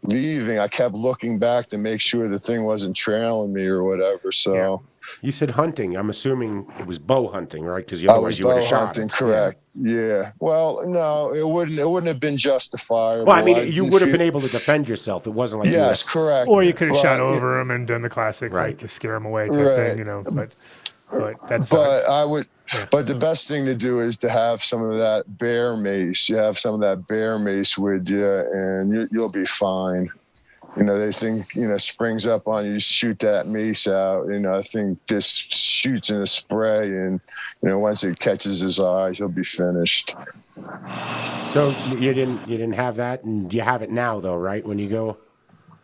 leaving, I kept looking back to make sure the thing wasn't trailing me or whatever. So you said hunting. I'm assuming it was bow hunting, right? Because otherwise you would have shot it. Correct. Yeah. Well, no, it wouldn't have been justifiable. Well, I mean, you would have been able to defend yourself. It wasn't like correct. Or you could have shot over him and done the classic, like to scare him away type thing, But that's. But the best thing to do is to have some of that bear mace. You have some of that bear mace with you, and you'll be fine. They think, springs up on you, shoot that mace out. I think this shoots in a spray, and, once it catches his eyes, he'll be finished. So you didn't have that, and you have it now, though, right? When you go.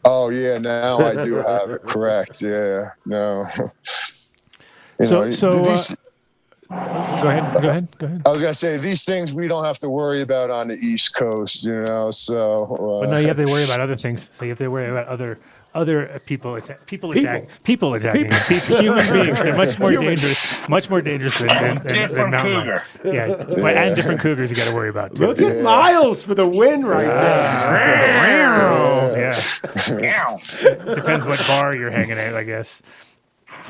Oh yeah, now I do have it. Correct. Yeah. No. Go ahead. I was gonna say these things we don't have to worry about on the East Coast, So. But no, you have to worry about other things. So you have to worry about other people attacking human beings. They're much more dangerous than mountain lions. Yeah, and different cougars you got to worry about too. Look at Miles for the win right there. Yeah. Depends what bar you're hanging at, I guess.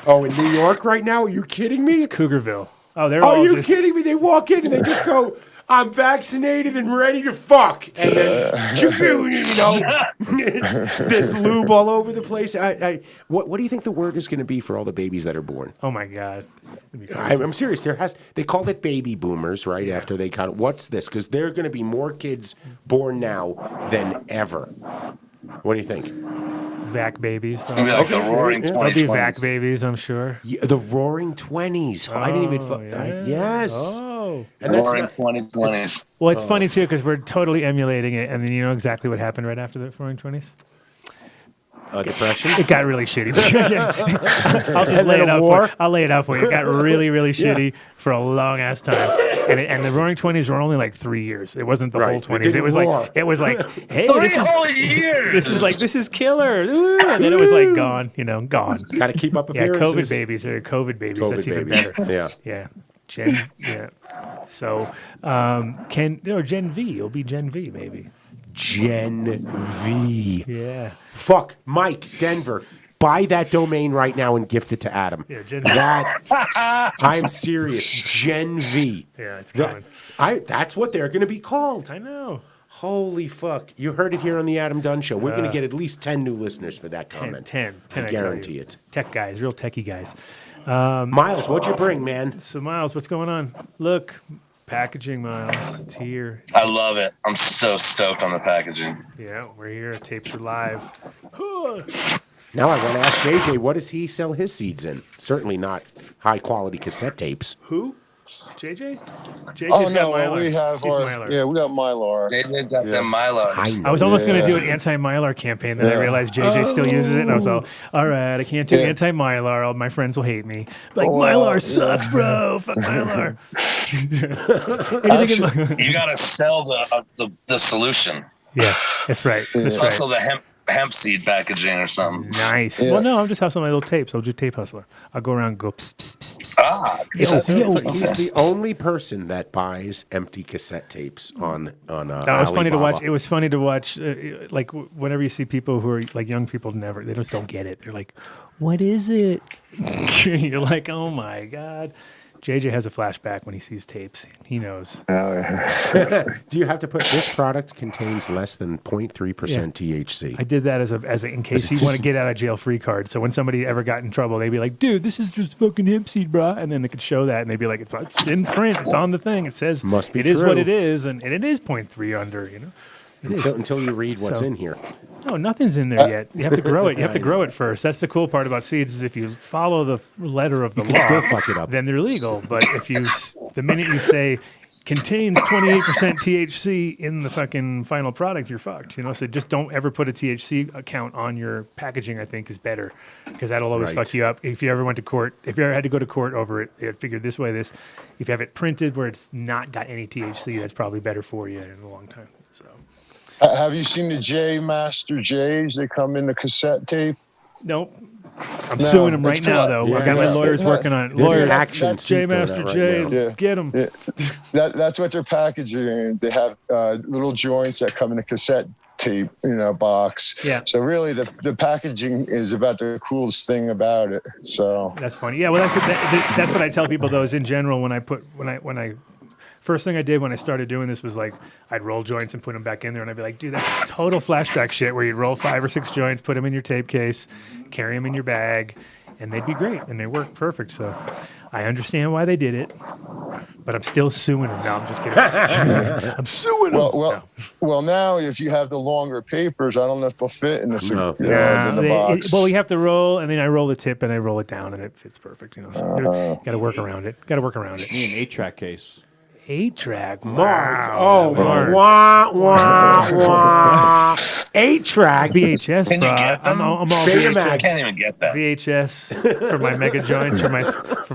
Oh, in New York right now? Are you kidding me? It's Cougarville. Oh, they're all. Are you kidding me? They walk in and they just go, "I'm vaccinated and ready to fuck," and then there's lube all over the place. What do you think the word is going to be for all the babies that are born? Oh my God, I'm serious. They called it baby boomers, right? Yeah. After they what's this? Because there are going to be more kids born now than ever. What do you think? Vac babies. It's going to be like the roaring 2020s. There'll be vac babies, I'm sure. Yeah, the roaring 20s. Oh, I didn't even... yes. Oh. And that's roaring 2020s. Well, it's funny, too, because we're totally emulating it, and then you know exactly what happened right after the roaring 20s? Depression? It got really shitty. I'll just lay it out for you. I'll lay it out for you. It got really, really shitty for a long-ass time. And the roaring 20s were only like 3 years. It wasn't the whole 20s. It was like, hey, this is killer. Ooh, and then it was like gone, gone. Got to keep up appearances. COVID babies. That's even better. Yeah. So, Gen V. It'll be Gen V, maybe. Gen V. Yeah. Fuck, Mike, Denver. Buy that domain right now and gift it to Adam. Yeah, Gen V. I'm serious. Gen V. Yeah, it's coming. That's what they're going to be called. I know. Holy fuck. You heard it here on the Adam Dunn Show. We're going to get at least 10 new listeners for that comment. 10 I guarantee it. Tech guys, real techie guys. Miles, what'd you bring, man? So, Miles, what's going on? Look. Packaging, Miles. It's here. I love it. I'm so stoked on the packaging. Yeah, we're here. Tapes are live. Now I want to ask JJ, what does he sell his seeds in? Certainly not high-quality cassette tapes. Who? JJ? JJ's Oh got no, Mylar. we have He's our Mylar. we got Mylar. They got them Mylar. I was almost going to do an anti-Mylar campaign, then I realized JJ still uses it, and I was all right, I can't do anti-Mylar. All my friends will hate me. Like, Mylar sucks, bro. Fuck Mylar. You got to sell the solution. Yeah, that's right. That's right. Also the hemp seed packaging or something. Nice. Yeah. Well, no, I'm just hustling my little tapes. I'll do tape hustler. I'll go around and go pss, pss, pss, pss. He's the only person that buys empty cassette tapes on That was funny to watch. It was funny to watch. Like whenever you see people who are like young people, they just don't get it. They're like, "What is it?" You're like, "Oh my god." JJ has a flashback when he sees tapes. He knows. Do you have to put this product contains less than 0.3% THC? I did that as in case you want to get out of jail free card. So when somebody ever got in trouble, they'd be like, "Dude, this is just fucking hemp seed, brah," and then they could show that, and they'd be like, "It's in print. It's on the thing. It says must be it is true. what it is, and it is 0.3 under. You know." Until you read what's in here. No, noth's in there yet. You have to grow it. You have to grow it first. That's the cool part about seeds is if you follow the letter of the law, still fuck it up. then they're legal. But the minute you say contains 28% THC in the fucking final product, you're fucked. You know, so just don't ever put a THC account on your packaging. I think is better because that'll always fuck you up. If you ever went to court, if you ever had to go to court over it, you figured this way. If you have it printed where it's not got any THC, that's probably better for you in a long time. So. Have you seen the J Master J's? They come in the cassette tape. Nope. I'm suing him right now, though. I've got my lawyers working on it. Lawyers, J Master J, get him. Yeah. That's what they're packaging. They have little joints that come in a cassette tape, box. Yeah. So really, the packaging is about the coolest thing about it. So that's funny. Yeah. Well, that's what I tell people though. Is in general when I first thing I did when I started doing this was like I'd roll joints and put them back in there, and I'd be like, dude, that's total flashback shit where you'd roll 5 or 6 joints, put them in your tape case, carry them in your bag, and they'd be great, and they work perfect. So I understand why they did it, but I'm still suing them. No, I'm just kidding. I'm suing them. Well, now if you have the longer papers, I don't know if they'll fit in the box. Well, you have to roll, and then I roll the tip, and I roll it down, and it fits perfect. So got to work around it. Got to work around it. Need an 8-track case. 8-track. Mark. Wow. Oh, Mark. Wah. 8-track. VHS, bro. I'm all Betamax. I can't even get that. VHS for my mega joints, for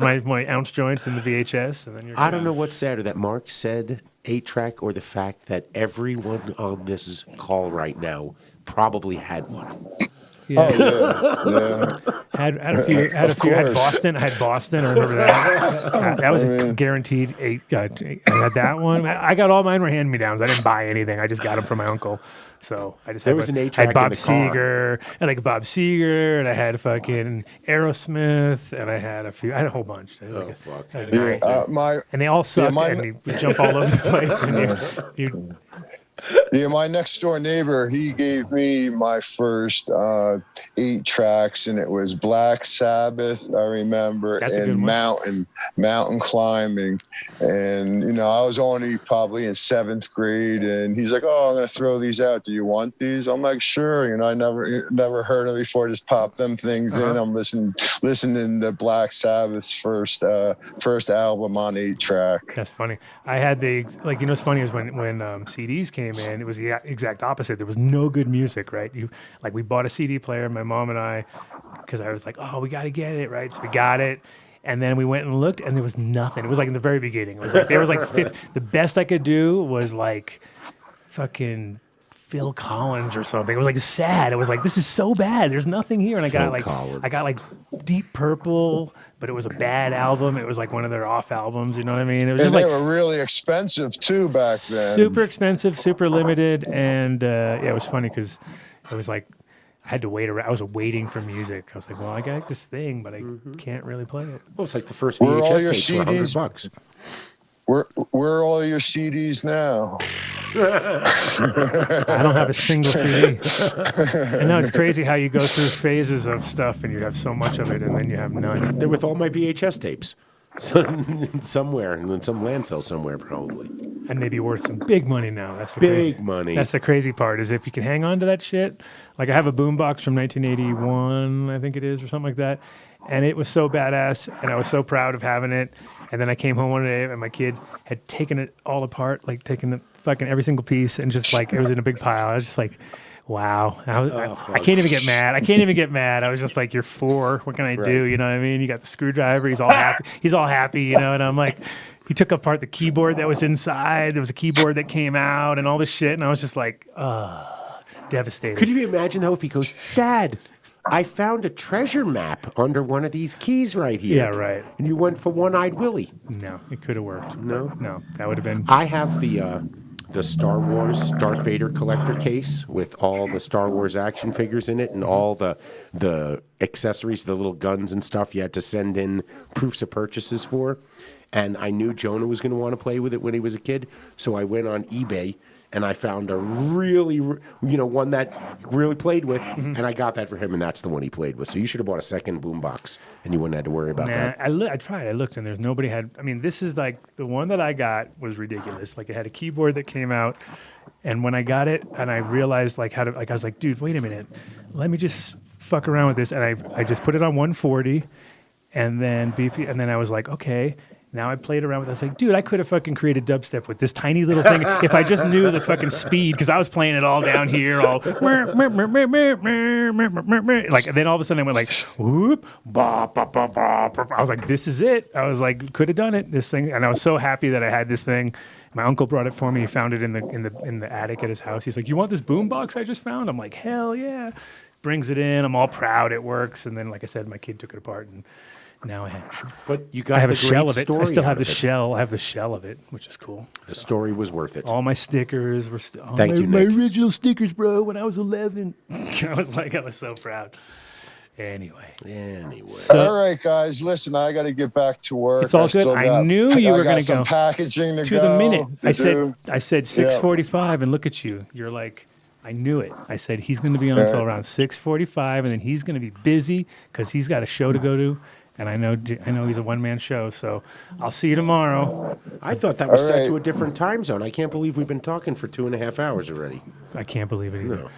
my ounce joints in the VHS. And then I don't know what's sadder, that Mark said 8-track or the fact that everyone on this call right now probably had one. Yeah. Oh, yeah. Had a few. I had Boston. I remember that. That was a guaranteed 8. I had that one. I got all mine were hand-me-downs. I didn't buy anything. I just got them from my uncle. So I just was an 8-track I had Bob in the car. Seger, and like Bob Seger, and I had fucking Aerosmith, and I had a whole bunch. Fuck. And they all sucked, and you jump all over the place. And you my next door neighbor, he gave me my first 8 tracks, and it was Black Sabbath, I remember, and mountain climbing. And I was only probably in 7th grade, and he's like, "Oh, I'm gonna throw these out. Do you want these?" I'm like, "Sure." I never heard of them before. Just pop them things in. I'm listening to Black Sabbath's first album on 8-track. That's funny. I had what's funny is when CDs came in, it was the exact opposite. There was no good music, right? We bought a CD player, my mom and I, because I was like, "Oh, we got to get it," right? So we got it. And then we went and looked, and there was nothing. It was like in the very beginning. It was like there was like the best I could do was like fucking Phil Collins or something. It was like sad. It was like, this is so bad. There's nothing here. And I got like Deep Purple, but it was a bad album. It was like one of their off albums. You know what I mean? It was they were really expensive too back then. Super expensive, super limited, and it was funny because it was like. I had to wait around. I was waiting for music. I was like, well, I got this thing, but I can't really play it. Well, it's like the first VHS tapes for $100. Where are all your CDs now? I don't have a single CD. And no, it's crazy how you go through phases of stuff and you have so much of it and then you have none. They're with all my VHS tapes. Somewhere, in some landfill somewhere, probably. and they'd be worth some big money now. That's the Big crazy, money. That's the crazy part is if you can hang on to that shit. Like I have a boombox from 1981, I think it is, or something like that, and it was so badass, and I was so proud of having it. And then I came home one day, and my kid had taken it all apart, like taken it fucking every single piece, and just like it was in a big pile. I was just like, wow. I can't even get mad. I can't even get mad. I was just like, you're 4. What can I do? You know what I mean? You got the screwdriver. He's all happy. He's all happy, you know? And I'm like, he took apart the keyboard that was inside. There was a keyboard that came out and all this shit. And I was just like, devastated. Could you imagine, though, if he goes, Dad, I found a treasure map under one of these keys right here. Yeah, right. And you went for One-Eyed Willie. No, it could have worked. No? No, that would have been... I have the Star Wars Darth Vader collector case with all the Star Wars action figures in it and all the accessories, the little guns and stuff you had to send in proofs of purchases for. And I knew Jonah was going to want to play with it when he was a kid, so I went on eBay and I found a really, one that really played with, and I got that for him, and that's the one he played with. So you should have bought a second boombox, and you wouldn't have to worry about that. I tried. I looked, and there's nobody had. I mean, this is like the one that I got was ridiculous. Like it had a keyboard that came out, and when I got it, and I realized like how to, like I was like, dude, wait a minute, let me just fuck around with this, and I just put it on 140, and then BP, and then I was like, okay. Now I played around with it. I was like, dude, I could have fucking created dubstep with this tiny little thing if I just knew the fucking speed, because I was playing it all down here, all like, and then all of a sudden I went like, whoop, ba, ba, ba, ba, ba. I was like, this is it. I was like, could have done it, this thing, and I was so happy that I had this thing. My uncle brought it for me. He found it in the attic at his house. He's like, you want this boombox I just found? I'm like, hell yeah. Brings it in. I'm all proud it works. And then, like I said, my kid took it apart and. Now I have, but you got I have the a shell great of it. story I still have out the of it. shell. I have the shell of it, which is cool. The story was worth it. All my stickers were still. Thank you, my Nick. original stickers, bro. When I was 11, I was so proud. Anyway. All right, guys. Listen, I got to get back to work. It's all good. I knew you were going to go. Packaging to the minute. I said 6:45, and look at you. You're like. I knew it. I said he's going to be on until around 6:45, and then he's going to be busy because he's got a show to go to. And I know he's a one-man show, so I'll see you tomorrow. I thought that was set to a different time zone. I can't believe we've been talking for 2.5 hours already. I can't believe it either. No.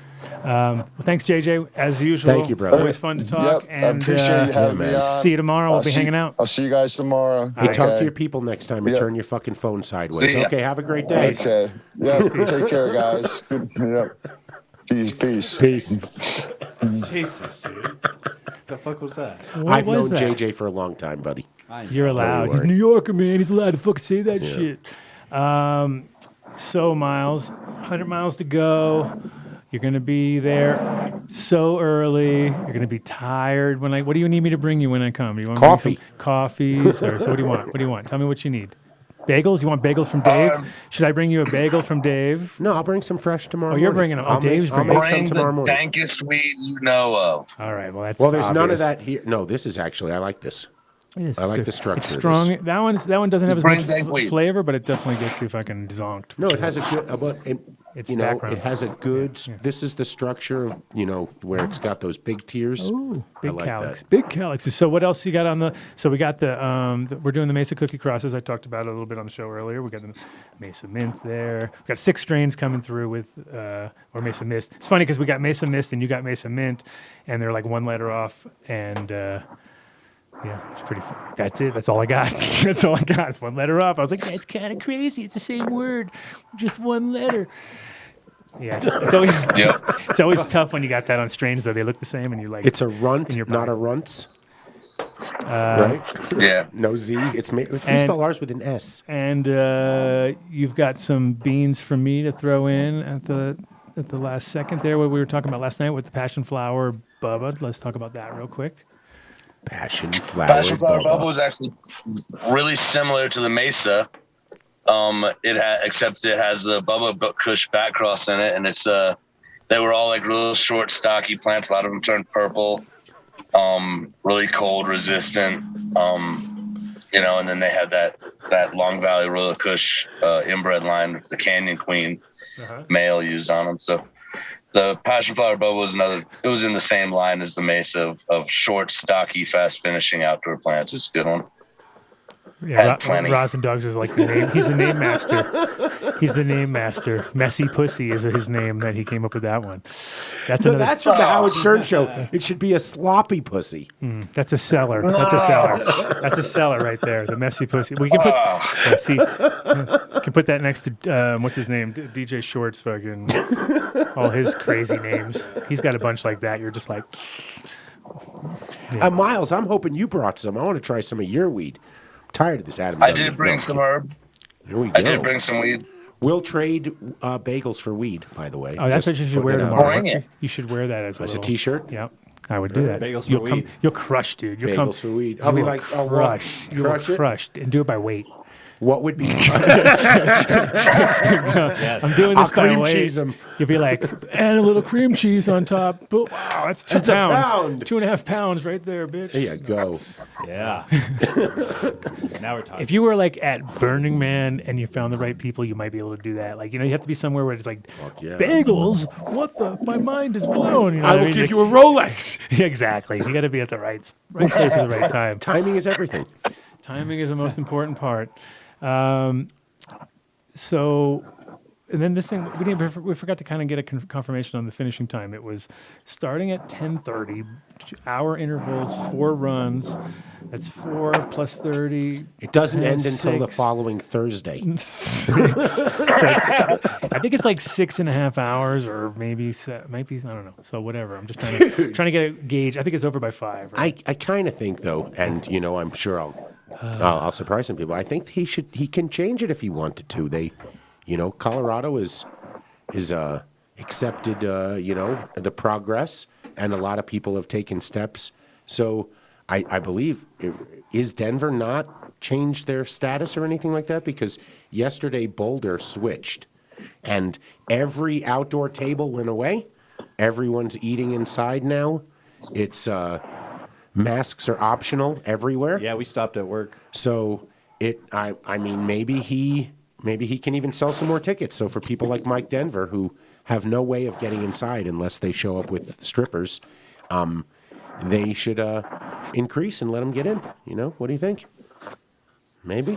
Well, thanks, JJ, as usual. Thank you, brother. Always fun to talk. Yep, I appreciate you having me on. See you tomorrow. We'll be hanging out. I'll see you guys tomorrow. Hey, talk to your people next time and turn your fucking phone sideways. Okay, have a great day. Okay. Yeah, take care, guys. Yep. Peace. Jesus, dude. The fuck was that? I've known JJ for a long time, buddy. You're allowed. He's a New Yorker, man. He's allowed to fucking say that shit. So, Miles, 100 miles to go. You're going to be there so early. You're going to be tired. What do you need me to bring you when I come? Do you want coffee? Me some coffees? Or, so what do you want? What do you want? Tell me what you need. Bagels? You want bagels from Dave? Should I bring you a bagel from Dave? No, I'll bring some fresh tomorrow. Oh, you're bringing them. Oh, Dave's bringing them. Bring tomorrow the morning. dankest weed you know of. All right. Well, that's there's obvious. none of that here. No, this is actually. I like this. I like the structure. It's strong. Of this. That one doesn't have as much weed. flavor, but it definitely gets you fucking zonked. No, it has a good. It's it has a good. This is the structure of where it's got those big tiers. Ooh, big like calyx. that. Big calyx. So what else you got on the? So we got we're doing the Mesa Cookie Crosses. I talked about it a little bit on the show earlier. We got the Mesa Mint there. We got 6 strains coming through with or Mesa Mist. It's funny because we got Mesa Mist and you got Mesa Mint, and they're like 1 letter off and. Yeah, it's pretty fun. That's it. That's all I got. That's all I got. It's 1 letter off. I was like, that's kind of crazy. It's the same word, just 1 letter. Yeah, it's always tough when you got that on strains, though. They look the same, and you like. It's a runt, not a runts. Right? Yeah. No Z. We spell ours with an S. And you've got some beans for me to throw in at the last second there, what we were talking about last night with the passion flower Bubba. Let's talk about that real quick. Passion flower Bubba was actually really similar to the Mesa. Except it has the Bubba Kush backcross in it, and it's they were all like real short, stocky plants. A lot of them turned purple, really cold resistant, and then they had that Long Valley Royal Kush inbred line with the Canyon Queen male used on them. So the Passion Flower Bubba was it was in the same line as the Mesa of short, stocky, fast finishing outdoor plants. It's a good one. Had plenty. Rosin Dogs is like the name. He's the name master. He's the name master. Messy Pussy is his name that he came up with that one. That's No, another. that's from the Howard Stern show. It should be a sloppy pussy. That's a seller. That's a seller. That's a seller right there. The Messy Pussy. We can put. See, can put that next to what's his name? DJ Short's fucking all his crazy names. He's got a bunch like that. You're just like. Yeah. Miles, I'm hoping you brought some. I want to try some of your weed. I'm tired of this Adam. I did bring some herb. Here we go. I did bring some weed. We'll trade bagels for weed, by the way. Oh, that's what you should wear tomorrow. Bring it. You should wear that as a T-shirt? Yep. I would do that. Bagels for weed. You'll crush, dude. You'll Bagels for weed. I'll be like, I'll crush. crush it? Crushed. And do it by weight. What would be? Yes. I'm doing this I'll by cream weight. cheese 'em. You'll be like, and a little cream cheese on top. But wow, that's 2 That's a pounds. pound. 2.5 pounds right there, bitch. There you go. Yeah. Now we're talking. If you were like at Burning Man and you found the right people, you might be able to do that. Like, you have to be somewhere where it's like, yeah. bagels? What the? My mind is blown. You know I what will mean? give Like- you a Rolex. Exactly. You got to be at the right place at the right time. Timing is everything. Timing is the most important part. So, and then this thing we forgot to kind of get a confirmation on the finishing time. It was starting at 10:30, hour intervals, 4 runs. That's 4 plus 30. It doesn't end That's until the 6. following Thursday. 6. So I think it's like 6.5 hours, or maybe might be, I don't know. So whatever. I'm just trying to get a gauge. I think it's over by 5. Right? I kind of think though, and I'm sure I'll surprise some people. I think he can change it if he wanted to. Colorado is accepted the progress, and a lot of people have taken steps. So I believe is Denver not changed their status or anything like that? Because yesterday Boulder switched, and every outdoor table went away. Everyone's eating inside now. It's masks are optional everywhere. Yeah, we stopped at work. So I mean maybe he can even sell some more tickets. So for people like Mike Denver who have no way of getting inside unless they show up with strippers, they should increase and let them get in. What do you think? Maybe.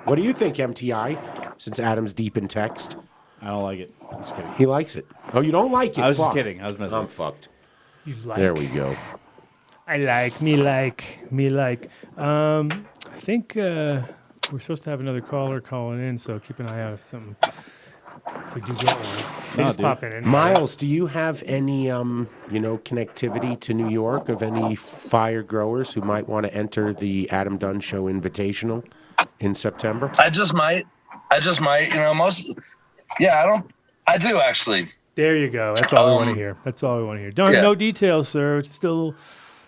What do you think, MTI? Since Adam's deep in text. I don't like it. I'm just kidding. He likes it. Oh, you don't like it? I was just Fuck. kidding. I was messing. I'm fucked. You like. There we go. I like. Me like. I think we're supposed to have another caller calling in, so keep an eye out if we do get one. They just pop in. Miles, do you have any connectivity to New York of any fire growers who might want to enter the Adam Dunn Show Invitational in September? I just might. I do actually. There you go. That's all we want to hear. Don't no details, sir. It's still.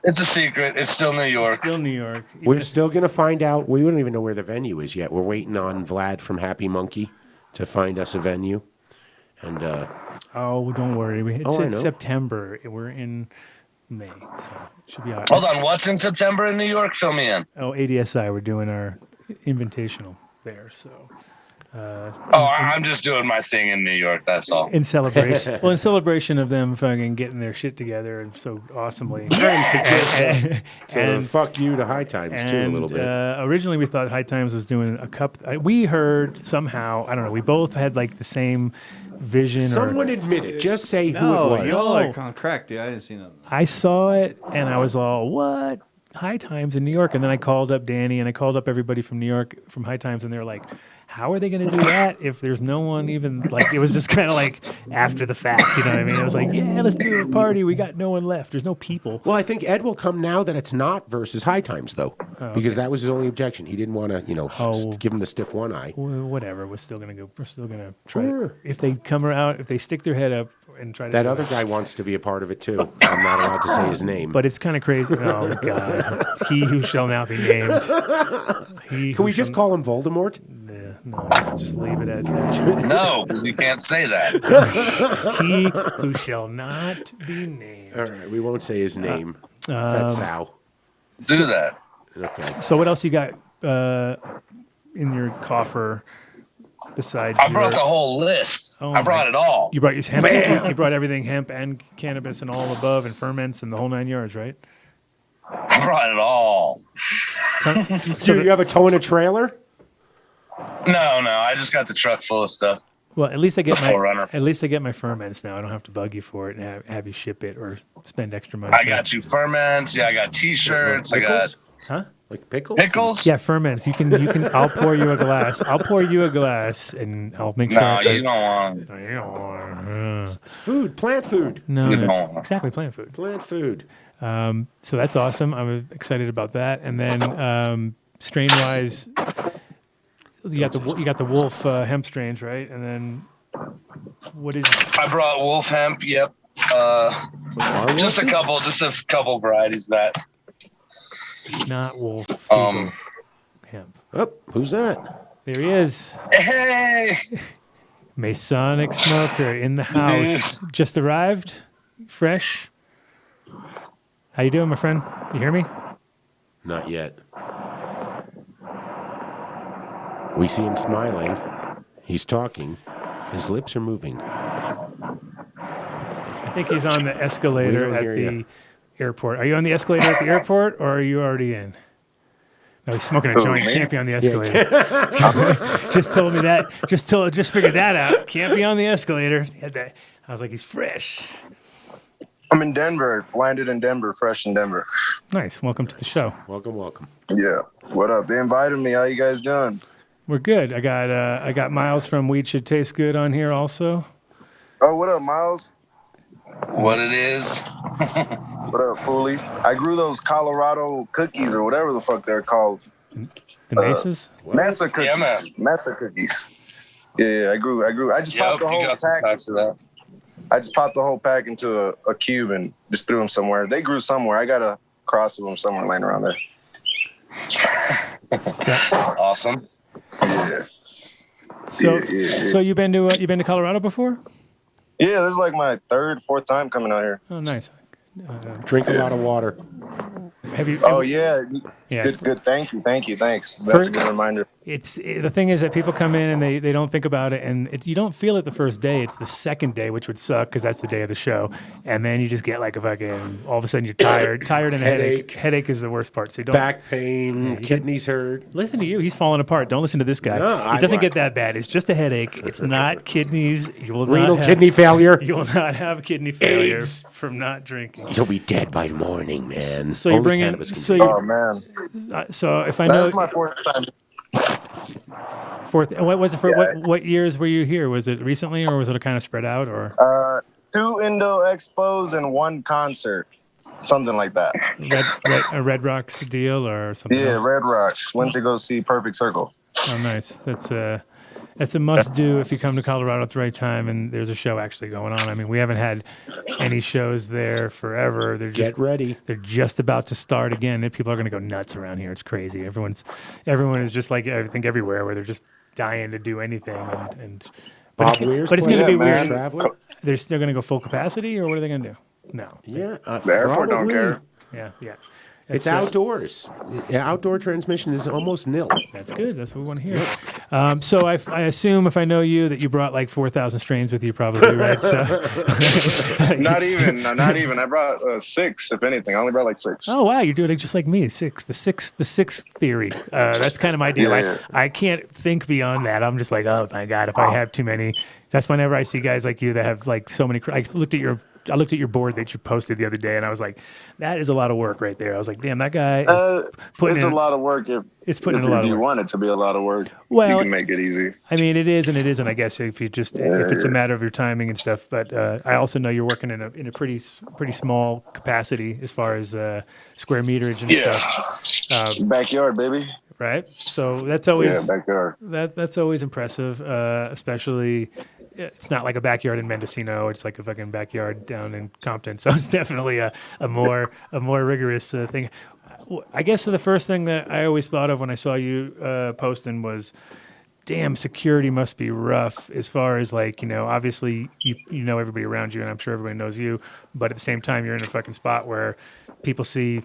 It's a secret. It's still New York. Still New York. We're still going to find out. We don't even know where the venue is yet. We're waiting on Vlad from Happy Monkey to find us a venue. And oh, don't worry. It's September. We're in May, so it should be all right. Hold on. What's in September in New York? Fill me in. Oh, ADSI. We're doing our invitational there, so. I'm just doing my thing in New York. That's all. In celebration. Well, in celebration of them fucking getting their shit together and so awesomely. And fuck you to High Times too a little bit. Originally, we thought High Times was doing a cup. We heard somehow. I don't know. We both had like the same vision. Someone admit it. Just say who it was. You all are on crack, dude. I didn't see nothing. I saw it and I was all, what? High Times in New York. And then I called up Danny and I called up everybody from New York, from High Times, and they're like, how are they going to do that if there's no one even, like, it was just kind of like after the fact, you know what I mean? I was like, yeah, let's do a party. We got no one left. There's no people. Well, I think Ed will come now that it's not versus High Times, though, because that was his only objection. He didn't want to, give him the stiff one eye. Well, whatever. We're still going to try. Sure. If they come around, if they stick their head up and try to. That other guy wants to be a part of it, too. I'm not allowed to say his name. But it's kind of crazy. Oh, God. He who shall not be named. Can we just call him Voldemort? Yeah, no, just leave it at that. No, because you can't say that. He who shall not be named. All right, we won't say his name. Fetsau. Do that. Okay. So what else you got in your coffer besides I brought the whole list. I brought it all. You brought your hemp. You brought everything hemp and cannabis and all above and ferments and the whole 9 yards, right? I brought it all. Do you have a tow in a trailer? No, I just got the truck full of stuff. Well, at least I get Forerunner. my ferments now. I don't have to bug you for it and have you ship it or spend extra money. I got you ferments. Yeah, I got T-shirts. I got like pickles. Pickles? Yeah, ferments. You can. I'll pour you a glass. And I'll make sure. No, you don't want. No, you don't want. It's food, plant food. No, You don't. exactly, plant food. Plant food. So that's awesome. I'm excited about that. And then strain wise, you got the wolf hemp strains, right? And then what is? I brought wolf hemp. Yep. Just a couple varieties of that. Not wolf. Hemp. Oh, who's that? There he is. Hey. Masonic Smoker in the house. Just arrived. Fresh. How you doing, my friend? You hear me? Not yet. We see him smiling. He's talking. His lips are moving. I think he's on the escalator at the airport. Are you on the escalator at the airport, or are you already in? No, he's smoking a joint. me? Can't be on the escalator. Just told me that. Just figured that out. Can't be on the escalator. I was like, he's fresh. I'm in Denver. Landed in Denver. Fresh in Denver. Nice. Welcome to the show. Welcome. Yeah. What up? They invited me. How you guys doing? We're good. I got Miles from Weed Should Taste Good on here also. Oh, what up, Miles? What it is? What up, Foolie? I grew those Colorado cookies or whatever the fuck they're called. The Mesas? Mesa cookies. Yeah, man. Mesa cookies. Yeah, I grew. I just popped the you whole got some pack. packs of that. I just popped the whole pack into a cube and just threw them somewhere. They grew somewhere. I got a cross of them somewhere laying around there. Awesome. Yeah. So Yeah. so you been to Colorado before? Yeah, this is like my third, fourth time coming out here. Oh, nice. Drink a lot of water. Have you? Oh yeah. Yeah. Good. Thanks. That's a good reminder. The thing is that people come in and they don't think about it, and you don't feel it the first day. It's the second day, which would suck because that's the day of the show, and then you just get like a fucking. All of a sudden you're tired and a headache. Headache is the worst part. So you don't. Back pain, kidneys hurt. Listen to you. He's falling apart. Don't listen to this guy. No, it doesn't get that bad. It's just a headache. It's not kidneys. You will Renal not have, kidney failure. You will not have kidney failure AIDS. from not drinking. You'll be dead by morning, man. So you're bringing. Oh man. So if I know. That's my fourth time. Fourth. What was it for? What years were you here? Was it recently, or was it kind of spread out, or? 2 Indo expos and 1 concert, something like that. A Red Rocks deal or something? Yeah, Red Rocks. Went to go see Perfect Circle. Oh, nice. That's a must do if you come to Colorado at the right time and there's a show actually going on. I mean, we haven't had any shows there forever. Get ready. They're just about to start again. And people are going to go nuts around here. It's crazy. Everyone is just like I think everywhere where they're just dying to do anything. But it's going to be weird. Traveler. They're still going to go full capacity, or what are they going to do? No. Yeah. The airport don't care. Yeah. It's outdoors. Outdoor transmission is almost nil. That's good. That's what we want to hear. So I assume if I know you that you brought like 4,000 strains with you, probably, right? So Not even. I brought 6, if anything. I only brought like 6. Oh wow, you're doing it just like me. The six theory. That's kind of my deal. Yeah. I can't think beyond that. I'm just like, oh my god, if I have too many. That's whenever I see guys like you that have like so many. I looked at your board that you posted the other day, and I was like, that is a lot of work right there. I was like, damn, that guy is putting it's in a lot of work it's putting in a lot of you work. want it to be a lot of work. Well, you can make it easy. I mean, it is and it isn't, I guess, if it's a matter of your timing and stuff. But I also know you're working in a pretty small capacity as far as square meterage and stuff. Backyard, baby. Right. So that's always backyard. That's always impressive, especially. It's not like a backyard in Mendocino. It's like a fucking backyard down in Compton. So it's definitely a more rigorous thing. I guess the first thing that I always thought of when I saw you posting was, damn, security must be rough as far as like, obviously you know everybody around you and I'm sure everybody knows you, but at the same time you're in a fucking spot where people see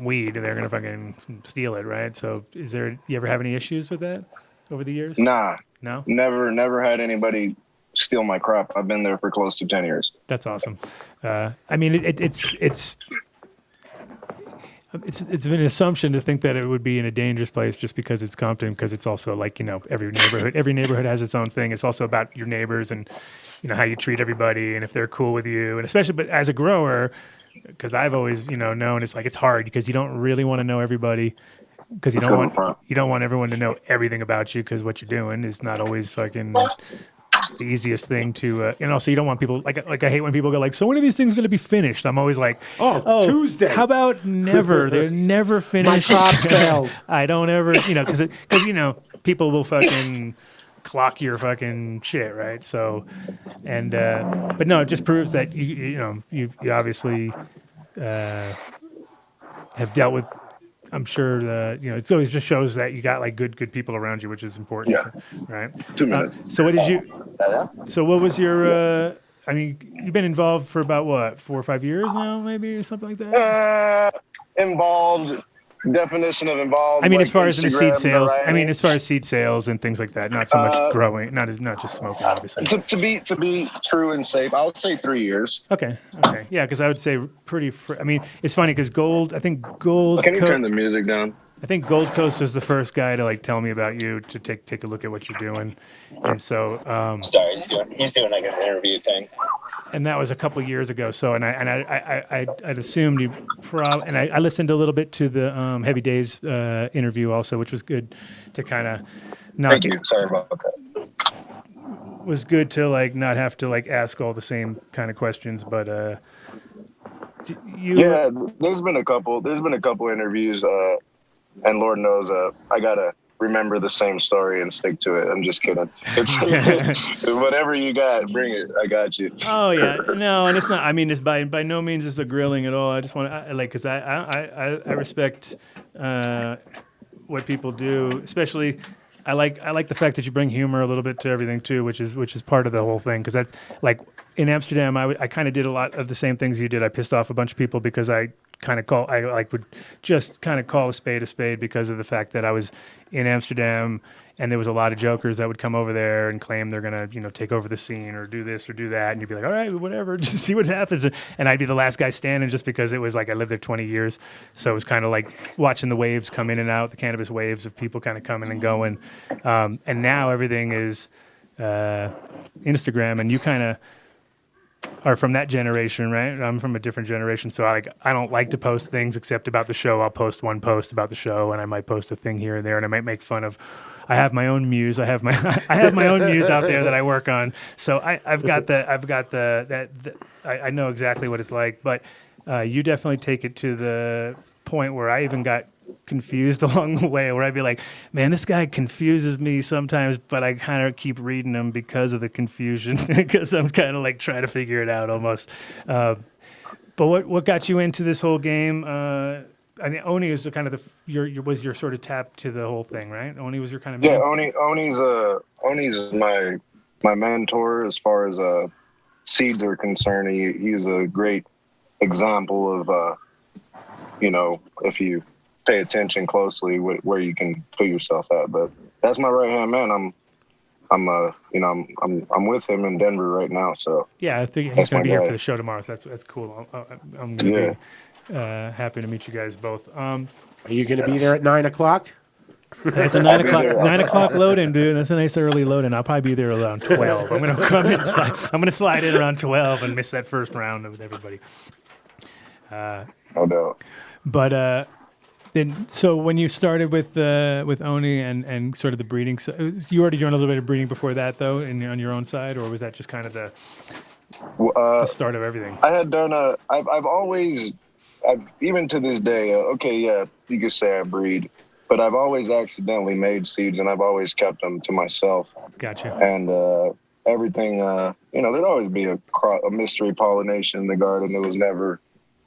weed and they're going to fucking steal it, right? So you ever have any issues with that over the years? Nah. No? Never had anybody steal my crop. I've been there for close to 10 years. That's awesome. I mean, it's it's been an assumption to think that it would be in a dangerous place just because it's Compton, because it's also like, every neighborhood has its own thing. It's also about your neighbors and how you treat everybody and if they're cool with you, and especially, but as a grower, because I've always known it's like it's hard because you don't really want to know everybody, because you don't want everyone to know everything about you, because what you're doing is not always fucking the easiest thing to, and also you don't want people like I hate when people go like, so when are these things going to be finished? I'm always like, oh, Tuesday. How about never? They're never finished. My crop failed. I don't ever, because people will fucking clock your fucking shit, right? So, and but no, it just proves that you obviously have dealt with. I'm sure it always just shows that you got like good people around you, which is important. Yeah. Right. 2 minutes. So what did you? So what was your? I mean, you've been involved for about what, 4 or 5 years now, maybe, or something like that. Involved. Definition of involved. I mean, like as far as the seed Instagram sales. variety. I mean, as far as seed sales and things like that. Not so much growing. Not just smoking, obviously. To be true and safe, I would say 3 years. Okay. Yeah, because I would say pretty. I mean, it's funny because Can you turn the music down? I think Gold Coast was the first guy to like tell me about you, to take a look at what you're doing, and so. Sorry, he's doing like an interview thing. And that was a couple years ago. So, I'd assumed you and I listened a little bit to the Heavy Days interview also, which was good to kind of not. Thank you. Sorry about that. Was good to like not have to like ask all the same kind of questions, but yeah, there's been a couple interviews, and Lord knows I gotta remember the same story and stick to it. I'm just kidding. It's whatever you got, bring it. I got you. Oh yeah, no, and it's not. I mean, it's by no means is a grilling at all. I just want to because I respect what people do, especially. I like the fact that you bring humor a little bit to everything too, which is part of the whole thing. Because that, like in Amsterdam, I kind of did a lot of the same things you did. I pissed off a bunch of people because I would just kind of call a spade because of the fact that I was in Amsterdam and there was a lot of jokers that would come over there and claim they're gonna take over the scene or do this or do that, and you'd be like, all right, whatever, just see what happens. And I'd be the last guy standing just because it was like I lived there 20 years, so it was kind of like watching the waves come in and out, the cannabis waves of people kind of coming and going. And now everything is Instagram, and you kind of are from that generation, right? I'm from a different generation, so I don't like to post things except about the show. I'll post one post about the show, and I might post a thing here and there, and I might make fun of. I have my own muse. I have my own muse out there that I work on. So I know exactly what it's like. But you definitely take it to the point where I even got confused along the way, where I'd be like, man, this guy confuses me sometimes, but I kind of keep reading him because of the confusion, because I'm kind of like trying to figure it out almost. But what got you into this whole game? I mean, Oni is the kind of was your sort of tap to the whole thing, right? Oni was your kind of man? Yeah. Oni's my mentor as far as seeds are concerned. He's a great example of if you pay attention closely where you can put yourself at. But that's my right hand man. I'm with him in Denver right now. So yeah, I think he's going to be here for the show tomorrow. So that's cool. I'm going to be happy to meet you guys both. Are you going to be there at 9:00? That's a 9:00 load in, dude. That's a nice early load in. I'll probably be there around 12. I'm going to come inside. I'm going to slide in around 12 and miss that first round with everybody. No doubt. But then, so when you started with Oni and sort of the breeding, you already doing a little bit of breeding before that, though, on your own side, or was that just kind of the start of everything? I had done I've always, even to this day, you could say I breed, but I've always accidentally made seeds, and I've always kept them to myself. Gotcha. And everything, there'd always be a mystery pollination in the garden. It was never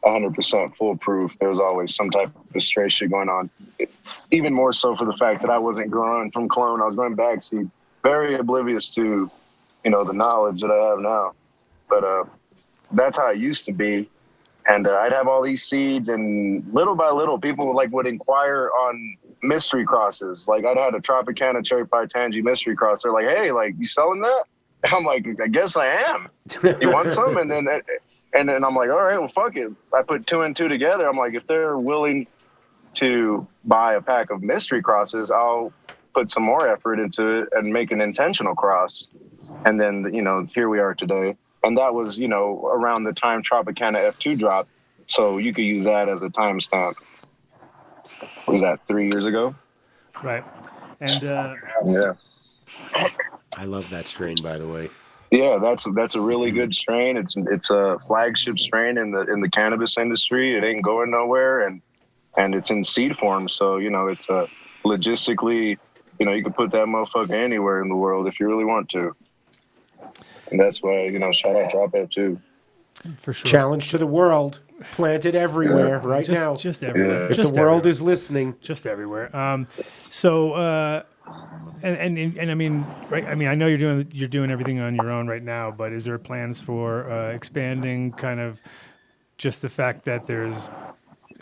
100% foolproof. There was always some type of stray shit going on. Even more so for the fact that I wasn't growing from clone. I was growing bag seed. Very oblivious to, the knowledge that I have now. But that's how it used to be. And I'd have all these seeds, and little by little, people would inquire on mystery crosses. Like I'd had a Tropicana Cherry Pie Tangy mystery cross. They're like, hey, you selling that? I'm like, I guess I am. You want some? And then I'm like, all right, well, fuck it. I put 2 and 2 together. I'm like, if they're willing to buy a pack of mystery crosses, I'll put some more effort into it and make an intentional cross. And then, you know, here we are today. And that was, you know, around the time Tropicana F2 dropped. So you could use that as a timestamp. Was that 3 years ago? Right. And yeah. I love that strain, by the way. Yeah, that's a really good strain. It's a flagship strain in the cannabis industry. It ain't going nowhere, and it's in seed form. So, you know, it's logistically, you know, you can put that motherfucker anywhere in the world if you really want to. And that's why, you know, shout out Trop F2. For sure. Challenge to the world. Planted everywhere right now. Just everywhere. If Just the world everywhere. is listening. Just everywhere. And I mean, right? I mean, I know you're doing everything on your own right now, but is there plans for expanding? Kind of, just the fact that there's,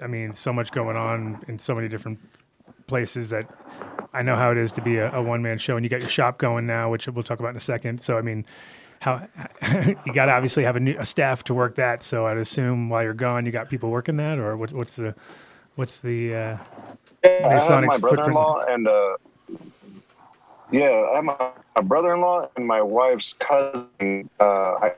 I mean, so much going on in so many different places that I know how it is to be a one-man show, and you got your shop going now, which we'll talk about in a second. So I mean, how you got to obviously have a staff to work that. So I'd assume while you're gone, you got people working that, or what's the I have my brother-in-law and I have my brother-in-law and my wife's cousin. I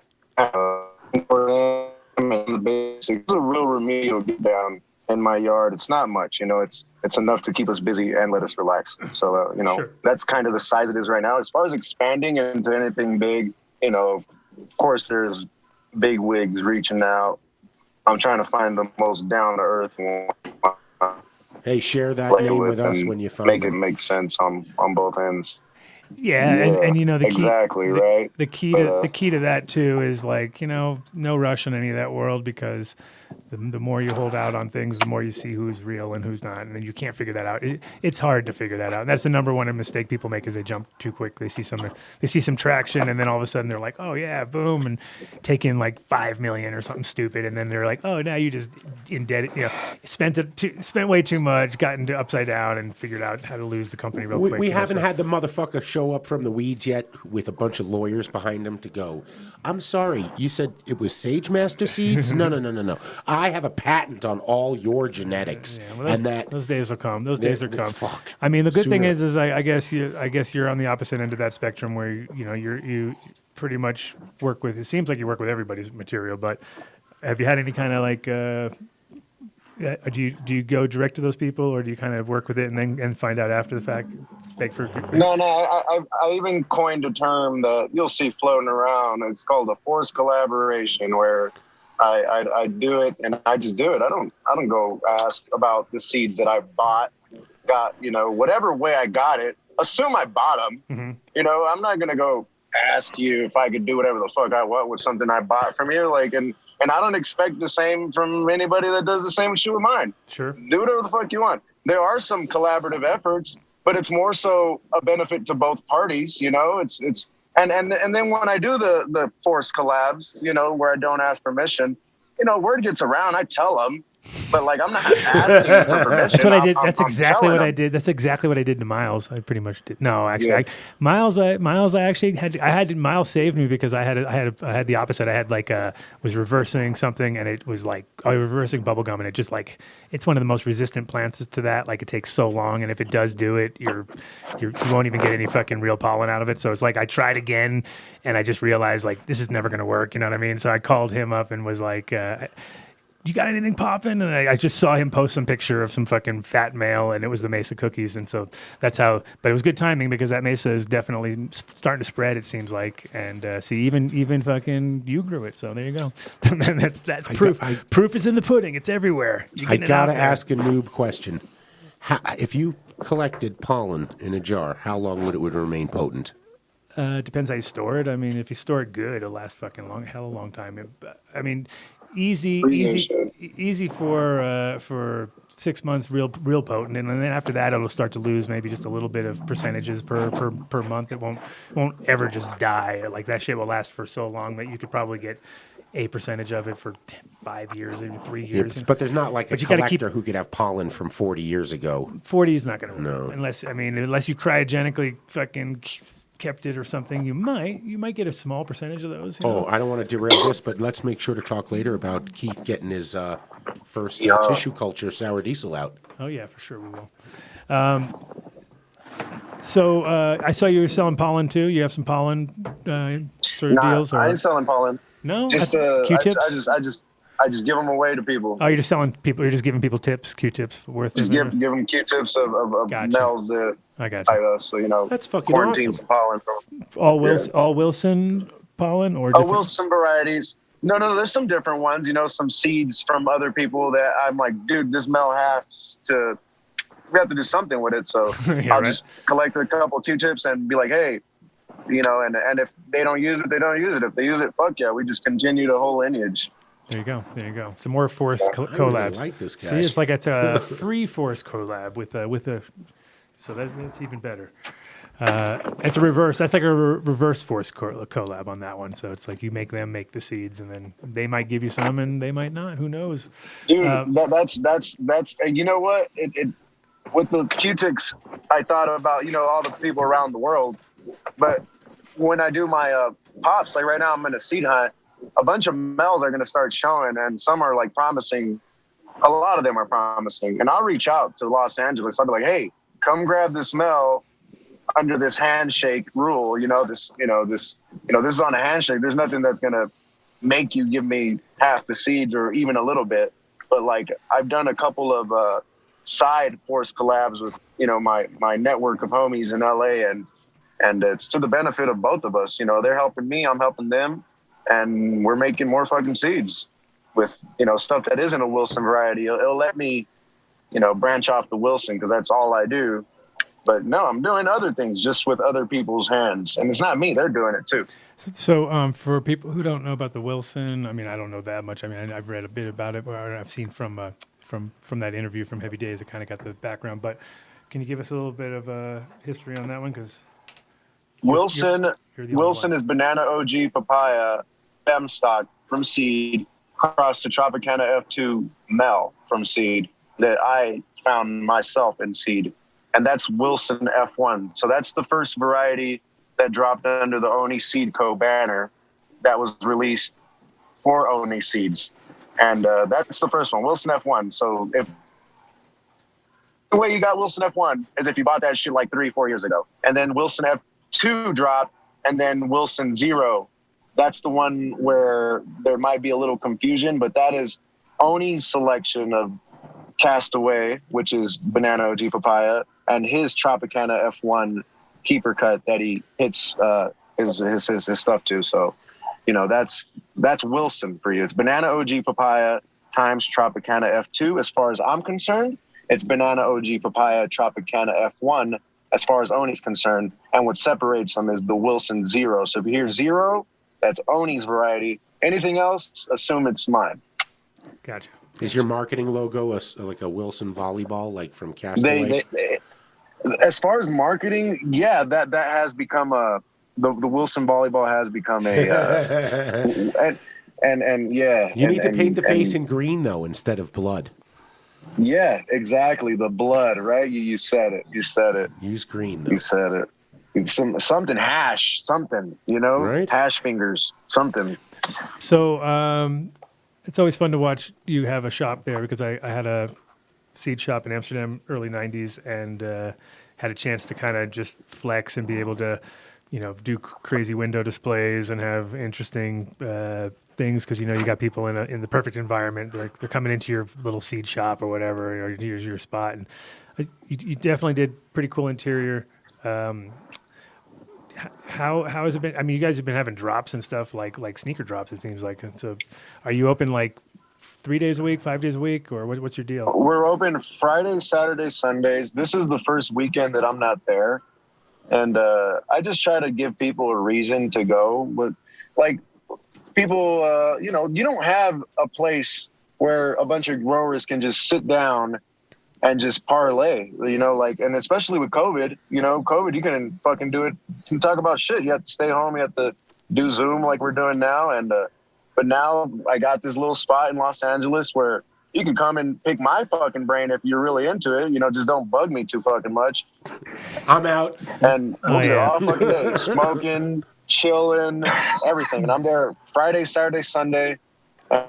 for them and the basics. It's a real remedial get down in my yard. It's not much, you know. It's enough to keep us busy and let us relax. So you know, Sure. That's kind of the size it is right now. As far as expanding into anything big, you know, of course there's big wigs reaching out. I'm trying to find the most down to earth one. Hey, share that name with us when you find make them. it make sense on both ends. Yeah, and you know the key, exactly right. The key to that too is, like, you know, no rush on any of that world, because the more you hold out on things, the more you see who's real and who's not, and then you can't figure that out. It's hard to figure that out. And that's the number one mistake people make, is they jump too quick. They see some traction, and then all of a sudden they're like, oh yeah, boom, and take in like 5 million or something stupid, and then they're like, oh, now you just indebted, you know, spent way too much, got into upside down, and figured out how to lose the company real quick. We haven't had the motherfucker show up from the weeds yet with a bunch of lawyers behind him to go, I'm sorry, you said it was Sage Master Seeds? No. I have a patent on all your genetics. Yeah, well, those days will come. Those days will come. Fuck. I mean, the good thing Sooner. is I guess you're on the opposite end of that spectrum, where you pretty much work with. It seems like you work with everybody's material, but have you had any kind of like? Do you go direct to those people, or do you kind of work with it and find out after the fact? Beg for No. I even coined a term that you'll see floating around. It's called a forced collaboration, where I do it and I just do it. I don't go ask about the seeds that I got, you know, whatever way I got it. Assume I bought them. Mm-hmm. You know, I'm not gonna go ask you if I could do whatever the fuck I want with something I bought from you. Like, and I don't expect the same from anybody that does the same shit with mine. Sure. Do whatever the fuck you want. There are some collaborative efforts, but it's more so a benefit to both parties. You know, and then when I do the forced collabs, you know, where I don't ask permission, you know, word gets around. I tell them, but like, I'm not asking for permission. That's what I did. That's I'm exactly what telling I did. That's exactly what I did to Miles. I pretty much did. No, actually, Miles. I actually had Miles saved me, because I had the opposite. I had like was reversing something, and it was like I was reversing bubblegum, and it just like, it's one of the most resistant plants to that. Like, it takes so long, and if it does do it, you won't even get any fucking real pollen out of it. So it's like, I tried again, and I just realized, like, this is never gonna work. You know what I mean? So I called him up and was like, you got anything popping? And I just saw him post some picture of some fucking fat male, and it was the Mesa cookies. And so that's how, but it was good timing, because that Mesa is definitely starting to spread, it seems like. And see, even fucking you grew it. So there you go. that's proof. Proof is in the pudding. It's everywhere. I gotta ask a noob question. If you collected pollen in a jar, how long would it remain potent? Depends how you store it. I mean, if you store it good, it'll last fucking hell of a long time. I mean, easy for 6 months, real potent, and then after that it'll start to lose maybe just a little bit of percentages per month. It won't ever just die. Like, that shit will last for so long that you could probably get a percentage of it for 5 years, maybe 3 years. Yeah, but there's not like a collector who could have pollen from 40 years ago. 40 is not going to work. No. Unless you cryogenically fucking kept it or something, you might get a small percentage of those. I don't want to derail this, but let's make sure to talk later about Keith getting his first Yeah. tissue culture sour diesel out. Oh yeah, for sure we will. So I saw you were selling pollen too. You have some pollen sort of Nah, deals, or I ain't selling pollen. no? Just Q-tips. I just give them away to people. Oh, you're just selling people. You're just giving people tips, Q-tips worth. Just give them Q-tips of Gotcha. males that I got you. so you know That's fucking quarantine awesome. some pollen from. All Wilson pollen or Oh, different? Wilson varieties. No. There's some different ones. You know, some seeds from other people that I'm like, dude, this male has to. We have to do something with it. So Yeah, I'll right. just collect a couple Q-tips and be like, hey, you know, and if they don't use it, they don't use it. If they use it, fuck yeah, we just continue the whole lineage. There you go. There you go. Some more forest I really collabs. like this guy. See, it's like it's a free forest collab with a. So that's even better. It's a reverse. That's like a reverse forest collab on that one. So it's like you make them make the seeds, and then they might give you some, and they might not. Who knows? Dude, that's you know what? It with the Q-tips, I thought about, you know, all the people around the world. But when I do my pops, like right now I'm in a seed hunt, a bunch of males are going to start showing, and some are like promising. A lot of them are promising. And I'll reach out to Los Angeles. I'll be like, hey, come grab this male under this handshake rule. This is on a handshake. There's nothing that's going to make you give me half the seeds or even a little bit. But like I've done a couple of side force collabs with, you know, my network of homies in LA, and it's to the benefit of both of us. You know, they're helping me, I'm helping them, and we're making more fucking seeds with, you know, stuff that isn't a Wilson variety. It'll let me, you know, branch off the Wilson because that's all I do. But no, I'm doing other things just with other people's hands, and it's not me; they're doing it too. So for people who don't know about the Wilson, I mean, I don't know that much. I mean, I've read a bit about it, or I've seen from that interview from Heavy Days. I kind of got the background, but can you give us a little bit of a history on that one? Because Wilson you're the only one. is banana OG papaya fem stock from seed crossed to Tropicana F2 Mel from seed that I found myself in seed, and that's Wilson F1. So that's the first variety that dropped under the Oni Seed Co. banner that was released for Oni Seeds. And that's the first one, Wilson F1. So if the way you got Wilson F1 is if you bought that shit like 3-4 years ago. And then Wilson F2 dropped, and then Wilson 0. That's the one where there might be a little confusion, but that is Oni's selection of Castaway, which is banana OG papaya, and his Tropicana F1 keeper cut that he hits his stuff to. So, you know, that's Wilson for you. It's banana OG papaya times Tropicana F2. As far as I'm concerned, it's banana OG papaya Tropicana F1 as far as Oni's concerned. And what separates them is the Wilson 0. So if you hear 0, that's Oni's variety. Anything else, assume it's mine. Gotcha. Is your marketing logo like a Wilson volleyball, like from Castaway? They, as far as marketing, yeah, that has become the Wilson volleyball has become a and yeah. You need to paint the face in green though instead of blood. Yeah, exactly. The blood, right? You said it. You said it. Use green though. You said it. It's something hash, something, you know, right? Hash fingers, something. So it's always fun to watch you have a shop there because I had a seed shop in Amsterdam early 90s and had a chance to kind of just flex and be able to, you know, do crazy window displays and have interesting things because, you know, you got people in the perfect environment. Like they're coming into your little seed shop or whatever, or here's your spot. And you definitely did pretty cool interior. How has it been? I mean, you guys have been having drops and stuff like sneaker drops, it seems like. So are you open like 3 days a week, 5 days a week, or what's your deal? We're open Fridays, Saturdays, Sundays. This is the first weekend that I'm not there. And I just try to give people a reason to go. But like people, you know, you don't have a place where a bunch of growers can just sit down and just parlay, you know, like, and especially with COVID, you know, you couldn't fucking do it. You talk about shit. You have to stay home. You have to do Zoom like we're doing now. And, but now I got this little spot in Los Angeles where you can come and pick my fucking brain if you're really into it. You know, just don't bug me too fucking much. I'm out. And we'll do it all fucking day. Smoking, chilling, everything. And I'm there Friday, Saturday, Sunday.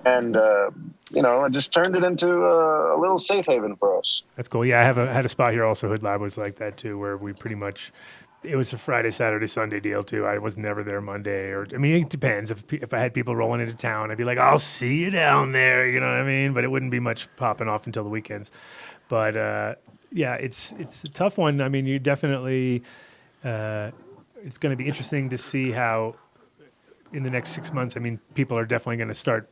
and I just turned it into a little safe haven for us. That's cool. Yeah, I had a spot here also. Hood Lab was like that too, where we pretty much. It was a Friday, Saturday, Sunday deal too. I was never there Monday, or I mean, it depends. If I had people rolling into town, I'd be like, "I'll see you down there," you know what I mean? But it wouldn't be much popping off until the weekends. But yeah, it's a tough one. I mean, you definitely. It's going to be interesting to see how, in the next 6 months. I mean, people are definitely going to start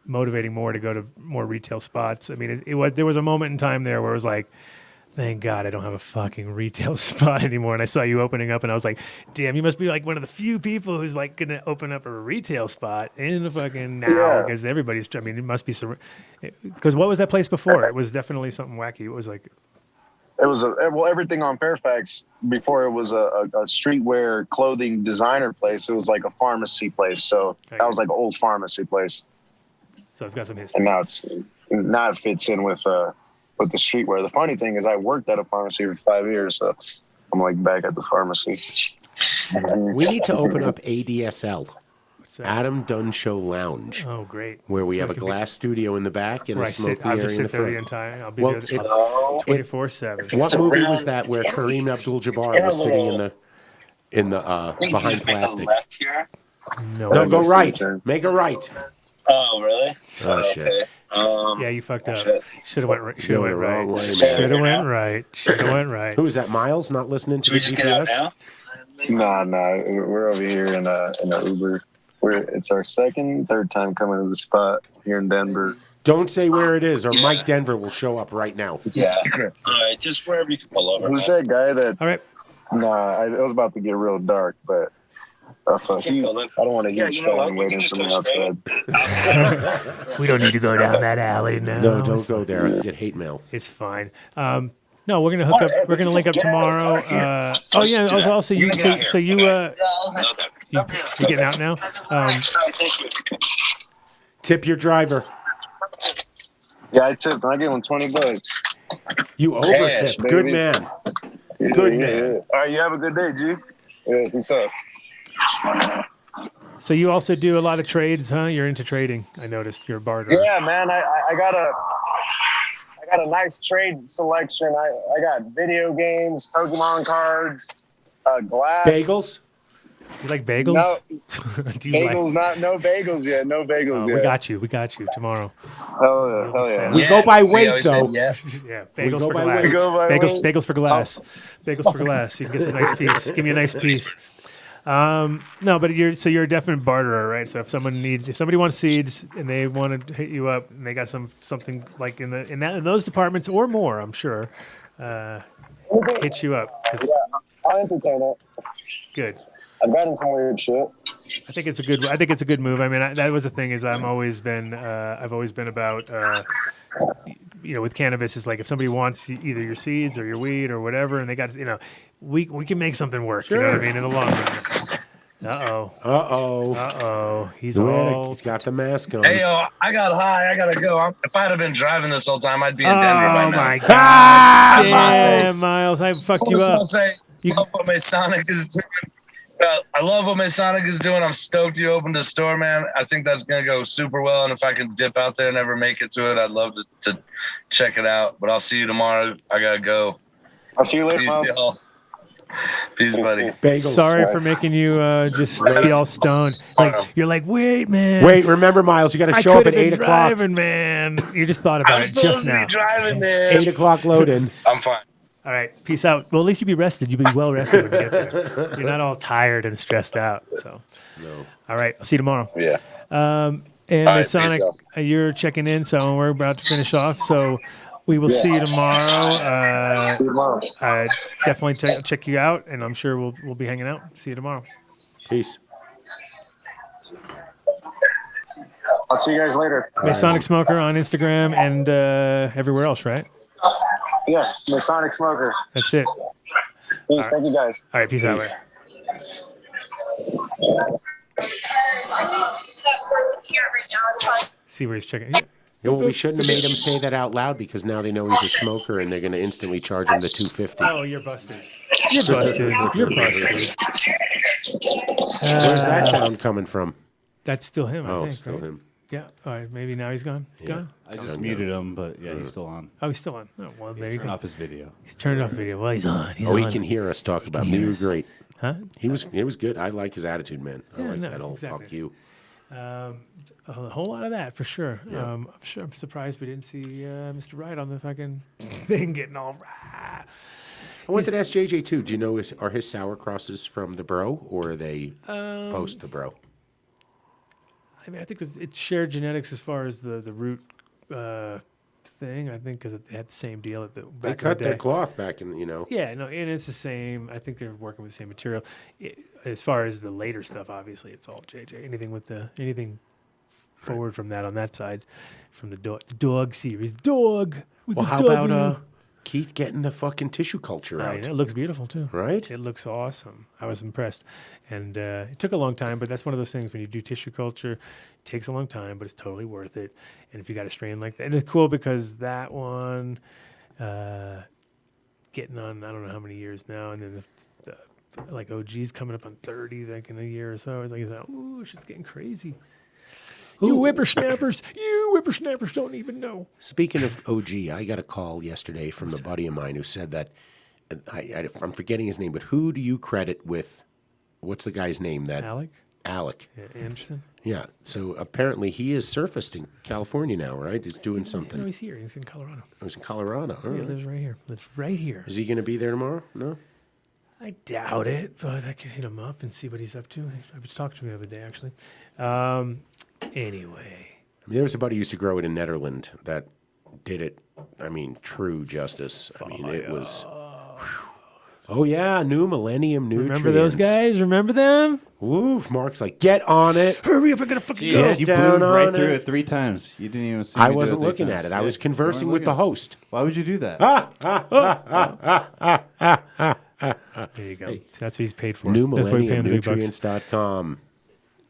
motivating more to go to more retail spots. I mean, there was a moment in time there where it was like. Thank God I don't have a fucking retail spot anymore. And I saw you opening up, and I was like, damn, you must be like one of the few people who's like going to open up a retail spot in the fucking now, because everybody's, I mean, it must be, because what was that place before? It was definitely something wacky. It was like. It was everything on Fairfax before it was a streetwear clothing designer place. It was like a pharmacy place. So that was like an old pharmacy place. So it's got some history. And now it fits in with the streetwear. The funny thing is I worked at a pharmacy for 5 years, so I'm like back at the pharmacy. We need to open up ADSL, Adam Dunn Show Lounge. Oh, great. Where we have a glass studio in the back and a smoking I'll area just in the sit there the front. entire. I'll be there 24/7. What movie was that where Kareem Abdul-Jabbar was sitting in the behind plastic? No, go right. Make a right. Oh, really? Oh, shit. Yeah, you fucked up. Should have went right. Should have went right. Should have went right. Should have went right. Who is that? Miles not listening to the GPS? Nah. We're over here in a Uber. It's our third time coming to the spot here in Denver. Don't say where it is, or Mike Denver will show up right now. Yeah. All right, just wherever you can pull over. Who's that guy that? All right. Nah, it was about to get real dark, but. I don't want to hear Sean waiting for me outside. We don't need to go down that alley now. No, don't go there. I get hate mail. It's fine. No, we're gonna hook up. We're gonna link up tomorrow. Oh yeah. Also, you getting out now? Tip your driver. Yeah, I tipped. I gave him $20. You over-tip. Good man. Good man. All right, you have a good day, G. Yeah, peace up. So you also do a lot of trades, huh? You're into trading. I noticed you're a barter. Yeah, man. I got a nice trade selection. I got video games, Pokemon cards, glass. Bagels? You like bagels? No. Do you bagels, no bagels yet. No bagels yet. We got you tomorrow. Hell yeah. We go by weight, though. Yeah, bagels for glass. Bagels for glass. Bagels for glass. You can get some nice piece. Give me a nice piece. No, but you're a definite barterer, right? So if somebody wants seeds and they want to hit you up and they got something like in those departments or more, I'm sure, hit you up. Yeah, I'll entertain it. Good. I've gotten some weird shit. I think it's a good move. I mean, that was the thing is I've always been about, with cannabis, it's like if somebody wants either your seeds or your weed or whatever, and they got, we can make something work. Sure. You know what I mean? In the long run. Uh-oh. He's got the mask on. Hey, yo, I got high. I got to go. If I'd have been driving this whole time, I'd be in Denver by now. Oh, my God. Damn, Miles. I fucked you up. I love what Masonic is doing. I love what Masonic is doing. I'm stoked you opened a store, man. I think that's going to go super well. And if I can dip out there and ever make it to it, I'd love to check it out. But I'll see you tomorrow. I got to go. I'll see you later, Peace, y'all. Peace, buddy. Bagels. Sorry for making you just be all stoned. You're like, wait, man. Wait, remember, Miles, you got to show up at 8 o'clock. Driving, man. You just thought about it just now. Driving, man. 8 o'clock load in. I'm fine. All right, peace out. Well, at least you'll be rested. You'll be well rested when you get there. You're not all tired and stressed out. So, no. All right, I'll see you tomorrow. Yeah. And right, Masonic, you're checking in, so we're about to finish off. So we will see you tomorrow. See you tomorrow. Definitely check you out, and I'm sure we'll be hanging out. See you tomorrow. Peace. I'll see you guys later. Masonic Smoker on Instagram and everywhere else, right? Yeah, Masonic Smoker. That's it. Peace. Thank you, guys. All right, peace out. See where he's checking. We shouldn't have made him say that out loud because now they know he's a smoker and they're going to instantly charge him the $250. Oh, you're busted. You're busted. You're busted. Where's that sound coming from? That's still him. Oh, I think, still right? him. Yeah. All right. Maybe now he's gone. Yeah. Gone. I just muted him, but yeah, he's still on. Oh, he's still on. Oh, well, there you Turn go. off his video. He's turned off video. Well, he's on. He's Oh, on. he can hear us talk about him. hear He was us. great. Huh? He was good. I like his attitude, man. I Yeah, like no, that old exactly. fuck you. A whole lot of that for sure. Yeah. I'm surprised we didn't see Mr. Wright on the fucking thing getting all. I wanted to ask JJ too. Do you know are his sour crosses from the bro or are they post the bro? I mean, I think it's shared genetics as far as the root thing. I think because they had the same deal at the back They in cut the their day. cloth back in, Yeah, no, and it's the same. I think they're working with the same material. As far as the later stuff, obviously, it's all JJ. Anything forward from that on that side, from the Dawg series, Dawg. With Well, the how W. about Keith getting the fucking tissue culture I out? know, it looks beautiful too. Right? It looks awesome. I was impressed, and it took a long time, but that's one of those things when you do tissue culture, it takes a long time, but it's totally worth it. And if you got a strain like that, and it's cool because that one, getting on, I don't know how many years now, and then the like OG's coming up on 30, like in a year or so. It's like, ooh, shit's getting crazy. You whippersnappers don't even know. Speaking of OG, I got a call yesterday from a buddy of mine who said that, I'm forgetting his name, but who do you credit with, what's the guy's name? Alec. Yeah, Anderson. Yeah, so apparently he is surfaced in California now, right? He's doing something. No, he's here. He's in Colorado. Oh, he's in Colorado. All He right. lives right here. Lives right here. Is he going to be there tomorrow? No? I doubt it, but I can hit him up and see what he's up to. I was talking to him the other day, actually. Anyway. I mean, there was a buddy who used to grow it in Netherlands that did it, I mean, true justice. I mean, it was... Oh, yeah, new Millennium nutrients. Remember those guys? Remember them? Woo, Mark's like, get on it. Hurry up, I gotta fucking Jeez, go. you down blew right on through it. it 3 times. You didn't even see I me do wasn't 3 looking times. at it. I Yeah, was you conversing weren't with the looking. host. Why would you do that? There you go. That's what he's paid for. New That's why we pay him the big bucks. MillenniumNutrients.com.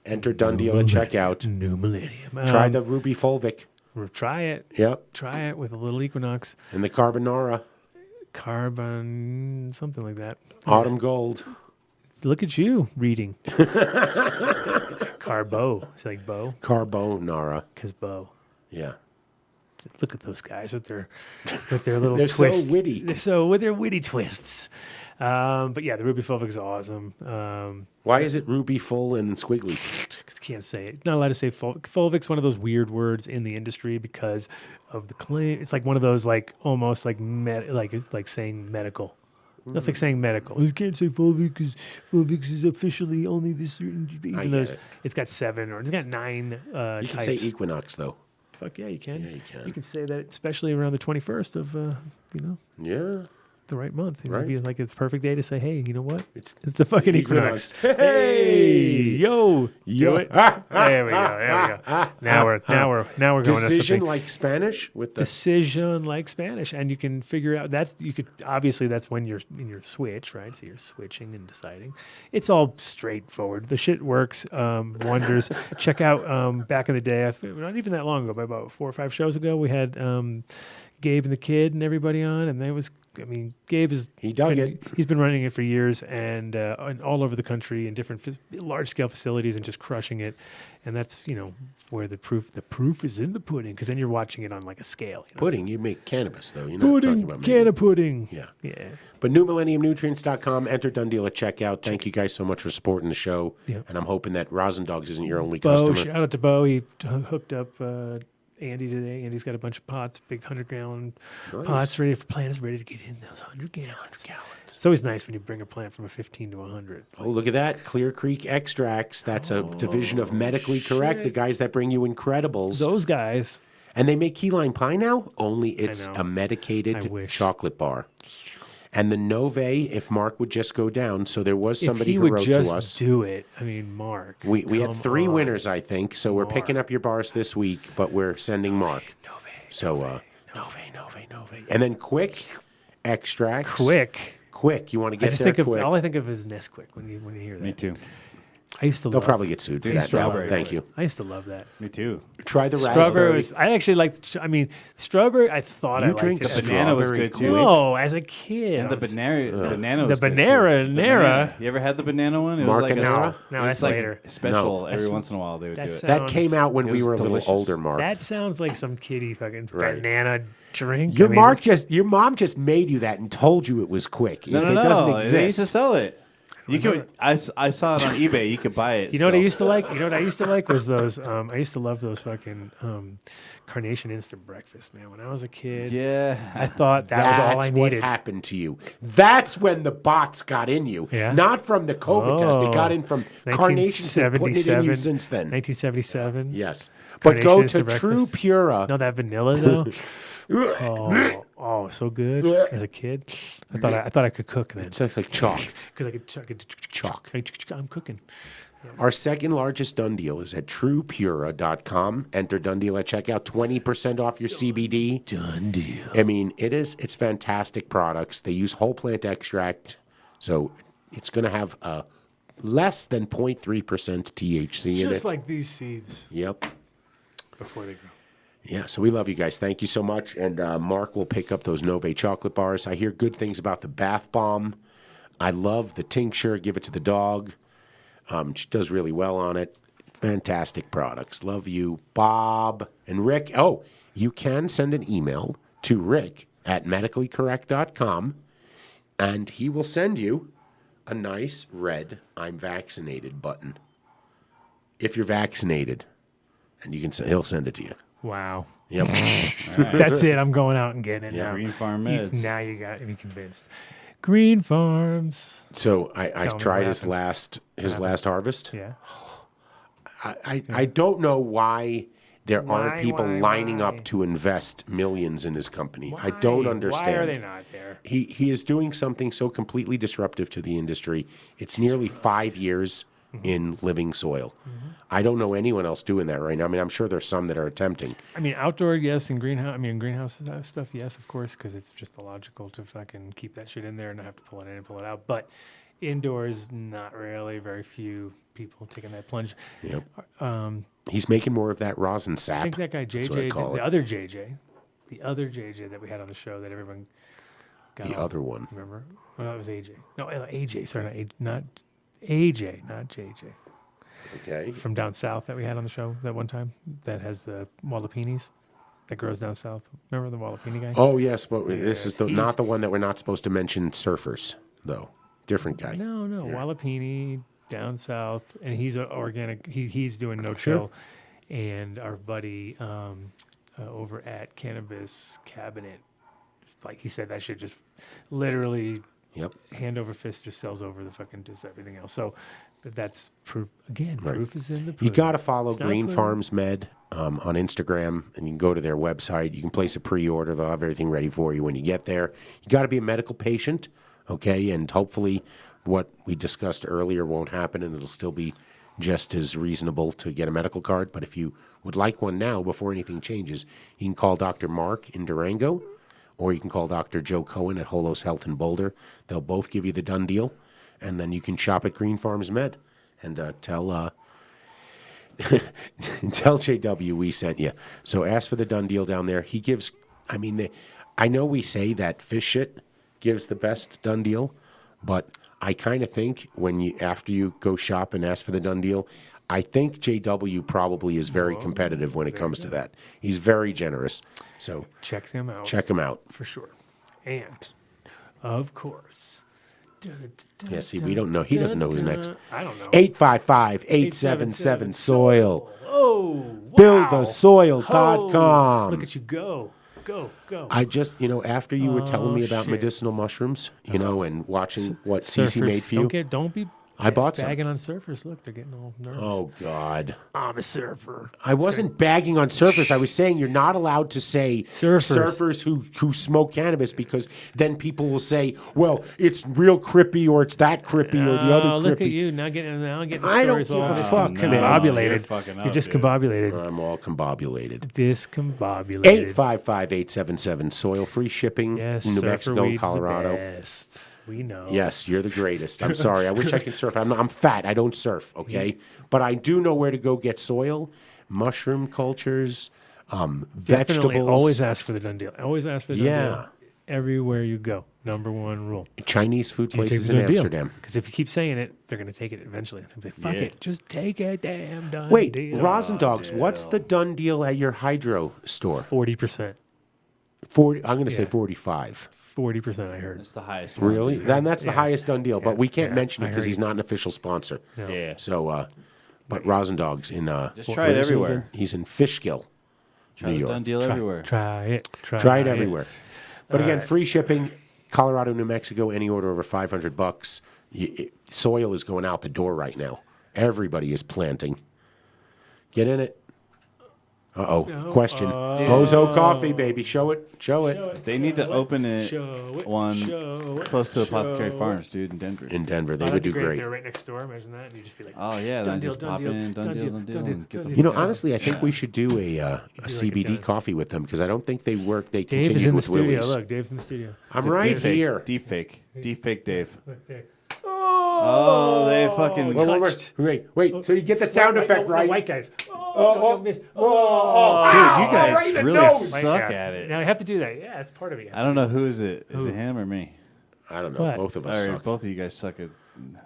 Enter Dunn deal at checkout. New Millennium. Try the Ruby Fulvic. Try it. Yep. Try it with a little Equinox. And the Carbonara. Carbon, something like that. Autumn Gold. Look at you reading. Carbo. It's like bow. Carbonara. Because bow. Yeah. Look at those guys with their little They're so twists. witty. They're so with their witty twists. But yeah, the Ruby Fulvic is awesome. Why is it Ruby full and squigglies? Can't say it. Not allowed to say Fulvic's one of those weird words in the industry because of the claim. It's like one of those like almost like it's like saying medical. That's like saying medical. You can't say Fulvic because Fulvic is officially only this certain. I get it. It's got 7 or it's got 9 You can types. say Equinox, though. Fuck yeah, you can. Yeah, you can. You can say that, especially around the 21st of Yeah. the right month. It Right. would be like it's a perfect day to say, hey, you know what? It's the fucking Equinox. Hey, yo, do it. There we go. Now we're going to Decision something. like Spanish with the Decision like Spanish, and you can figure out that's when you're in your switch, right? So you're switching and deciding. It's all straightforward. The shit works wonders. Check out back in the day, not even that long ago, but about 4 or 5 shows ago, we had Gabe and the Kid and everybody on, and there was. I mean, Gabe he dug it. He's been running it for years and all over the country in different large scale facilities and just crushing it. And that's where the proof is in the pudding because then you're watching it on like a scale. Pudding, you make cannabis though. You're not talking about can of pudding. Yeah. But newmillenniumnutrients.com. Enter Dunn deal at checkout. Thank you guys so much for supporting the show. Yep. And I'm hoping that Rosin Dogs isn't your only Bo, customer. shout out to Bo. He hooked up Andy today. Andy's got a bunch of pots, big 100-gallon pots ready for plants, ready to get in those 100 gallons. It's always nice when you bring a plant from a 15 to 100. Oh, look at that. Clear Creek Extracts. That's a division of Medically Correct, the guys that bring you Incredibles. Those guys. And they make key lime pie now, only it's know. a medicated I wish. chocolate bar. And the Nove, if Mark would just go down, so there was somebody if he who would wrote just to us. do it. I mean, Mark. We had 3 on. winners, I think, so we're picking up your bars this week, but we're sending Mark. Nove. And then Quick Extracts. Quick. You want to I get just there think quick. all I think of is Nesquik when you hear that. Me too. I used to They'll love probably get sued for that. strawberry. Thank you. I used to love that. Me too. Try the Strawberry raspberry. I actually liked. I mean, strawberry. I thought I You liked drink it. The banana was strawberry good too. No, as a kid. And the banana The was good, too. banana, The Nara. banana. You ever had the banana one? It was like Marcanara? No, it was that's like later. special. No. Every once in a while they would do it. That came out when It we was were a delicious. little older, Mark. That sounds like some kiddie fucking Right. banana drink. Your I mean, mom just made you that and told you it was quick. No, it doesn't They used to exist. sell it. You could. I saw it on eBay. You could buy it. You know what I used to like? You know what I used to like was those. I used to love those fucking carnation instant breakfast, man. When I was a kid, Yeah. I thought that was all I what needed. happened to you. That's when the bots got in you. Yeah? Not from the COVID test. It got in from carnation's been putting it in you 1977. since then. 1977. Yes. But Carnation go to instant True breakfast. Pura. No, that vanilla though. So good as a kid. I thought I could cook then It's like chalk. because I could chalk. I'm cooking. Our second largest Dunn deal is at truepura.com. Enter Dunn deal at checkout, 20% off your CBD. Done deal. I mean, it's fantastic products. They use whole plant extract, so it's going to have less than 0.3% THC in it. Just like these seeds Yep. before they grow. Yeah, so we love you guys. Thank you so much. And Mark will pick up those Nove chocolate bars. I hear good things about the bath bomb. I love the tincture. Give it to the dog. She does really well on it. Fantastic products. Love you, Bob and Rick. Oh, you can send an email to Rick at medicallycorrect.com, and he will send you a nice red I'm vaccinated button. If you're vaccinated, and he'll send it to you. Wow. Yep. That's it. I'm going out and getting it now. Green Farm Meds. Now you got me convinced. Green Farms. So I Tell me tried what his happened. last harvest. Yeah. I don't know why there aren't Why, people why, lining why? up to invest millions in his company. I don't understand. Why are they not there? He is doing something so completely disruptive to the industry. It's nearly 5 years in living soil. I don't know anyone else doing that right now. I mean, I'm sure there's some that are attempting. I mean, outdoor, yes, and greenhouse. I mean, greenhouse stuff, yes, of course, because it's just illogical to fucking keep that shit in there and not have to pull it in and pull it out. But indoors, not really. Very few people taking that plunge. Yep. He's making more of that rosin sap. I think that guy That's what I JJ, call the it. other JJ that we had on the show that everyone got The off, other one. Remember? Well, that was AJ. No, AJ. Sorry, not AJ, not JJ. Okay. From down south that we had on the show that one time that has the Wallapeenies that grows down south. Remember the Wallapini guy? Oh, yes, but this is He's- not the one that we're not supposed to mention surfers, though. Different guy. No, Wallapini down south, and he's a organic. He's doing no Sure. chill, and our buddy over at Cannabis Cabinet, it's like he said that shit just literally, hand over fist, just sells over the fucking just everything else. So that's proof again. Right. Proof is in the. You pudding. got to follow It's not Green pudding. Farms Med on Instagram, and you can go to their website. You can place a pre-order. They'll have everything ready for you when you get there. You got to be a medical patient, okay? And hopefully what we discussed earlier won't happen, and it'll still be just as reasonable to get a medical card. But if you would like one now before anything changes, you can call Dr. Mark in Durango, or you can call Dr. Joe Cohen at Holos Health in Boulder. They'll both give you the done deal, and then you can shop at Green Farms Med and tell JW we sent you. So ask for the done deal down there. He gives, I mean, I know we say that fish shit gives the best done deal, but I kind of think after you go shop and ask for the done deal, I think JW probably is very competitive when it comes to that. He's very generous. So check them out. Check him out. For sure. And, of course. Yeah, see, we don't know. He doesn't know who's next. I don't know. 855-877-SOIL. Oh, BuildTheSoil.com. Look at you go. Go. I just, after you were telling me about medicinal mushrooms, and watching what Cece Surfers, made for you. Don't be I bought some. bagging on surfers. Look, they're getting all nervous. Oh, God. I'm a surfer. I wasn't bagging on surfers. I was saying you're not allowed to say surfers who smoke cannabis, because then people will say, well, it's real crippy, or it's that crippy, or the other crippy. Look at you now getting I don't stories give all a fuck, man. combobulated. fucking You're up, just dude. combobulated. I'm all combobulated. Discombobulated. 855-877 soil free shipping Yes, in New surfer Mexico, weed's the Colorado. best. We know. Yes, you're the greatest. I'm sorry. I wish I could surf. I'm fat. I don't surf, okay? But I do know where to go get soil, mushroom cultures, Definitely vegetables. always ask for the done deal. Always ask for the done Yeah. deal. Everywhere you go. Number one rule. Chinese food places in Amsterdam. Because if you keep saying it, they're going to take it eventually. They're going to be like, fuck it. Just take a damn done Wait, deal. Rosendogs, what's the done deal at your hydro store? 40%. 40. I'm going to say 45. 40%, I heard. It's the highest one. Really? Then that's the highest done deal. But we can't mention it I because heard he's not an official sponsor. No. Yeah. So, but Rosendogs in Just try it everywhere. He's in Fishkill, Try New the York. done deal everywhere. Try it. Try it everywhere. But again, free shipping. Colorado, New Mexico, any order over $500. Soil is going out the door right now. Everybody is planting. Get in it. Question. Ozo coffee, baby. Show it. They need to open it one close to Apothecary Farms, dude, in Denver. In Denver, they would do great. They're right next door. Imagine that. And you just be like, Oh yeah, then just pop in, done deal, and get the You know, honestly, I think we should do a CBD coffee with them because I don't think they work. They Dave is continue in the with studio. Willie's. Look, Dave's in the studio. I'm right here. Deep fake Dave. Oh, they fucking. Wait. So you get the sound effect right. White guys. Oh. Dude, you guys right in the really nose. suck at it. Now I have to do that. Yeah, it's part of it. I don't know who is it. Is it him or me? I don't know. What? Both of us All right, suck. both of you guys suck at.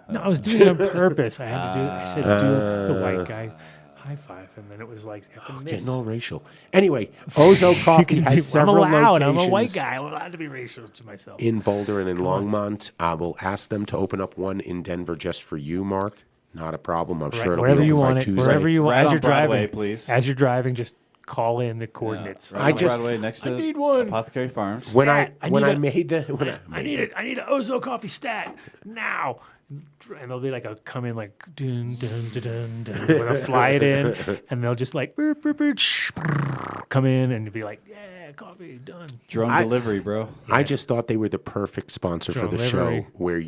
No, I was doing it on purpose. I had to do it. I said, do the white guy high five, and then it was like, you have to miss. Getting all racial. Anyway, Ozo Coffee has several I'm allowed. locations. I'm a white guy. I'm allowed to be racial to myself. In Boulder and in Longmont. I will ask them to open up one in Denver just for you, Mark. Not a problem. I'm sure it'll wherever be you open by want it. Tuesday. Wherever you want. Right As on you're Broadway, driving, please. As you're driving, just call in the coordinates. Right on just- Broadway next to I need one. Apothecary Farms. When I I made the I need it. I need an Ozo coffee stat now. And they'll be like, come in like dun dun dun dun dun. When they'll fly it in, and they'll just like come in and be like, yeah, coffee done. Drone delivery, bro. I just thought they were the perfect sponsor for the Delivery. show, where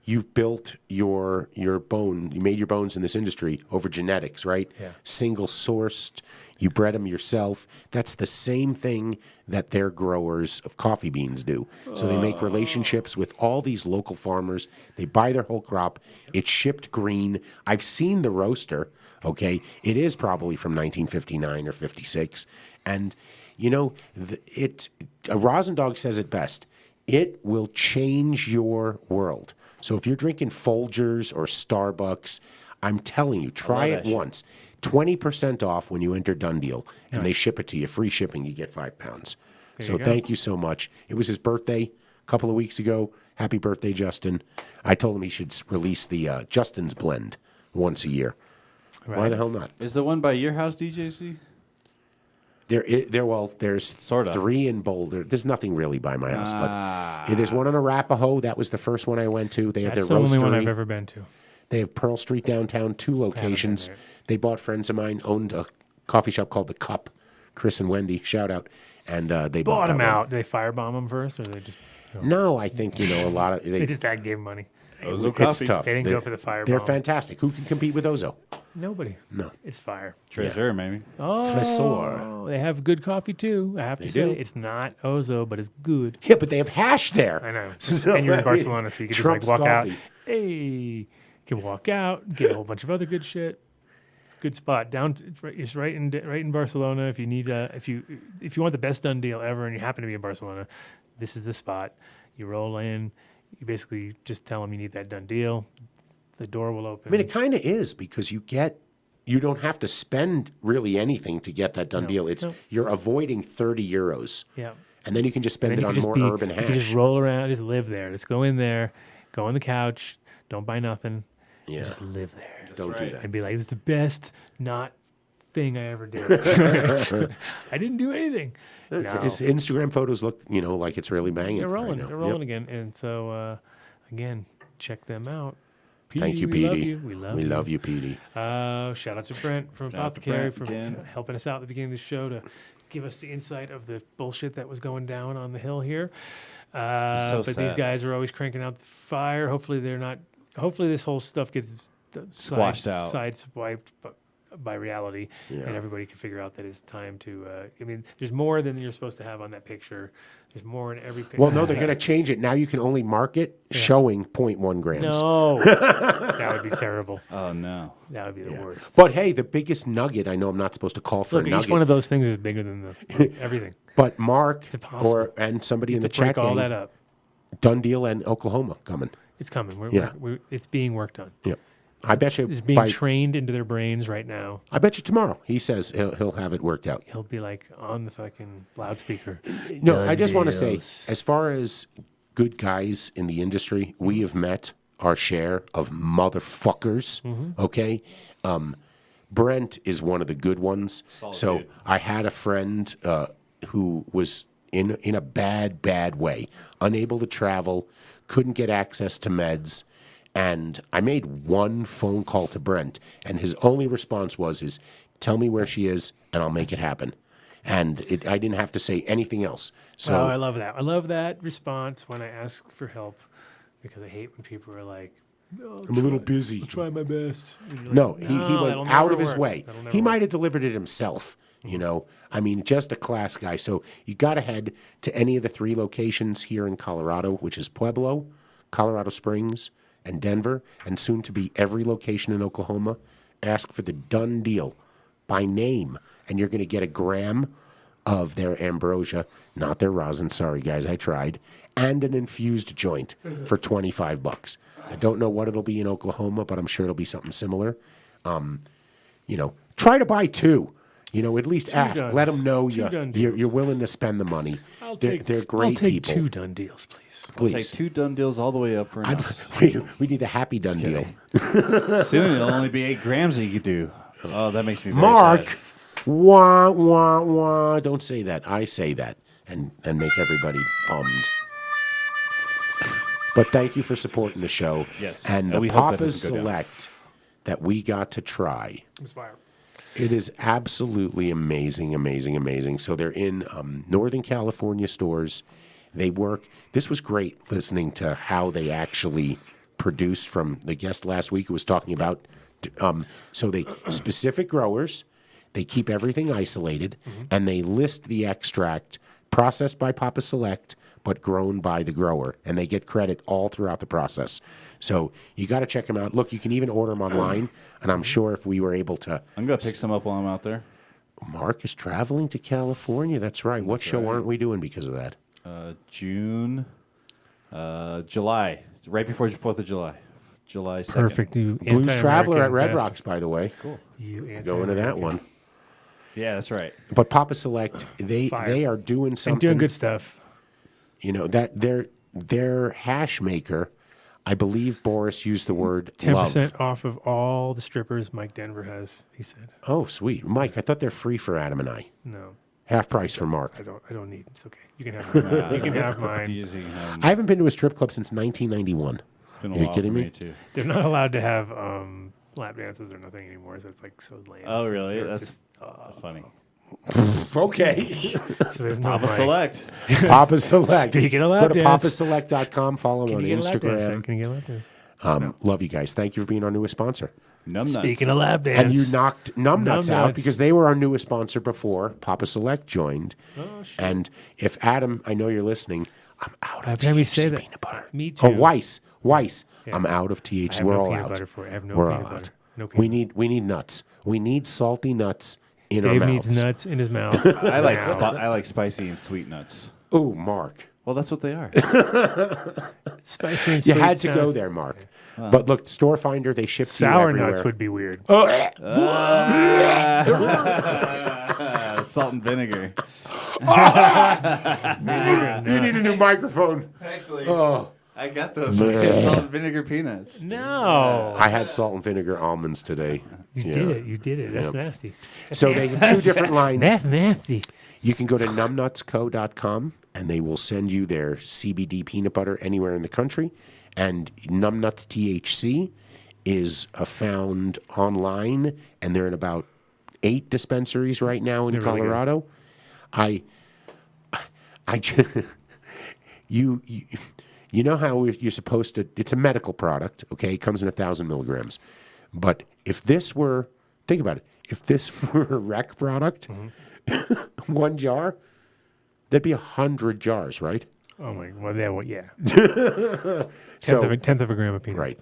you've built your bone, you made your bones in this industry over genetics, right? Yeah. Single sourced, you bred them yourself. That's the same thing that their growers of coffee beans do. So they make relationships with all these local farmers. They buy their whole crop. It's shipped green. I've seen the roaster. Okay, it is probably from 1959 or 56, and you know Rosendog says it best. It will change your world. So if you're drinking Folgers or Starbucks, I'm telling you, try it once. 20% off when you enter Done Deal, and they ship it to you. Free shipping, you get 5 pounds. So thank you so much. It was his birthday a couple of weeks ago. Happy birthday, Justin. I told him he should release the Justin's Blend once a year. Right. Why the hell not? Is the one by your house, DJC? There's Sorta. 3 in Boulder. There's nothing really by my house, but there's one on Arapahoe. That was the first one I went to. They have That's their the only roastery. one I've ever been to. They have Pearl Street downtown, 2 locations. there. They bought friends of mine, owned a coffee shop called The Cup. Chris and Wendy, shout out. And they bought Bought them that one. out. Did they firebomb them first, or they just No, I think, a lot of... they just gave them money? Ozo It's coffee. tough. They didn't go for the firebomb. They're fantastic. Who can compete with Ozo? Nobody. No. It's fire. Treasure, maybe. Oh, Tresor. they have good coffee too. I have to say, do. it's not Ozo, but it's good. Yeah, but they have hash there. I know. So, and you're in I mean, Barcelona, so you can Trump's just like walk coffee. out. Hey, you can walk out, get a whole bunch of other good shit. It's a good spot. It's right in Barcelona. If you need if you want the best done deal ever, and you happen to be in Barcelona, this is the spot. You roll in. You basically just tell them you need that done deal. The door will open. I mean, it kind of is because you don't have to spend really anything to get that done deal. You're avoiding 30 euros. Yeah. And then you can just spend And it then on you can more urban You hash. can just roll around, just live there. Just go in there, go on the couch, don't buy nothing. Yeah. Just live there. Don't do that. And be like, this is the best thing I ever did. I didn't do anything. No. His Instagram photos look, like it's really banging. They're rolling. right now. They're rolling Yep. again. And so, again, check them out. Petey, Thank you, we love Petey. you. We love We you. love you, Petey. Shout out to Brent from Shout out to Apothecary Brent for again. helping us out at the beginning of the show to give us the insight of the bullshit that was going down on the hill here. so But these sad. guys are always cranking out the fire. Hopefully they're not. Hopefully this whole stuff gets Squashed out. sideswiped by reality, Yeah. and everybody can figure out that it's time to. I mean, there's more than you're supposed to have on that picture. There's more in every picture. Well, no, they're going to change it. Now you can only market showing 0.1 grams. No, that would be terrible. Oh no, that would be the worst. But hey, the biggest nugget. I know I'm not supposed to call for Look, a nugget. each one of those things is bigger than everything. But Mark impossible. and somebody You in have the to break chat all gang, that up. done deal and Oklahoma coming. It's coming. Yeah. It's being worked on. Yeah. I bet you It's being trained into their brains right now. I bet you tomorrow. He says he'll have it worked out. He'll be like on the fucking loudspeaker. No, I just want to say, as far as good guys in the industry, we have met our share of motherfuckers. Okay, Brent is one of the good ones. So I had a friend who was in a bad way, unable to travel, couldn't get access to meds. And I made one phone call to Brent, and his only response was, tell me where she is, and I'll make it happen. And I didn't have to say anything else. So I love that. I love that response when I ask for help, because I hate when people are like, I'm a little busy. I'll try my best. No, he that'll went never out of his work. way. That'll never He work. might have delivered it himself. You know, I mean, just a class guy. So you got to head to any of the 3 locations here in Colorado, which is Pueblo, Colorado Springs, and Denver, and soon to be every location in Oklahoma. Ask for the Dunn deal by name, and you're going to get a gram of their Ambrosia, not their rosin. Sorry, guys, I tried, and an infused joint for $25. I don't know what it'll be in Oklahoma, but I'm sure it'll be something similar. You know, try to buy 2. You know, at least ask. Dunns. Let them know 2 Dunn deals. you're willing to spend the money. They're great I'll take people. 2 Dunn deals, please. I'll take 2 Dunn deals all the way up for an ounce. We need a happy Dunn deal. Soon it'll only be 8 grams that you could do. Oh, that makes me very Mark, sad. wah, wah, wah. Don't say that. I say that and make everybody bummed. But thank you for supporting the show. Yes. And And the we hope that Papa's doesn't go down. Select that we got to try. It was fire. It is absolutely amazing, amazing, amazing. So they're in Northern California stores. They work. This was great listening to how they actually produced from the guest last week who was talking about. So they specific growers, they keep everything isolated, and they list the extract processed by Papa Select, but grown by the grower, and they get credit all throughout the process. So you got to check them out. Look, you can even order them online, and I'm sure if we were able to... I'm going to pick some up while I'm out there. Mark is traveling to California. That's right. What show aren't we doing because of that? June, July, right before 4th of July. July 2nd. Perfect. You Blues Traveler at Red anti-American Rocks, by the way. Cool. Going to that one. Yeah, that's right. But Papa Select, they are doing something. And doing good stuff. You know, that their hash maker, I believe Boris used the word 10% love. off of all the strippers Mike Denver has, he said. Oh, sweet. Mike, I thought they're free for Adam and I. No. Half price for Mark. I don't need. It's okay. You can have mine. You can have mine. I haven't been to a strip club since 1991. It's been a Are you while kidding for me? too. They're not allowed to have lap dances or nothing anymore, so it's like so lame. Oh, really? They're That's just, funny. Okay. So there's no Papa way. Select. Papa Select. Speaking of Go lap to dance. papaselect.com. Follow them on Can you get a lap dance? Instagram. Can you get a lap dance? Love you guys. Thank you for being our newest sponsor. Numbnuts. Speaking of lap dance. And you knocked Numbnuts out Numbnuts. because they were our newest sponsor before Papa Select joined. Oh, shit. And if Adam, I know you're listening, I'm out of I've heard me THC say that. peanut butter. Me too. Oh, Weiss. Yeah. I'm out of THC. I have We're no all peanut out. butter for it. I have no We're peanut all butter. out. No peanut We need nuts. We need salty nuts in Dave our needs mouths. nuts in his mouth. I like now. I like spicy and sweet nuts. Oh, Mark. Well, that's what they are. Spicy and You sweet had to go sound. there, Mark. But look, Store Finder, they ship to you Sour everywhere. nuts would be weird. Salt and vinegar. You need a new microphone. Actually, Oh. I got those Bleh. salt and vinegar peanuts. No. I had salt and vinegar almonds today. You Yeah. did it. You did it. That's Yep. nasty. So they have two different lines. That's nasty. You can go to numbnutsco.com and they will send you their CBD peanut butter anywhere in the country. And Numbnuts THC is found online, and they're in about 8 dispensaries right now in They're really good. Colorado. You know how you're supposed to, it's a medical product, okay? It comes in 1,000 milligrams. But if this were, think about it, if this were a rec product, Mm-hmm. 1 jar, that'd be 100 jars, right? Oh my, well, yeah. So, tenth of a gram of peanuts. right.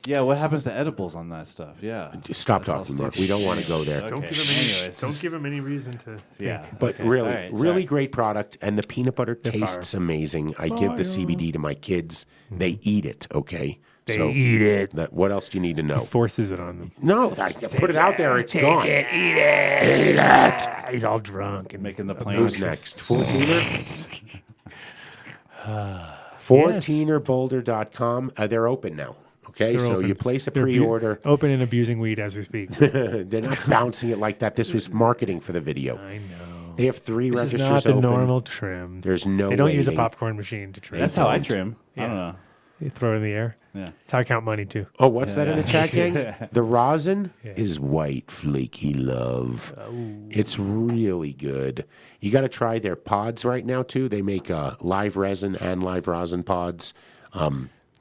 Yeah, what happens to edibles on that stuff? Yeah. Stop That's all talking, Mark. We don't want to go there. Okay. Don't give them any reason to. Yeah. But Okay. really, All right, really sorry. great product, and the peanut butter tastes amazing. I give the CBD to my kids. They eat it, okay? They eat it. What else do you need to know? He forces it on them. No, I put it out there. It's gone. Eat it. Eat it. He's all drunk and Making the plane. Who's next? 14er? 14erboulder.com. They're open now. Okay, They're so open. you place a They're pre-order. Open and abusing weed as we speak. They're not bouncing it like that. This was marketing for the video. I know. They have 3 This registers is not the open. normal trim. There's no They don't use a waiting. popcorn machine to trim. That's how I trim. I don't know. You throw it in the air. Yeah. That's how I count money too. Oh, what's that in the chat, gang? The rosin is white flaky love. It's really good. You got to try their pods right now too. They make live resin and live rosin pods.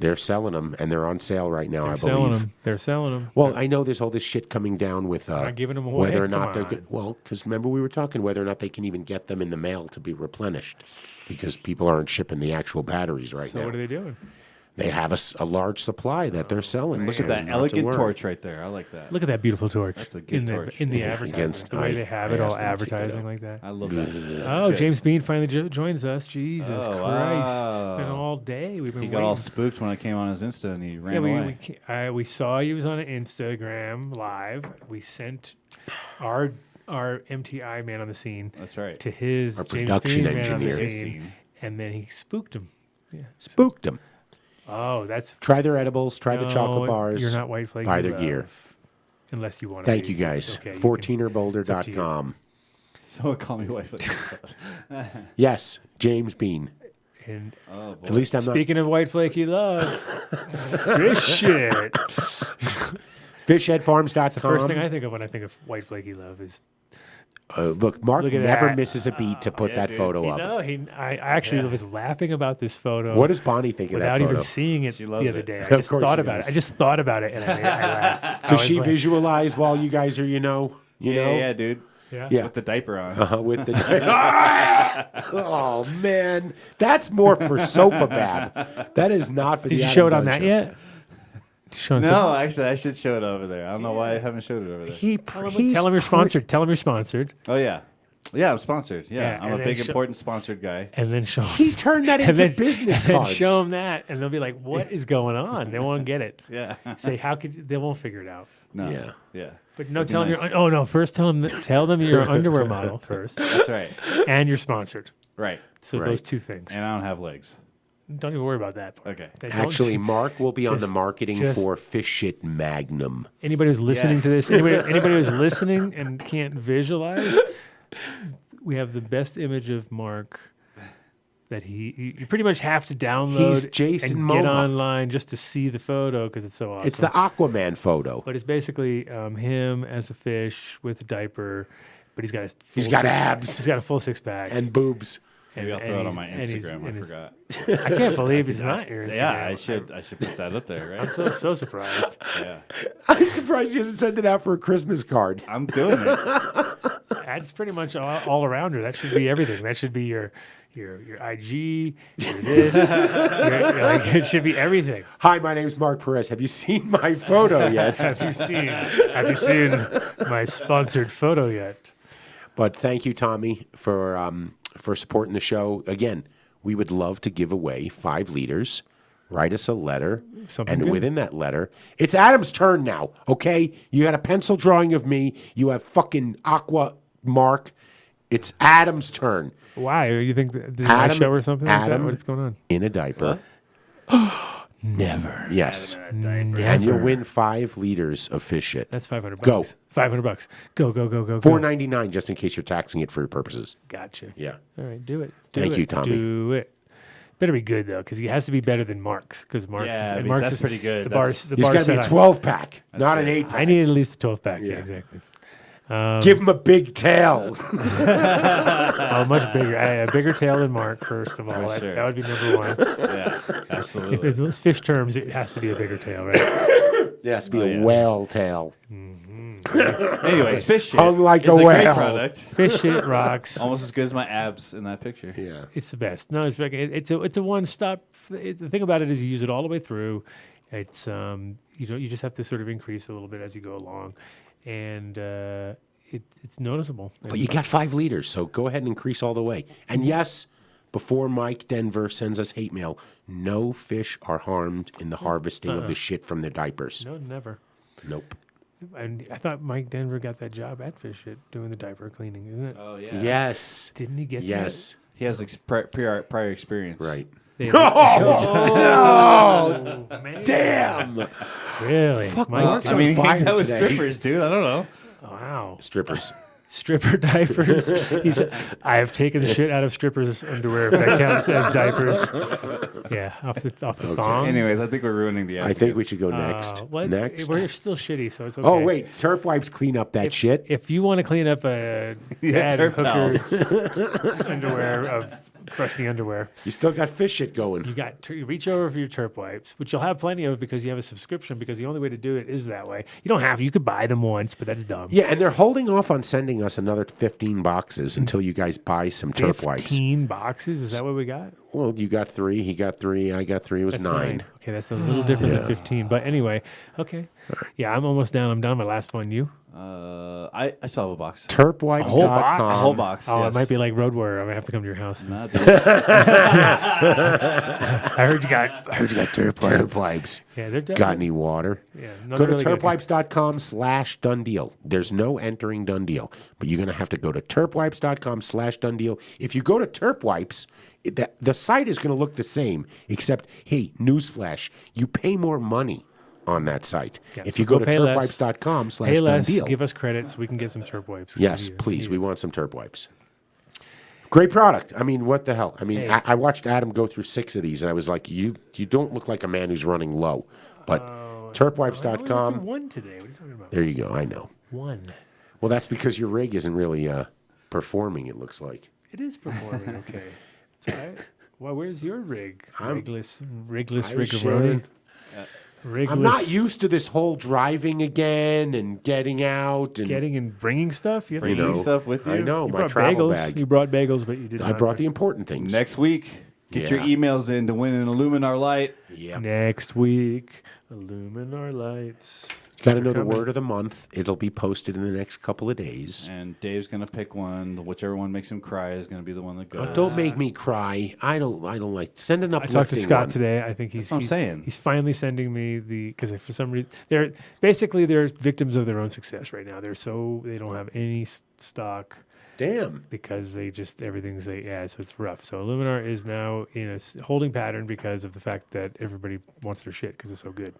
They're selling them and they're on sale right now. I believe. They're selling them. Well, I know there's all this shit coming down with not giving them away. whether or not Come they're good. Well, because remember we were talking whether or not they can even get them in the mail to be replenished because people aren't shipping the actual batteries right So now. what are they doing? They have a large supply that they're selling. Look so at that not to elegant worry. torch right there. I like that. Look at that beautiful torch. That's a good torch. In the advertising. Against- the way I- they have I it all asked them to keep it advertising up. like that. I love that. Oh, good. James Bean finally joins us. Jesus Oh, Christ. wow. It's been all day. We've been He waiting. got all spooked when I came on his Insta and he ran away. we saw he was on an Instagram live. We sent our MTI man on the scene. That's right. To his Our James production Bean man on the engineer. scene, and then he spooked him. Yeah. Spooked them. Oh, that's Try their edibles. Try the No, chocolate bars. You're not white flaky. Buy their love. gear. Unless you want to. Thank you guys. Okay, 14erboulder.com. So call me wife. Yes, James Bean. And Oh, At least I'm not. speaking of white flaky love, fish shit. Fishheadfarms.com. The first thing I think of when I think of white flaky love is Look, Mark Look at never that. misses a beat to put that photo up. I actually was laughing about this photo. What does Bonnie think of that without photo? even seeing it She the loves other it. day? I Of just course thought she about does. it. I just thought about it and I laughed. I Does was she like, visualize while you guys are, Yeah, dude. Yeah. With the diaper on. with the oh man, that's more for Sofabab. That is not for Did the you Adam show it Dunn on that show. yet? Showing No, actually, I should show it over there. I don't know why I haven't showed it over there. Tell him you're sponsored. Tell him you're sponsored. Oh, yeah. Yeah, I'm sponsored. Yeah, Yeah, I'm and a then big, show- important sponsored guy. And then show He turned that and into then, business and then cards. show them that, and they'll be like, "What is going on?" They won't get it. Yeah. Say, "How could you-" they won't figure it out?" No. Yeah. Yeah. But no, It'd be tell them nice. you're. Oh no! First, tell them you're an underwear model first, That's right. and you're sponsored. Right. So Right. those two things. And I don't have legs. Don't even worry about that. Part. Okay. They don't- Actually, Mark will be on the Just- marketing just- for Fish Shit Magnum. anybody who's listening to Yes. this, anybody who's listening and can't visualize, we have the best image of Mark that you pretty much have to download He's Jason and get Momoa. online just to see the photo because it's so awesome. It's the Aquaman photo. But it's basically him as a fish with a diaper, but he's got He's got abs. He's got a full six pack. And boobs. Maybe I'll And throw it on he's- my and he's- Instagram. I and he's- forgot. I can't believe it's not your Instagram. Yeah, I should put that up there, right? I'm so surprised. Yeah. I'm surprised he hasn't sent it out for a Christmas card. I'm doing it. That's pretty much all around her. That should be everything. That should be your IG, your this. Like, it should be everything. Hi, my name's Mark Perez. Have you seen my photo yet? Have you seen my sponsored photo yet? But thank you, Tommy, for supporting the show. Again, we would love to give away 5 liters. Write us a letter. Something and good. within that letter, it's Adam's turn now, okay? You got a pencil drawing of me. You have fucking Aqua Mark. It's Adam's turn. Why? You think this is my show or something like that? Adam What's going on? in a diper. Never. Yes. Never. And you'll win 5 liters of fish shit. That's $500. Go. $500. Go. $4.99 just in case you're taxing it for your purposes. Gotcha. Yeah. All right, do it. Thank you, Tommy. Do it. Better be good though, because he has to be better than Mark's. Because Mark's, Yeah, and because Mark's that's pretty good. The That's- bar He's got to be a said 12-pack, not an 8-pack. I need at least a 12-pack. Yeah, Yeah. exactly. Give him a big tail. Oh, much bigger. A bigger tail than Mark, first of all. For That, sure. that would be number one. Yeah, If absolutely. it's fish terms, it has to be a bigger tail, right? It has to be a whale tail. Anyways, fish shit. Hung like is a great whale. product. Fish shit rocks. Almost as good as my abs in that picture. Yeah. It's the best. No, it's a one stop. The thing about it is you use it all the way through. It's you just have to sort of increase a little bit as you go along, and it's noticeable. But you got 5 liters, so go ahead and increase all the way. And yes, before Mike Denver sends us hate mail, no fish are harmed in the harvesting of the shit from their diapers. No, never. Nope. And I thought Mike Denver got that job at Fish It doing the diaper cleaning, isn't it? Oh yeah. Yes. Didn't he get Yes. He has prior experience. Right. that? Oh, man. damn. Really? Fuck, Mike, Mark's I mean, on he hangs fire out with today. strippers, dude. I don't know. wow. Strippers. Stripper diapers. He said, I have taken the shit out of strippers' underwear, if that counts as diapers. Yeah, off the thong. Anyways, I think we're ruining the. I think we should go next. What? Next. We're still shitty, so it's okay. Oh, wait. Terp wipes clean up that shit. If you want to clean up a bad Terp hooker underwear of crusty underwear, You still got fish shit going. you got you reach over for your Terp wipes, which you'll have plenty of because you have a subscription. Because the only way to do it is that way. You don't have. You could buy them once, but that's dumb. Yeah, and they're holding off on sending us another 15 boxes until you guys buy some Terp wipes. 15 boxes? Is that what we got? Well, you got 3, he got 3, I got 3. It was That's 9. Okay, that's a little different than 15. But anyway, okay. Yeah, I'm almost down. I'm down my last one. You? I still have a box. Terpwipes.com. A whole box. Oh, yes. it might be like Road Warrior. I might have to come to your house. Nah, dude. I heard you got Terp wipes. Terp wipes. Yeah, they're Got definitely. any water? Yeah, no, Go to they're really good. terpwipes.com/done deal. There's no entering done deal, but you're going to have to go to terpwipes.com/done deal. If you go to Terpwipes, the site is going to look the same, except, hey, newsflash, you pay more money on that site. Yeah, if so you go to pay less. Pay terpwipes.com/done less. deal. Give us credit so we can get some Terp wipes. Yes, please. We want some Terp wipes. Great product. I mean, what the hell? I mean, Hey. I watched Adam go through 6 of these, and I was like, you don't look like a man who's running low. But I only went terpwipes.com, through one today. What are you talking about? there you go. I know. One. Well, that's because your rig isn't really performing, it looks like. It is performing okay. It's all right. Well, where's your rig? I'm- Rigless I was Rigoroni. sharing. Rigless. I'm not used to this whole driving again and getting out. And Getting and bringing stuff. You have to Bringing stuff with you. I know, You my brought travel bagels. bag. You brought bagels, but you did I not brought the important things. Next week, get your Yeah. emails in to win an Illuminar light. Yeah. Next week, Illuminar lights. Got to know the coming. word of the month. It'll be posted in the next couple of days. And Dave's gonna pick one. Whichever one makes him cry is gonna be the one that goes. Don't make me cry. I don't like. Send an I uplifting talked to Scott one. today. I think That's what I'm saying. He's finally sending me because for some reason they're victims of their own success right now. They don't have any stock Damn. because everything's so it's rough. So Illuminar is now in a holding pattern because of the fact that everybody wants their shit because it's so good.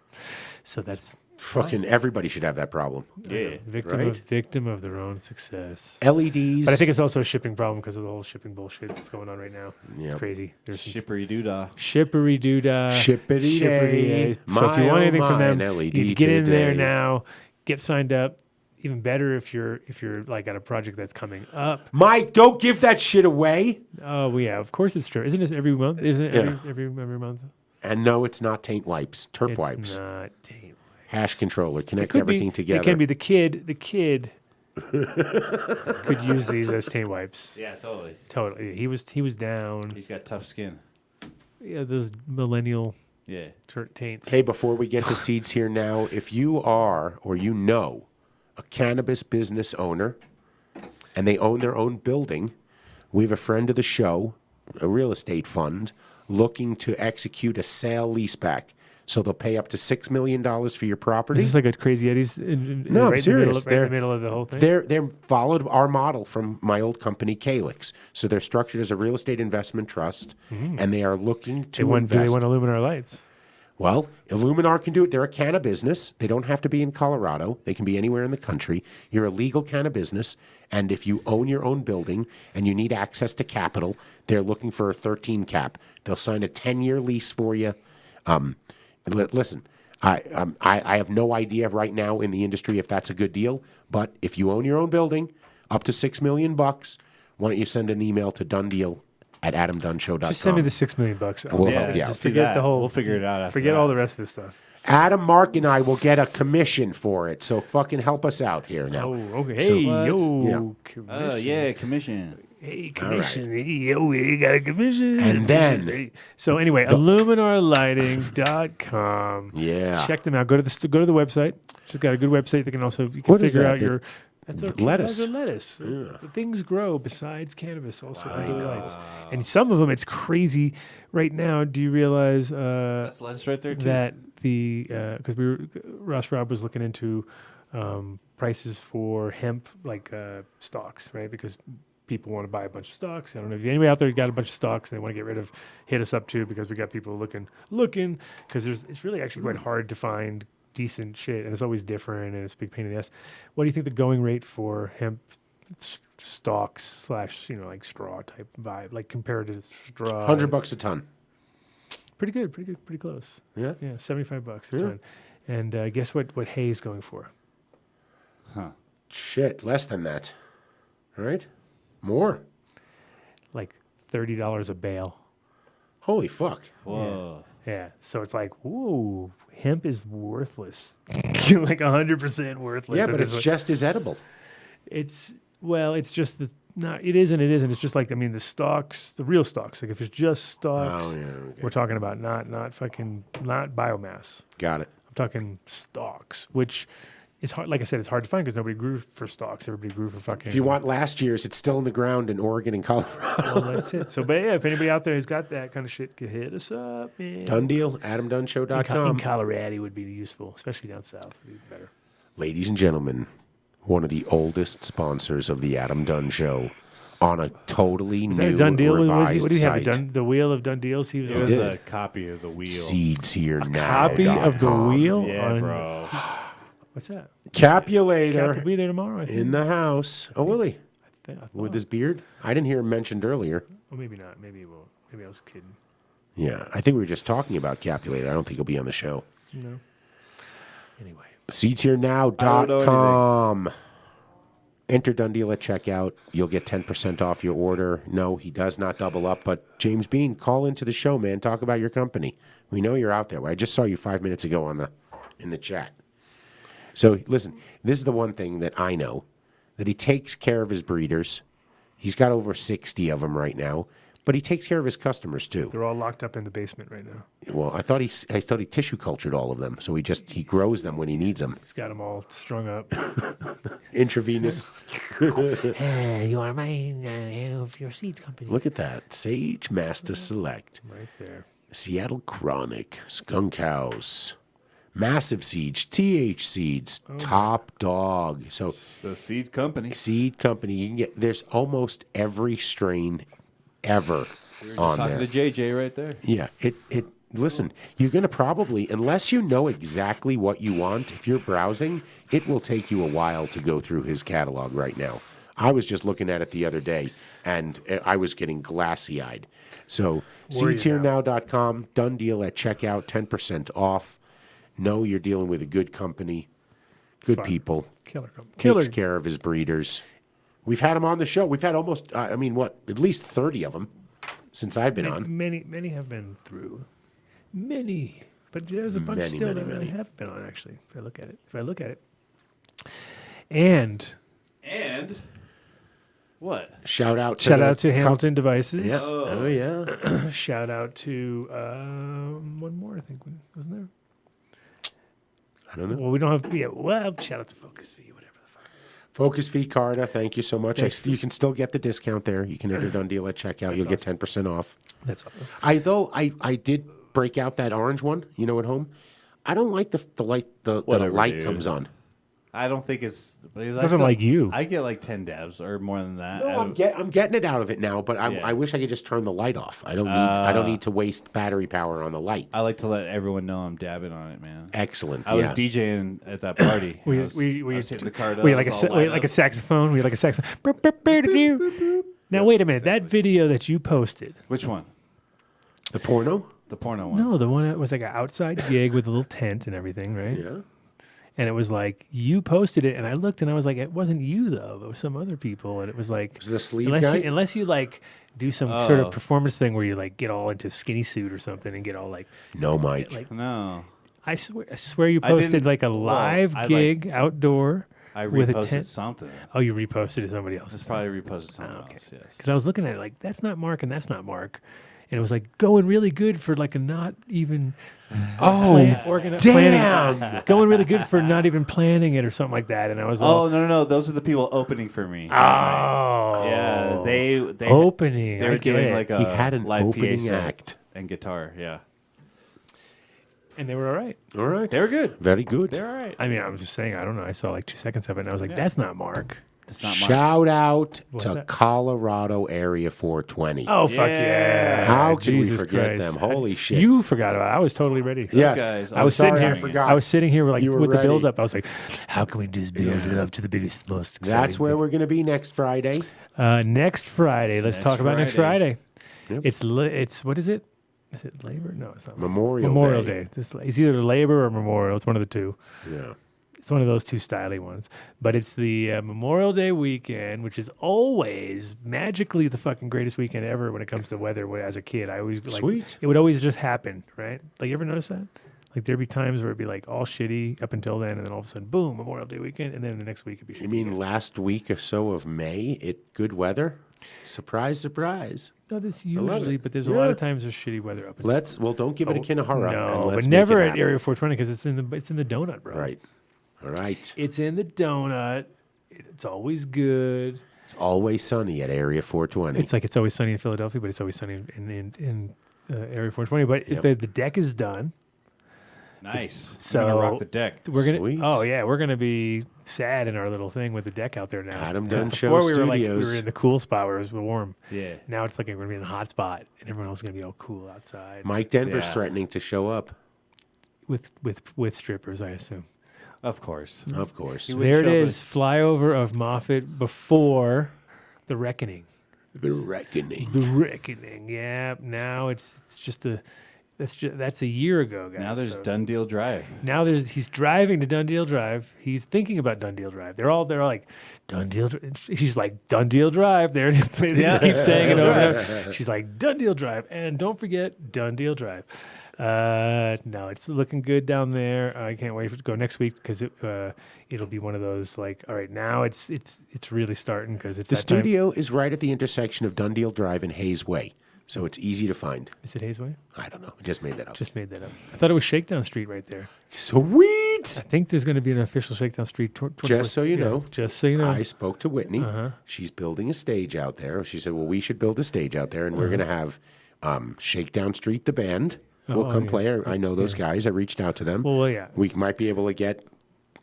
So that's Fucking everybody should have that problem. Yeah. victim of their own success. LEDs. But I think it's also a shipping problem because of the whole shipping bullshit that's going on right now. Yep. It's crazy. There's some Shippery doodah. shippery doodah. Shippity day. So if you want anything from them, LED you get in there today. now, get signed up. Even better if you're like at a project that's coming up. Mike, don't give that shit away. Oh, well, yeah, of course it's true. Isn't it every month? Isn't it every month? And no, it's not taint wipes. Terp It's wipes. not taint. Hash controller. Connect Could everything be, together. It can be the kid could use these as taint wipes. Yeah, totally. Totally. He was down. He's got tough skin. Yeah, those millennial Yeah. taints. Hey, before we get to seeds here now, if you are or you know a cannabis business owner and they own their own building, we have a friend of the show, a real estate fund, looking to execute a sale leaseback. So they'll pay up to $6 million for your property. Is this like a Crazy Eddie's? No, I'm serious. Right in the middle of the whole thing. They're followed our model from my old company, Calyx. So they're structured as a real estate investment trust, and they are looking to Do they invest. want Illuminar lights? Well, Illuminar can do it. They're a canna business. They don't have to be in Colorado. They can be anywhere in the country. You're a legal canna business, and if you own your own building and you need access to capital, they're looking for a 13 cap. They'll sign a 10-year lease for you. Listen, I have no idea right now in the industry if that's a good deal, but if you own your own building, up to $6 million, why don't you send an email to donedeal@adamdunshow.com. Just send me the $6 million. We'll Yeah, help you out. just Forget do the whole. We'll figure it out. After Forget that. all the rest of this stuff. Adam, Mark, and I will get a commission for it. So fucking help us out here now. Oh, okay. So- Hey, yo, Yeah. commission. Oh, yeah, commission. Hey, commission. Hey, yo, we got a commission. And then- Hey. So anyway, IluminarLighting.com. Yeah. Check them out. Go to the website. She's got a good website. They can also you can What is figure that? out your that's okay. Lettuce. Those are lettuce. Things grow besides cannabis also under the lights. And some of them it's crazy. Right now, do you realize That's lettuce right there, too. that the because Ross Rob was looking into prices for hemp like stocks, right? Because people want to buy a bunch of stocks. I don't know if anybody out there got a bunch of stocks and they want to get rid of. Hit us up too because we got people looking because it's really actually quite hard to find decent shit and it's always different and it's a big pain in the ass. What do you think the going rate for hemp stocks / like straw type vibe, like compared to straw? $100 a ton. Pretty good, pretty close. Yeah? Yeah, $75 a ton. And guess what Haze going for? Shit, less than that. All right? More. Like $30 a bale. Holy fuck. Whoa. Yeah. So it's like, whoa, hemp is worthless. Like 100% worthless. Yeah, And but it's just as edible. it's just the not it is and it isn't. It's just like the stocks, the real stocks. Like if it's just stocks, okay. we're talking about not biomass. Got it. I'm talking stocks, which is hard. Like I said, it's hard to find because nobody grew for stocks. Everybody grew for fucking. If you want last year's, it's still in the ground in Oregon and Colorado. Well, that's it. So, but yeah, if anybody out there has got that kind of shit, can hit us up, man. Done deal, In AdamDunnShow.com. Colorado would be useful, especially down south. Would be better. Ladies and gentlemen, one of the oldest sponsors of the Adam Dunn Show on a totally Is that new a done deal? revised What do you have? site. The wheel of done deals? He was It was did. a copy of the wheel. Seeds here now. copy of the wheel. Yeah, on, bro. What's that? Capulator Cap will be there tomorrow. I think. in the house. Oh, will he? I thought. With his beard? I didn't hear him mentioned earlier. Well, maybe not. Maybe he won't. Maybe I was kidding. Yeah, I think we were just talking about Capulator. I don't think he'll be on the show. No. Anyway. SeedsHereNow.com. Enter Done Deal at checkout. You'll get 10% off your order. No, he does not double up. But James Bean, call into the show, man. Talk about your company. We know you're out there. I just saw you 5 minutes ago in the chat. So listen, this is the one thing that I know, that he takes care of his breeders. He's got over 60 of them right now, but he takes care of his customers too. They're all locked up in the basement right now. Well, I thought he tissue cultured all of them, so he grows them when he needs them. He's got them all strung up. Intravenous. You are mine of your seed company. Look at that. Sage Master Select. Right there. Seattle Chronic. Skunk House. Massive Siege. TH Seeds. Top Dog. So The seed company. Seed Company. You can get, there's almost every strain ever on Talking there. to JJ right there. Yeah, listen, you're going to probably, unless you know exactly what you want, if you're browsing, it will take you a while to go through his catalog right now. I was just looking at it the other day, and I was getting glassy-eyed. So, seedsherenow.com, done deal at checkout, 10% off. Know you're dealing with a good company, good people. Killer company. Takes care of his breeders. We've had him on the show. We've had almost, at least 30 of them since I've been on. Many have been through. Many. But there's a bunch still that really haven't been on, actually, if I look at it. And what? Shout out to Hamilton Devices. Yeah. Oh, yeah. Shout out to one more, I think, wasn't there? I don't know. Well, we don't have. Yeah, well, shout out to Focus V, whatever the fuck. Focus Fee Carta, thank you so much. You can still get the discount there. You can enter Done Deal at checkout. You'll get 10% off. That's awesome. I did break out that orange one, at home. I don't like the light. The light comes on. I don't think it's. Doesn't like you. I get like 10 dabs or more than that. No, I'm getting it out of it now, but I wish I could just turn the light off. I don't need to waste battery power on the light. I like to let everyone know I'm dabbing on it, man. Excellent. I was DJing at that party. We hitting the card. like a saxophone. We like a saxophone. Now wait a minute. That video that you posted. Which one? The porno? The porno one. No, the one that was like an outside gig with a little tent and everything, right? Yeah. And it was like, you posted it, and I looked, and I was like, it wasn't you, though. It was some other people. And it was like... Was it the sleeve guy? Unless you, like, do some sort of performance thing where you, like, get all into skinny suit or something and get all, like... No, Mike. Like, No. I swear you I posted didn't- like a well, live I, gig outdoor. I with a reposted tent. something. Oh, you reposted it somebody else. It's probably reposted something else. Yes. Because I was looking at it like that's not Mark and that's not Mark, and it was like going really good for like a not even. Damn! Planning, going really good for not even planning it or something like that, and I was Oh no! Those are the people opening for me. Oh, yeah, they opening. They were doing like a he had an live opening PA set act and guitar. Yeah, and they were all right. All right. They were good. Very good. They're all right. I mean, I was just saying. I don't know. I saw like 2 seconds of it, and I was like, "That's not Mark." That's not Mark. Shout out What's to that? Colorado Area 420. Oh fuck yeah! How could we Jesus forget Christ. them? Holy shit! You forgot about it. I was totally ready. Yes. guys, I was sorry, sitting here. I forgot. I was sitting here like You were with the ready. build up. I was like, "How can we just build it up to the biggest, most exciting?" That's where we're going to be next Friday. Next Friday. Let's talk about next Friday. Yep. It's what is it? Is it Labor? No, it's not. Memorial Day. It's either Labor or Memorial. It's one of the two. Yeah. It's one of those two styly ones. But it's the Memorial Day weekend, which is always magically the fucking greatest weekend ever when it comes to weather. As a kid, I always like Sweet. it would always just happen, right? Like you ever notice that? Like there'd be times where it'd be like all shitty up until then, and then all of a sudden, boom, Memorial Day weekend, and then the next week it'd be shitty. You mean last week or so of May? Good weather? Surprise, surprise. No, this love usually, it. but there's a lot of times there's shitty weather up. Don't give it a Kinahara. No, and let's but never make it at Area happen. 420 because it's in the donut, bro. Right. All right. It's in the donut. It's always good. It's always sunny at Area 420. It's like it's always sunny in Philadelphia, but it's always sunny in Area 420. But Yep. the deck is done. Nice. So I'm gonna rock the deck. We're gonna. Sweet. Oh yeah, we're gonna be sad in our little thing with the deck out there now. Adam 'Cause Dunn before Show we were like we Studios. were in the cool spot where it was warm. Yeah. Now it's like we're gonna be in the hot spot, and everyone else is gonna be all cool outside Mike Denver's Yeah. threatening to show up. with strippers, I assume. Of course. Of course. would There it show up is, flyover of Moffat before the reckoning. The reckoning. The reckoning. Yeah. Now it's just that's a year ago, guys. Now there's So Done Deal Drive. now he's driving to Dunn Deal Drive. He's thinking about Dunn Deal Drive. They're all like Dunn Deal. She's like Dunn Deal Drive. There it is. They just keep saying it over and over. She's like Dunn Deal Drive, and don't forget Dunn Deal Drive. No, it's looking good down there. I can't wait for it to go next week because it'll be one of those like, all right, now it's really starting because it's The that time. studio is right at the intersection of Dundee Drive and Hayes Way, so it's easy to find. Is it Haze Way? I don't know. I just made that up. Just made that up. I thought it was Shakedown Street right there. Sweet. I think there's going to be an official Shakedown Street. Just so you know. Just so you know. I spoke to Whitney. Uh-huh. She's building a stage out there. She said, well, we should build a stage out there, and we're going to have Shakedown Street, the band. Will come yeah. play. I know those guys. I reached out to them. Well, yeah. We might be able to get,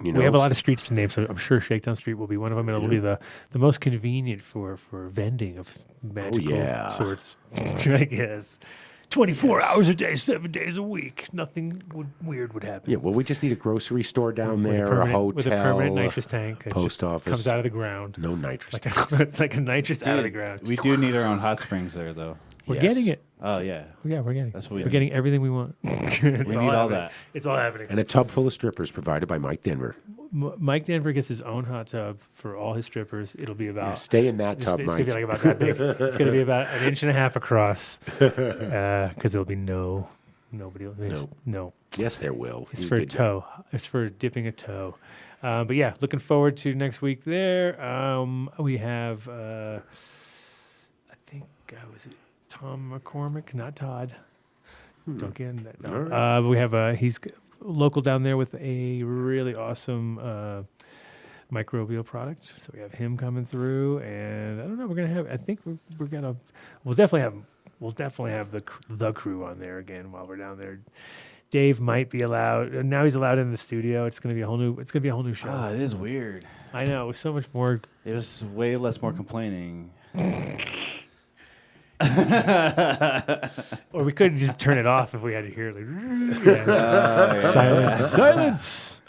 We have a lot of streets to name, so I'm sure Shakedown Street will be one of them, and it'll be the most convenient for vending of magical sorts, I guess. 24 hours a day, 7 days a week. Nothing weird would happen. Yeah, well, we just need a grocery store down With there, a hotel, with a permanent nitrous tank. That post just office. comes out of the ground. No nitrous Like tanks. it's like a nitrous out of the ground. We do need our own hot springs there, though. We're Yes. getting it. Oh, yeah. Yeah, we're getting. That's what we're we getting everything we want. We need all happening. that. It's all happening. And a tub full of strippers provided by Mike Denver. Mike Denver gets his own hot tub for all his strippers. It'll be about Stay in that tub, it's Mike. gonna be like about that big. It's gonna be about 1.5 inches across because there'll be nobody. No. Yes, there will. It's You for a did that. toe. It's for dipping a toe. But yeah, looking forward to next week there. We have, I think, was it Tom McCormick? Not Todd. Don't get in that. No. All right. We have, he's local down there with a really awesome microbial product. So we have him coming through. And I don't know, we're going to have, I think we're going to, we'll definitely have the crew on there again while we're down there. Dave might be allowed. Now he's allowed in the studio. It's gonna be a whole new show. Ah, it is weird. I know. It was so much more. It was way less more complaining. Or we could just turn it off if we had to hear it. Like, silence.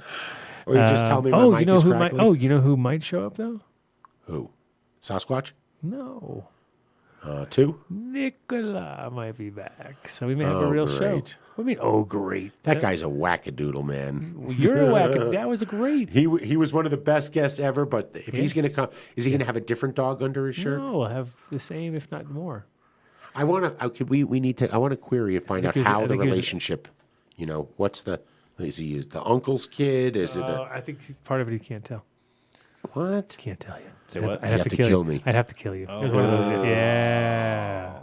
Or you just tell me my mic you know is who crackling. might? Oh, you know who might show up though? Who? Sasquatch? No. 2? Nicola might be back, so we may have Oh, a real show. great. What do you mean? Oh, great! That guy's a wackadoodle, man. You're a whack. That was a great. He was one of the best guests ever, but if he's going to come, is he going to have a different dog under his shirt? No, we'll have the same, if not more. I want to query and find out think he was- how I the think he was- relationship, what's the Is he the uncle's kid? Is it? I think part of it he can't tell. What? Can't tell you. Say what? I'd have to kill me. I'd have to kill you. It was one of those. Yeah.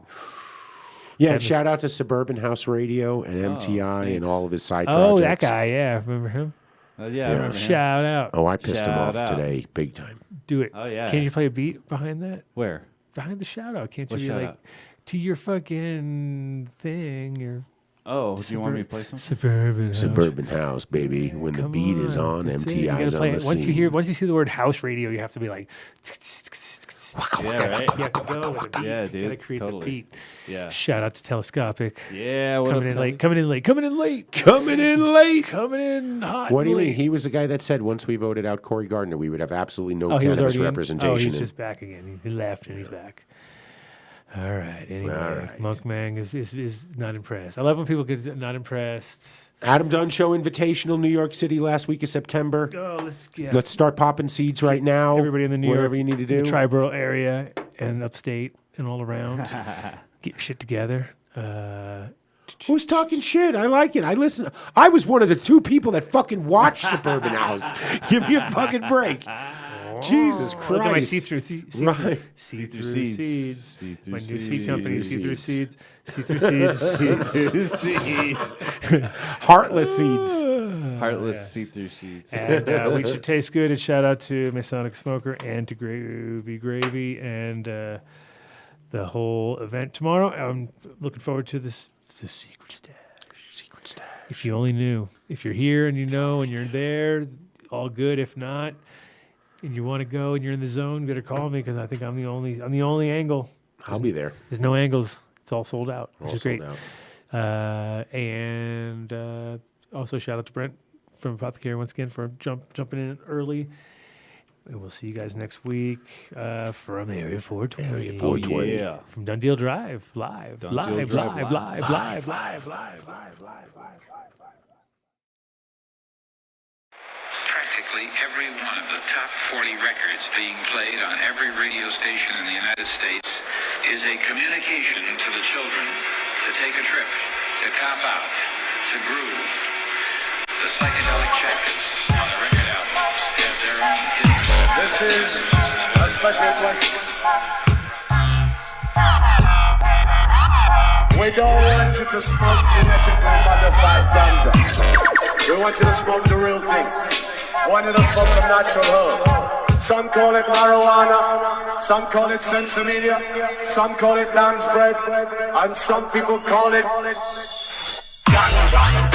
Yeah, and shout out to Suburban House Radio and MTI and all of his side projects. Oh, that guy, yeah. Remember him? Yeah, I remember him. Shout out. Oh, I pissed him Shout off out. today, big time. Do it. Oh, yeah. Can't you play a beat behind that? Where? Behind the shout out. Can't you What be shout like, out? to your fucking thing? Your Oh, do you want me to play something? Suburban House, baby. When the Come beat is on, That's it. You gotta MTI's play on it. the Once scene. once you see the word house radio, you have to be like, Yeah, right? you have to go with a beat. Yeah, You dude. gotta create Totally. the beat. Yeah. Shout out to Telescopic. Yeah, what Coming up, in late. Tommy? Coming in late. Coming in late. Coming in late. Coming in hot. What do you and mean? late. He was the guy that said once we voted out Corey Gardner, we would have absolutely no Oh, he was cannabis already in? representation. Oh, he's in- just back again. He left and he's back. All right. Anyway, All right. Monkman is not impressed. I love when people get not impressed. Adam Dunn Show Invitational, New York City, last week of September. Oh, let's Let's start popping seeds right now. everybody in the New whatever York, you need to do. the tri-borough area and upstate and all around. Get your shit together. Who's talking shit? I like it. I listen. I was one of the 2 people that fucking watched Suburban House. Give me a fucking break. Jesus Christ. Look at my see-through seeds. Right. See-through seeds. seeds. See-through My new seeds. seed company, See-through see-through seeds. See-through seeds. Heartless seeds. Heartless see-through seeds. And we should taste good. And shout out to Masonic Smoker and to Groovy Gravy and the whole event tomorrow. I'm looking forward to this. It's a secret stash. Secret stash. If you only knew. If you're here and you know and you're there, all good. If not, and you want to go and you're in the zone, better call me because I think I'm the only angle. I'll be there. There's no angles. It's all sold out, which All is great. sold out. And also shout out to Brent from Apothecary once again for jumping in early. And we'll see you guys next week from Area 420. Area 420. Yeah. From Dundeel Drive, live. Practically every one of the top 40 records being played on every radio station in the United States is a communication to the children to take a trip, to cop out, to groove. The psychedelic jackets on the record albums have their own hidden. This is a special question. We don't want you to smoke genetically modified ganja. We want you to smoke the real thing. We want you to smoke the natural herb. Some call it marijuana, some call it sensimedia, some call it lamb's bread, and some people call it ganja.